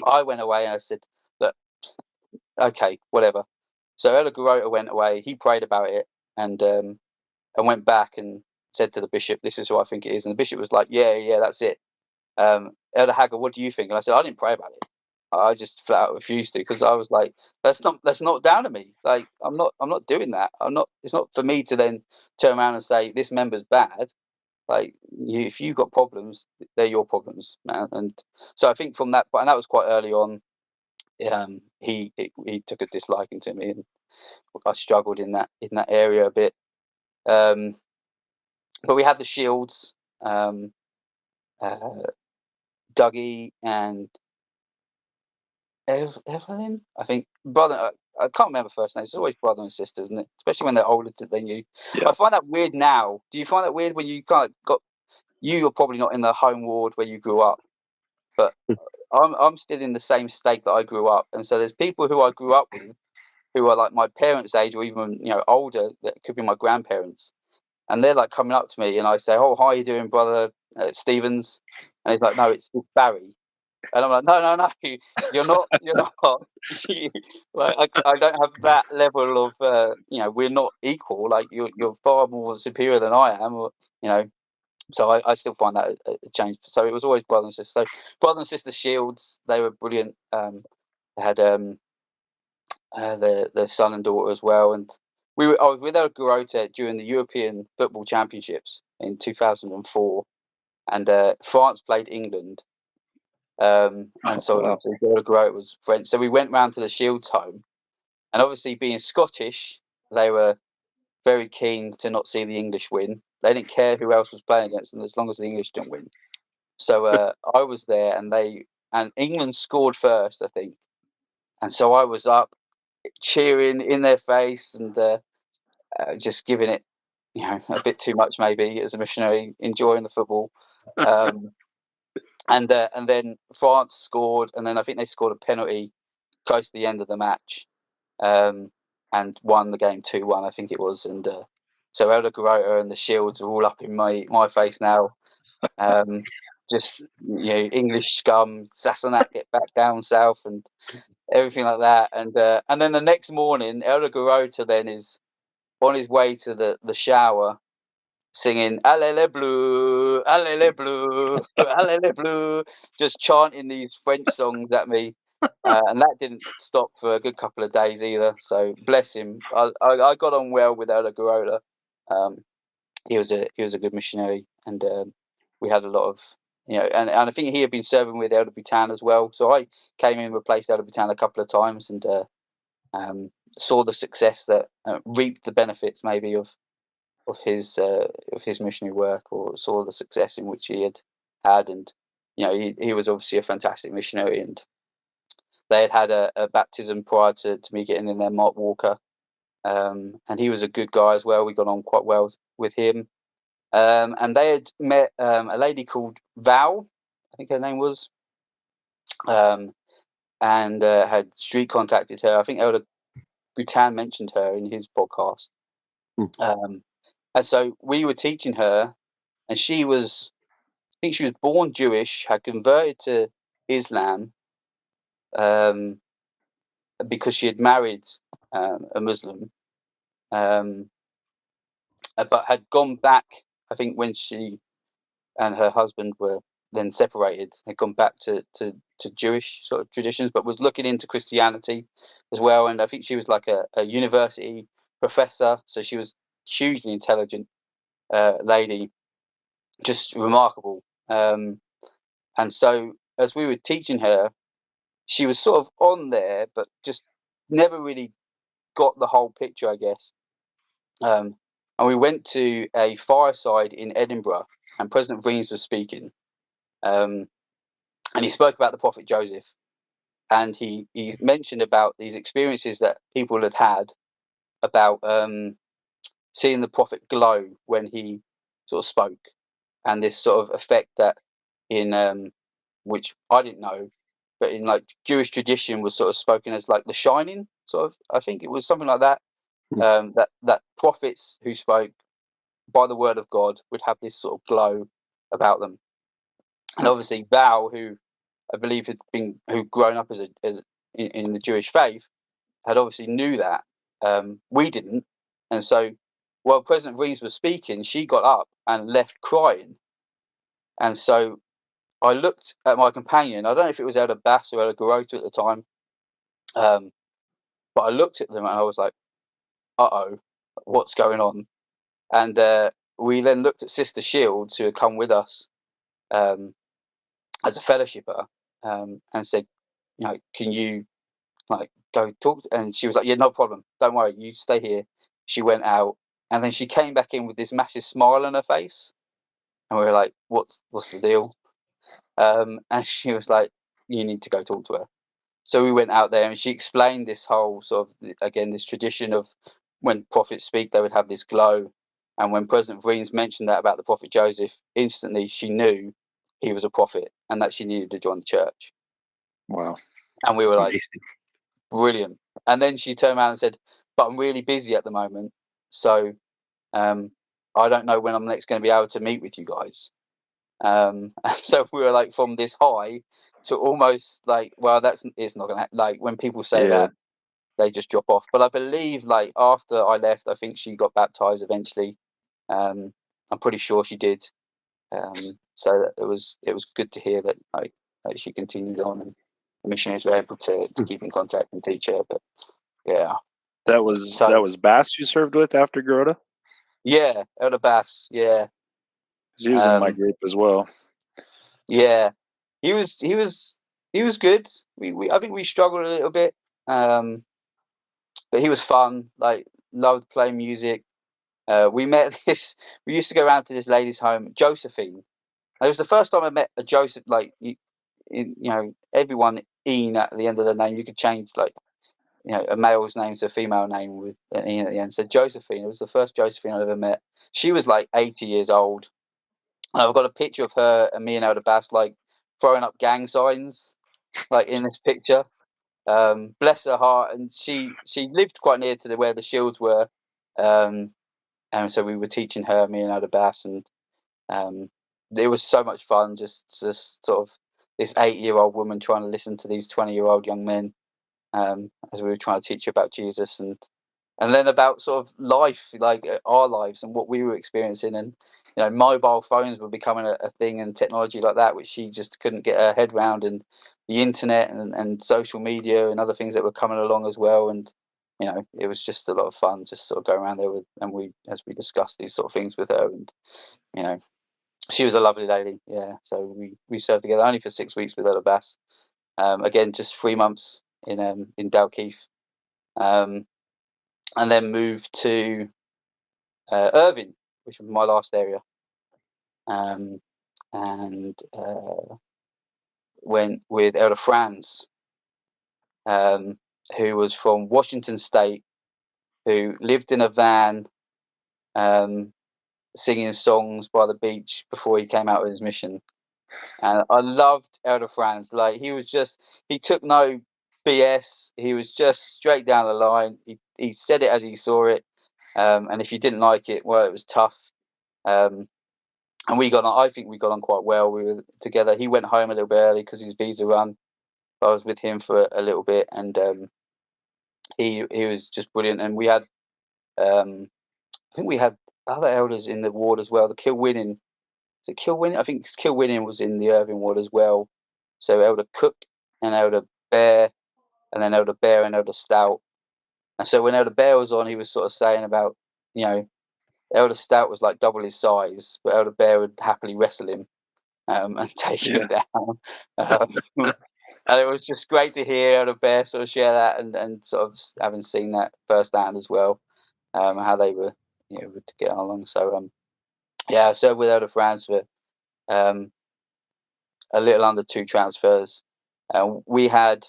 I went away and I said, "Look, okay, whatever." So Elder Garota went away. He prayed about it and went back and said to the bishop, "This is who I think it is." And the bishop was like, "Yeah, that's it." Elder Hagger, what do you think? And I said, "I didn't pray about it. I just flat out refused to, because I was like, that's not down to me. Like, I'm not doing that. It's not for me to then turn around and say this member's bad. Like, if you've got problems, they're your problems, man." And so I think from that, and that was quite early on. He took a disliking to me, and I struggled in that area a bit. But we had the Shields, Dougie and Evelyn, I think, brother. I can't remember first names. It's always brother and sister, isn't it? Especially when they're older than you. Yeah. I find that weird now. Do you find that weird when you kind of got? You're probably not in the home ward where you grew up, but I'm still in the same state that I grew up, and so there's people who I grew up with who are like my parents' age or even older, that could be my grandparents, and they're like coming up to me, and I say, "Oh, how are you doing, brother Stevens?" And he's like, "No, it's Barry." And I'm like, no, you're not. Like, I don't have that level of, we're not equal. Like, you're far more superior than I am, So I still find that a change. So it was always brother and sister. So brother and sister Shields, they were brilliant. They had their son and daughter as well. And I was with El Garota during the European Football Championships in 2004, and France played England. And so it was French. So we went round to the Shields home, and obviously being Scottish, they were very keen to not see the English win. They didn't care who else was playing against them as long as the English didn't win. So I was there, and England scored first, I think, and so I was up cheering in their face, and just giving it, a bit too much maybe as a missionary, enjoying the football. And then France scored, and then I think they scored a penalty close to the end of the match, and won the game 2-1, I think it was. And so Elder Garota and the Shields are all up in my face now. Just English scum, Sassenach get back down south, and everything like that. And then the next morning, Elder Garota then is on his way to the shower, singing "Allez bleu, allez bleu, allez bleu," just chanting these French songs at me, and that didn't stop for a good couple of days either. So bless him. I got on well with Elder Garota. He was a good missionary, and we had a lot of and I think he had been serving with Elder Bhutan as well. So I came in and replaced Elder Bhutan a couple of times, and saw the success that reaped the benefits maybe of his missionary work, or saw the success in which he had. And he was obviously a fantastic missionary, and they had a baptism prior to me getting in there, Mark Walker, and he was a good guy as well. We got on quite well with him, and they had met a lady called Val, I think her name was, and had street contacted her. I think Elder Bhutan mentioned her in his podcast. And so we were teaching her, and I think she was born Jewish, had converted to Islam, because she had married a Muslim, but had gone back, I think, when she and her husband were then separated, had gone back to Jewish sort of traditions, but was looking into Christianity as well. And I think she was like a university professor, so she was hugely intelligent lady, just remarkable. And so as we were teaching her, she was sort of on there, but just never really got the whole picture, I guess. And we went to a fireside in Edinburgh, and President Vriens was speaking. And he spoke about the prophet Joseph. And he mentioned about these experiences that people had about seeing the prophet glow when he sort of spoke, and this sort of effect that in which I didn't know, but in like Jewish tradition was sort of spoken as like the shining, sort of. I think it was something like that. That prophets who spoke by the word of God would have this sort of glow about them. And obviously Val, who I believe who'd grown up in the Jewish faith, had obviously knew that. We didn't. And so while President Vriens was speaking, she got up and left crying. And so I looked at my companion. I don't know if it was Elder Bass or Elder Garota at the time, but I looked at them and I was like, "Uh-oh, what's going on?" And we then looked at Sister Shields, who had come with us as a fellowshipper, and said, "Can you go talk?" And she was like, "Yeah, no problem. Don't worry. You stay here." She went out, and then she came back in with this massive smile on her face, and we were like, "What's the deal?" And she was like, "You need to go talk to her." So we went out there, and she explained this whole sort of, again, this tradition of when prophets speak, they would have this glow. And when President Vriens mentioned that about the prophet Joseph, instantly she knew he was a prophet and that she needed to join the church. Wow. And we were like, Amazing. Brilliant. And then she turned around and said, "But I'm really busy at the moment, so I don't know when I'm next going to be able to meet with you guys." So we were like, from this high to almost like, well, it's not going to, like, when people say that, they just drop off. But I believe, like, after I left, I think she got baptized eventually. I'm pretty sure she did. So it was good to hear that, like, she continued on, and the missionaries were able to keep in contact and teach her. But yeah, that was Bass you served with after Garota? Yeah, Elder Bass. Yeah, he was in my group as well. Yeah, he was good. I think we struggled a little bit, but he was fun. Like, loved playing music. We met this. We used to go around to this lady's home, Josephine. It was the first time I met a Joseph. Like, everyone Ian at the end of the name. You could change, like, a male's name's a female name with an E at the end. So Josephine, it was the first Josephine I ever met. She was like 80 years old. And I've got a picture of her and me and Elder Bass like throwing up gang signs, like in this picture. Bless her heart. And she lived quite near to where the shields were. And so we were teaching her, me and Elder Bass, and it was so much fun, just sort of this 8-year-old woman trying to listen to these 20-year-old young men as we were trying to teach her about Jesus and then about sort of life, like our lives and what we were experiencing. And mobile phones were becoming a thing, and technology like that, which she just couldn't get her head around, and the internet and social media and other things that were coming along as well. And it was just a lot of fun, just sort of going around there as we discussed these sort of things with her. And she was a lovely lady. Yeah, so we served together only for 6 weeks with Ella Bass. Again, just 3 months in Dalkeith. And then moved to Irvine, which was my last area, and went with Elder Vriens, who was from Washington State, who lived in a van, singing songs by the beach before he came out with his mission. And I loved Elder Vriens. Like, he took no BS. He was just straight down the line. He said it as he saw it. And if you didn't like it, well, it was tough. And I think we got on quite well. We were together. He went home a little bit early because his visa run. I was with him for a little bit, and he was just brilliant. And we had, I think we had other elders in the ward as well. The Kilwinning, is it Kilwinning? I think Kilwinning was in the Irvine ward as well. So Elder Cook and Elder Bear, and then Elder Bear and Elder Stout. And so when Elder Bear was on, he was sort of saying about, Elder Stout was like double his size, but Elder Bear would happily wrestle him and take him down. And it was just great to hear Elder Bear sort of share that, and sort of having seen that firsthand as well, how they were, to get along. So, so with Elder Vriens for a little under 2 transfers. We had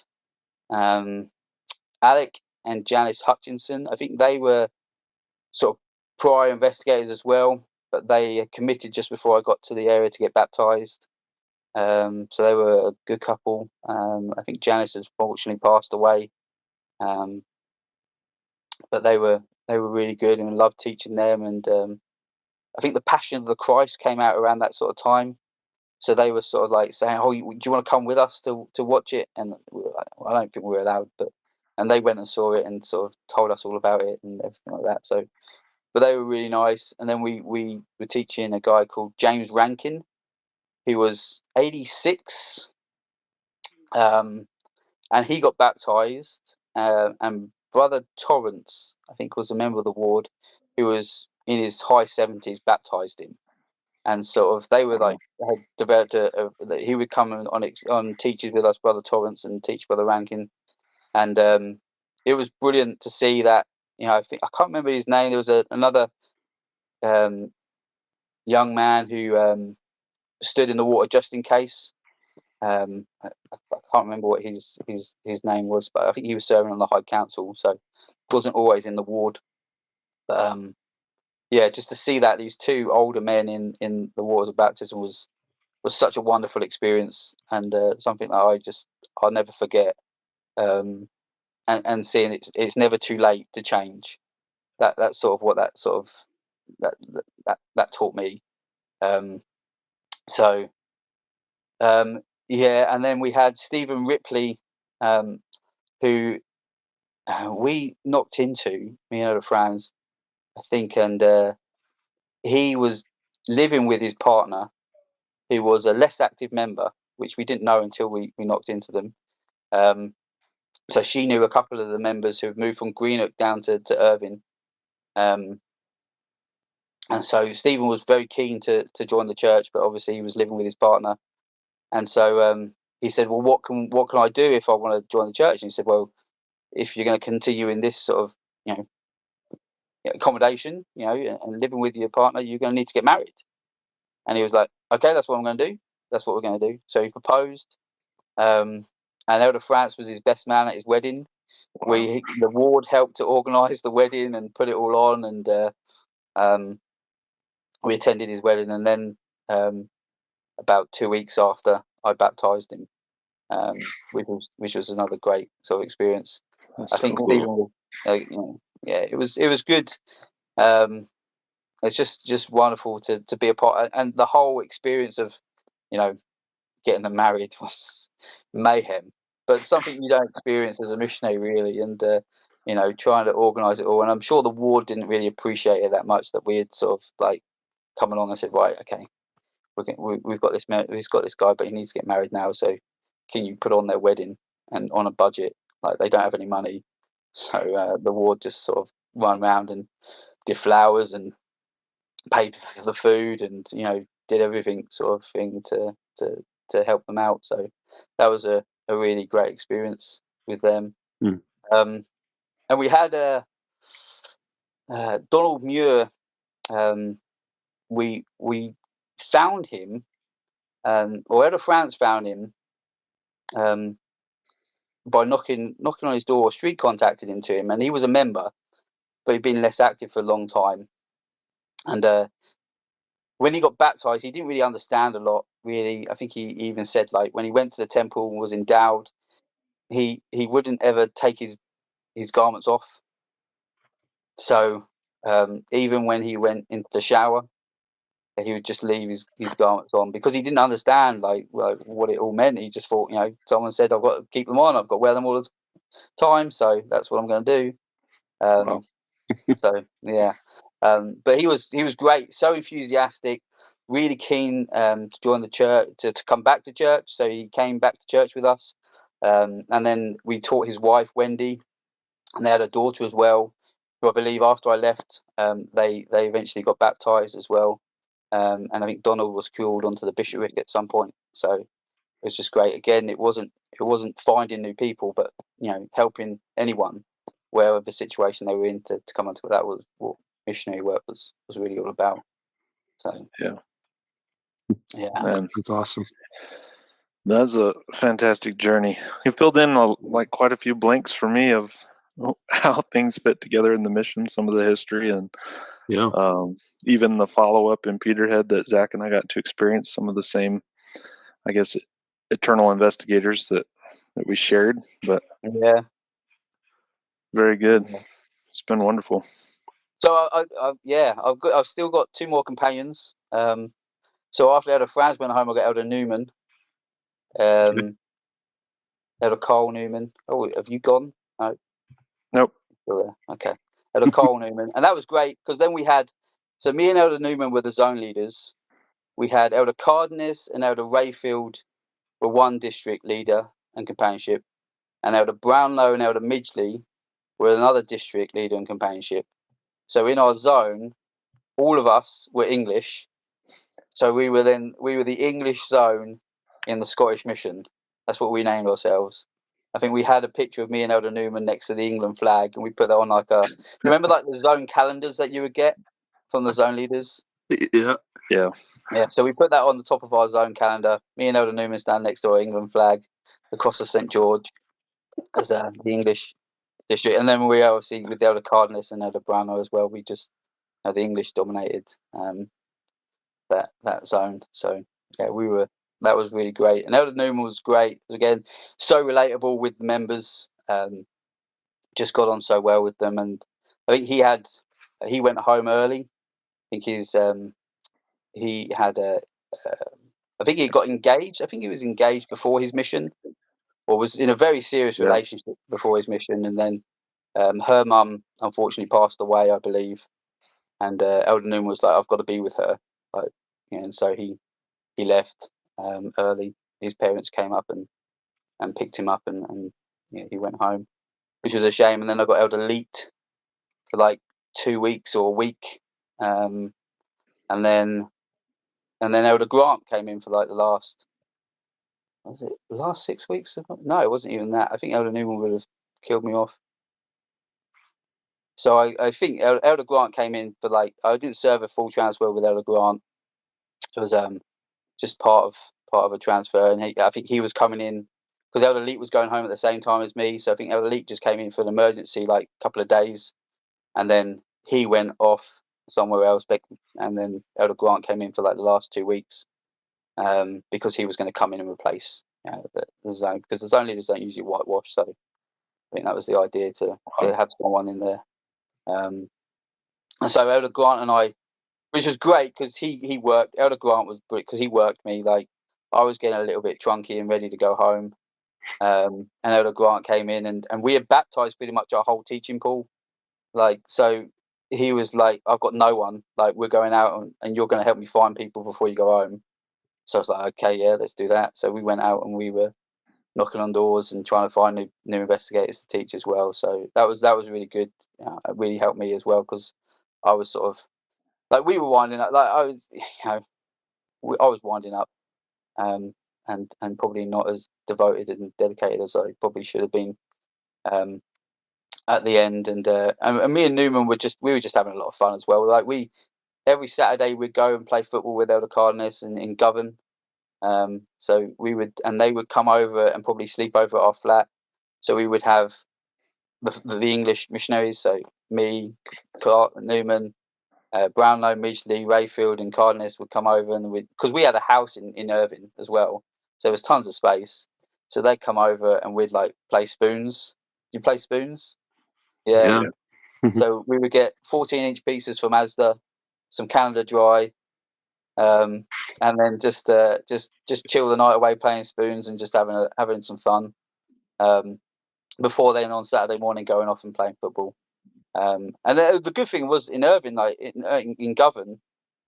Alec and Janice Hutchinson. I think they were sort of prior investigators as well, but they committed just before I got to the area to get baptized. So they were a good couple. I think Janice has fortunately passed away, but they were really good, and loved teaching them. And I think the Passion of the Christ came out around that sort of time. So they were sort of like saying, "Oh, do you want to come with us to watch it?" And we were like, well, I don't think we were allowed, and they went and saw it and sort of told us all about it and everything like that. So, but they were really nice. And then we were teaching a guy called James Rankin. He was 86, and he got baptized. And Brother Torrance, I think, was a member of the ward, who was in his high 70s, baptized him. And sort of they were like, had developed he would come on teaches with us, Brother Torrance, and teach Brother Rankin. And it was brilliant to see that. I can't remember his name. There was another young man who stood in the water just in case. I can't remember what his name was, but I think he was serving on the High Council, so wasn't always in the ward. But just to see that these 2 older men in the waters of baptism was such a wonderful experience, and something that I'll never forget. And seeing it's never too late to change. That's sort of what that taught me. And then we had Stephen Ripley, who we knocked into, me and other friends, I think, and he was living with his partner, who was a less active member, which we didn't know until we knocked into them. So she knew a couple of the members who had moved from Greenock down to Irvine. And so Stephen was very keen to join the church, but obviously he was living with his partner. And so he said, "Well, what can I do if I want to join the church?" And he said, "Well, if you're going to continue in this sort of accommodation, and living with your partner, you're going to need to get married." And he was like, "Okay, that's what I'm going to do. That's what we're going to do." So he proposed, and Elder Vriens was his best man at his wedding. the ward helped to organise the wedding and put it all on, and we attended his wedding, and then about 2 weeks after, I baptised him, which was another great sort of experience. I think Stephen, it was good. It's just wonderful to be a part, and the whole experience of, getting them married was mayhem, but something you don't experience as a missionary really, and trying to organise it all. And I'm sure the ward didn't really appreciate it that much, that we had sort of like come along and said, right, okay, we've got this guy, but he needs to get married now, so can you put on their wedding and on a budget? Like, they don't have any money, so the ward just sort of run around and did flowers and paid for the food, and did everything sort of thing to help them out. So that was a really great experience with them. And we had Donald Muir. We found him, or Elder France found him by knocking on his door. Street contacted him to him, and he was a member, but he'd been less active for a long time. And when he got baptized, he didn't really understand a lot, really. I think he even said, like, when he went to the temple and was endowed, he wouldn't ever take his garments off. So even when he went into the shower, he would just leave his garments on, because he didn't understand what it all meant. He just thought, someone said, I've got to keep them on, I've got to wear them all the time, so that's what I'm going to do. Wow. So yeah, but he was great, so enthusiastic, really keen to join the church, to come back to church. So he came back to church with us, and then we taught his wife Wendy, and they had a daughter as well, who I believe after I left, they eventually got baptized as well. And I think Donald was called onto the bishopric at some point. So it was just great. Again, it wasn't finding new people, but helping anyone, wherever the situation they were in, to come onto it. That was what missionary work was really all about. So yeah, that's awesome. That's a fantastic journey. You filled in quite a few blanks for me of how things fit together in the mission, some of the history, and even the follow-up in Peterhead that Zack and I got to experience, some of the same, I guess, eternal investigators that we shared. But yeah, very good. It's been wonderful. So I've still got 2 more companions. So after Elder Franz went home, I got Elder Newman, Elder Carl Newman. Oh, have you gone? No. Nope. Okay. Elder Carl Newman, and that was great, because then we had, so me and Elder Newman were the zone leaders. We had Elder Cardenas and Elder Rayfield were one district leader and companionship, and Elder Brownlow and Elder Midgley were another district leader and companionship. So in our zone, all of us were English. So we were the English zone in the Scottish Mission. That's what we named ourselves. I think we had a picture of me and Elder Newman next to the England flag, and we put that on remember the zone calendars that you would get from the zone leaders? Yeah. So we put that on the top of our zone calendar. Me and Elder Newman stand next to our England flag, the cross of St. George, as the English district. And then we obviously, with the Elder Cardenas and Elder Brownlow as well, we just, the English dominated that zone. So yeah, that was really great. And Elder Newman was great. Again, so relatable with the members. Just got on so well with them. And I think he went home early. I think he had I think he got engaged. I think he was engaged before his mission, or was in a very serious relationship before his mission. And then her mum unfortunately passed away, I believe. And Elder Newman was like, I've got to be with her. And so he left early. His parents came up and picked him up, and he went home, which was a shame. And then I got Elder Leet for 2 weeks or a week, and then Elder Grant came in for the last 6 weeks? No, it wasn't even that. I think Elder Newman would have killed me off. So I think Elder Grant came in for I didn't serve a full transfer with Elder Grant. It was just part of a transfer, and I think he was coming in because Elder Leet was going home at the same time as me. So I think Elder Leet just came in for an emergency, like a couple of days, and then he went off somewhere else. And then Elder Grant came in for like the last 2 weeks, because he was going to come in and replace the zone, because the zone leaders don't usually whitewash. So I think that was the idea to have someone in there. And so Elder Grant and I, which was great because he worked. Elder Grant was because he worked me. Like I was getting a little bit drunky and ready to go home. And Elder Grant came in and we had baptized pretty much our whole teaching pool. Like, so he was like, I've got no one. Like, we're going out and you're going to help me find people before you go home. So I was like, okay, yeah, let's do that. So we went out and we were knocking on doors and trying to find new investigators to teach as well. So that was really good. It really helped me as well because I was sort of like, we were winding up. Like I was, I was winding up, and probably not as devoted and dedicated as I probably should have been at the end. And me and Newman were just having a lot of fun as well. Like every Saturday we'd go and play football with Elder Cardenas in Govan. So they would come over and probably sleep over at our flat. So we would have the English missionaries. So me, Clark, Newman, Brownlow, Midgley, Rayfield, and Cardenas would come over, and because we had a house in Irvine as well, so there was tons of space. So they'd come over and we'd like play spoons. Do you play spoons? Yeah. So we would get 14-inch pieces from Asda, some Canada Dry, and then just chill the night away playing spoons and just having some fun. Before then, on Saturday morning, going off and playing football. And the good thing was in Irvine, like in Govan,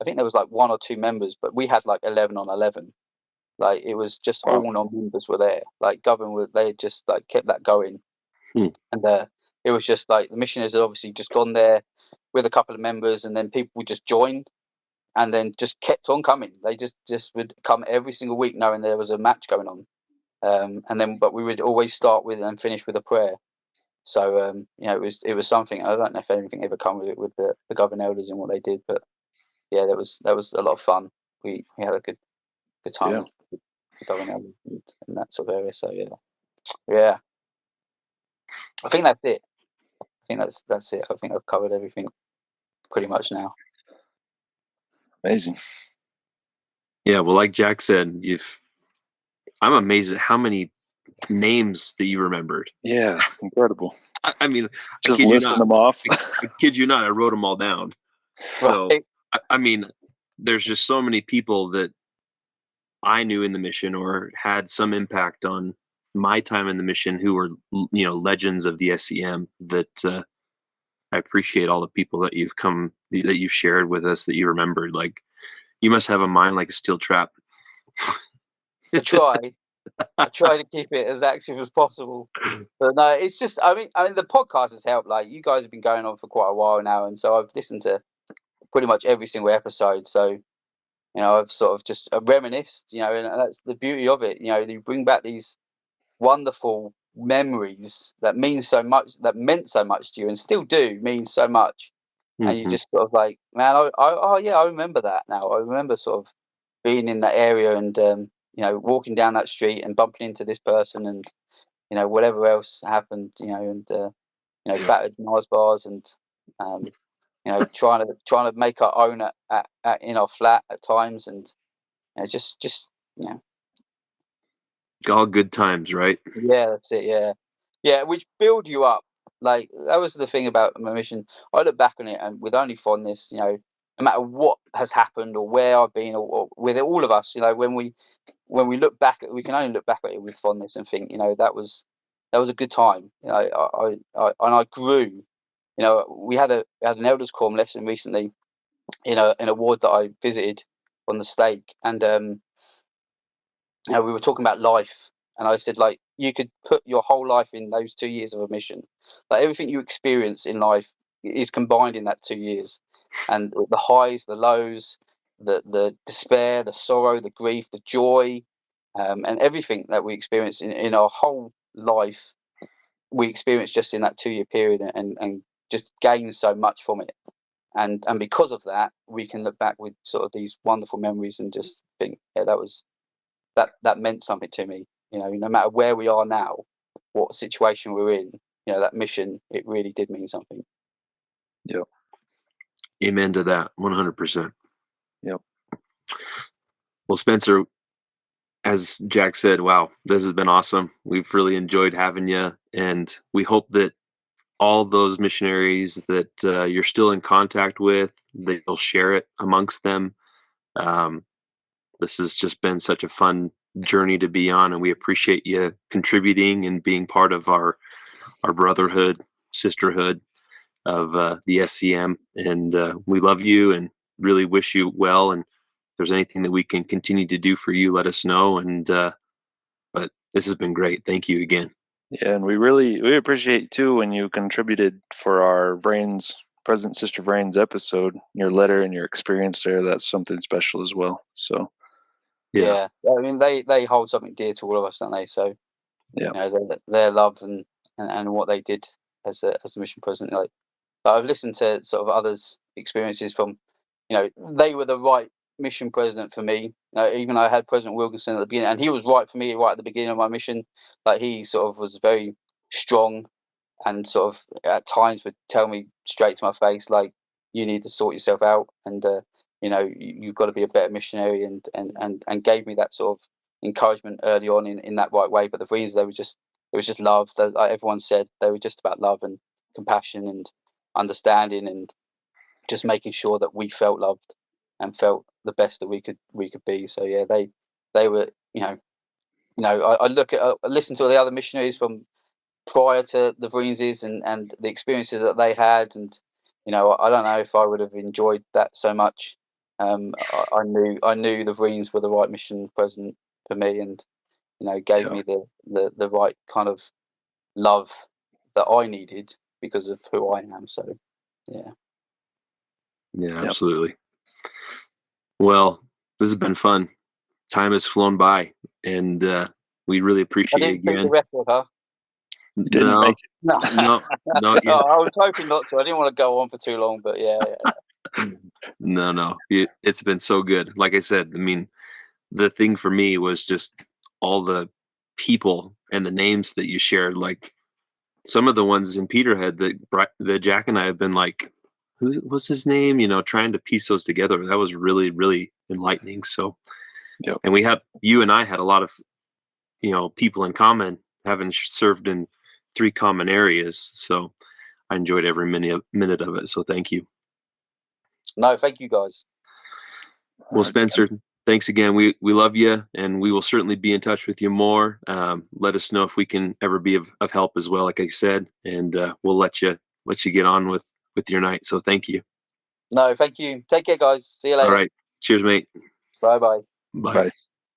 I think there was like 1 or 2 members, but we had like 11 on 11. Like it was just all non-members were there. Like Govan, they just like kept that going, and it was just like the missionaries had obviously just gone there with a couple of members, and then people would just join, and then just kept on coming. They just would come every single week, knowing there was a match going on, but we would always start with and finish with a prayer. So it was something. I don't know if anything ever come with it with the Govan elders and what they did, but yeah, that was a lot of fun. We had a good time with the Govan elders and that sort of area. So yeah. I think that's it. I think that's it. I think I've covered everything pretty much now. Amazing. Yeah, well, like Jack said, I'm amazed at how many names that you remembered. Yeah, incredible. I mean, just listing them off. I kid you not, I wrote them all down. So, right. I mean, there's just so many people that I knew in the mission or had some impact on my time in the mission who were, legends of the S.E.M. that I appreciate all the people that you've shared with us that you remembered. Like, you must have a mind like a steel trap. I try to keep it as active as possible, but no, it's just. I mean, the podcast has helped. Like, you guys have been going on for quite a while now, and so I've listened to pretty much every single episode. So, I've sort of just reminisced. And that's the beauty of it. You bring back these wonderful memories that mean so much, that meant so much to you, and still do mean so much. Mm-hmm. And you just sort of like, man, I remember that now. I remember sort of being in that area and walking down that street and bumping into this person and whatever else happened, battered Mars bars and trying to make our own in our flat at times, and just all good times, right? Yeah, that's it. Yeah, which build you up. Like, that was the thing about my mission. I look back on it and with only fondness, no matter what has happened or where I've been, or with all of us, when we look back, we can only look back at it with fondness and think, that was a good time. I grew. We had an elders quorum lesson recently in a ward that I visited on the stake, and we were talking about life, and I said, like, you could put your whole life in those 2 years of a mission. Like, everything you experience in life is combined in that 2 years, and the highs, the lows, the despair, the sorrow, the grief, the joy, and everything that we experience in our whole life, we experience just in that 2-year period, and just gain so much from it. And because of that, we can look back with sort of these wonderful memories and just think, yeah, that meant something to me. no matter where we are now, what situation we're in, that mission, it really did mean something. Yep. Amen to that, 100%. Yep. Well, Spencer, as Jack said, wow, this has been awesome. We've really enjoyed having you, and we hope that all those missionaries that you're still in contact with, they'll share it amongst them. This has just been such a fun journey to be on, and we appreciate you contributing and being part of our brotherhood, sisterhood of the S.E.M. And we love you and really wish you well. And if there's anything that we can continue to do for you, let us know. And but this has been great. Thank you again. Yeah, and we appreciate too when you contributed for our Vriens, President Sister Vriens episode, your letter and your experience there. That's something special as well. So yeah. I mean, they hold something dear to all of us, don't they? So yeah, their love and what they did as a mission president. Like I've listened to sort of others' experiences from, they were the right mission president for me. Even though I had President Wilkinson at the beginning, and he was right for me right at the beginning of my mission. Like he sort of was very strong, and sort of at times would tell me straight to my face, like, you need to sort yourself out, and you've got to be a better missionary, and gave me that sort of encouragement early on in that right way. But the Vriens, it was just love. Like everyone said, they were just about love and compassion and understanding, and just making sure that we felt loved and felt the best that we could be. So yeah, they were, I listen to the other missionaries from prior to the Vrienses and the experiences that they had, and I don't know if I would have enjoyed that so much. I knew the Vriens were the right mission president for me, and gave me the right kind of love that I needed because of who I am. So yeah, absolutely. Well, this has been fun. Time has flown by, and we really appreciate you again. The record, huh? Didn't make it. No. I was hoping not to. I didn't want to go on for too long, but yeah. No. It's been so good. Like I said, I mean, the thing for me was just all the people and the names that you shared. Like some of the ones in Peterhead that Jack and I have been like, who was his name? Trying to piece those together. That was really, really enlightening. So, and you and I had a lot of, people in common, having served in 3 common areas. So I enjoyed every minute of it. So thank you. No, thank you guys. Well, Spencer, thanks again. We love you, and we will certainly be in touch with you more. Let us know if we can ever be of help as well, like I said, and we'll let you get on with your night. So thank you. No, thank you. Take care, guys. See you later. All right. Cheers, mate. Bye-bye. Bye. Bye.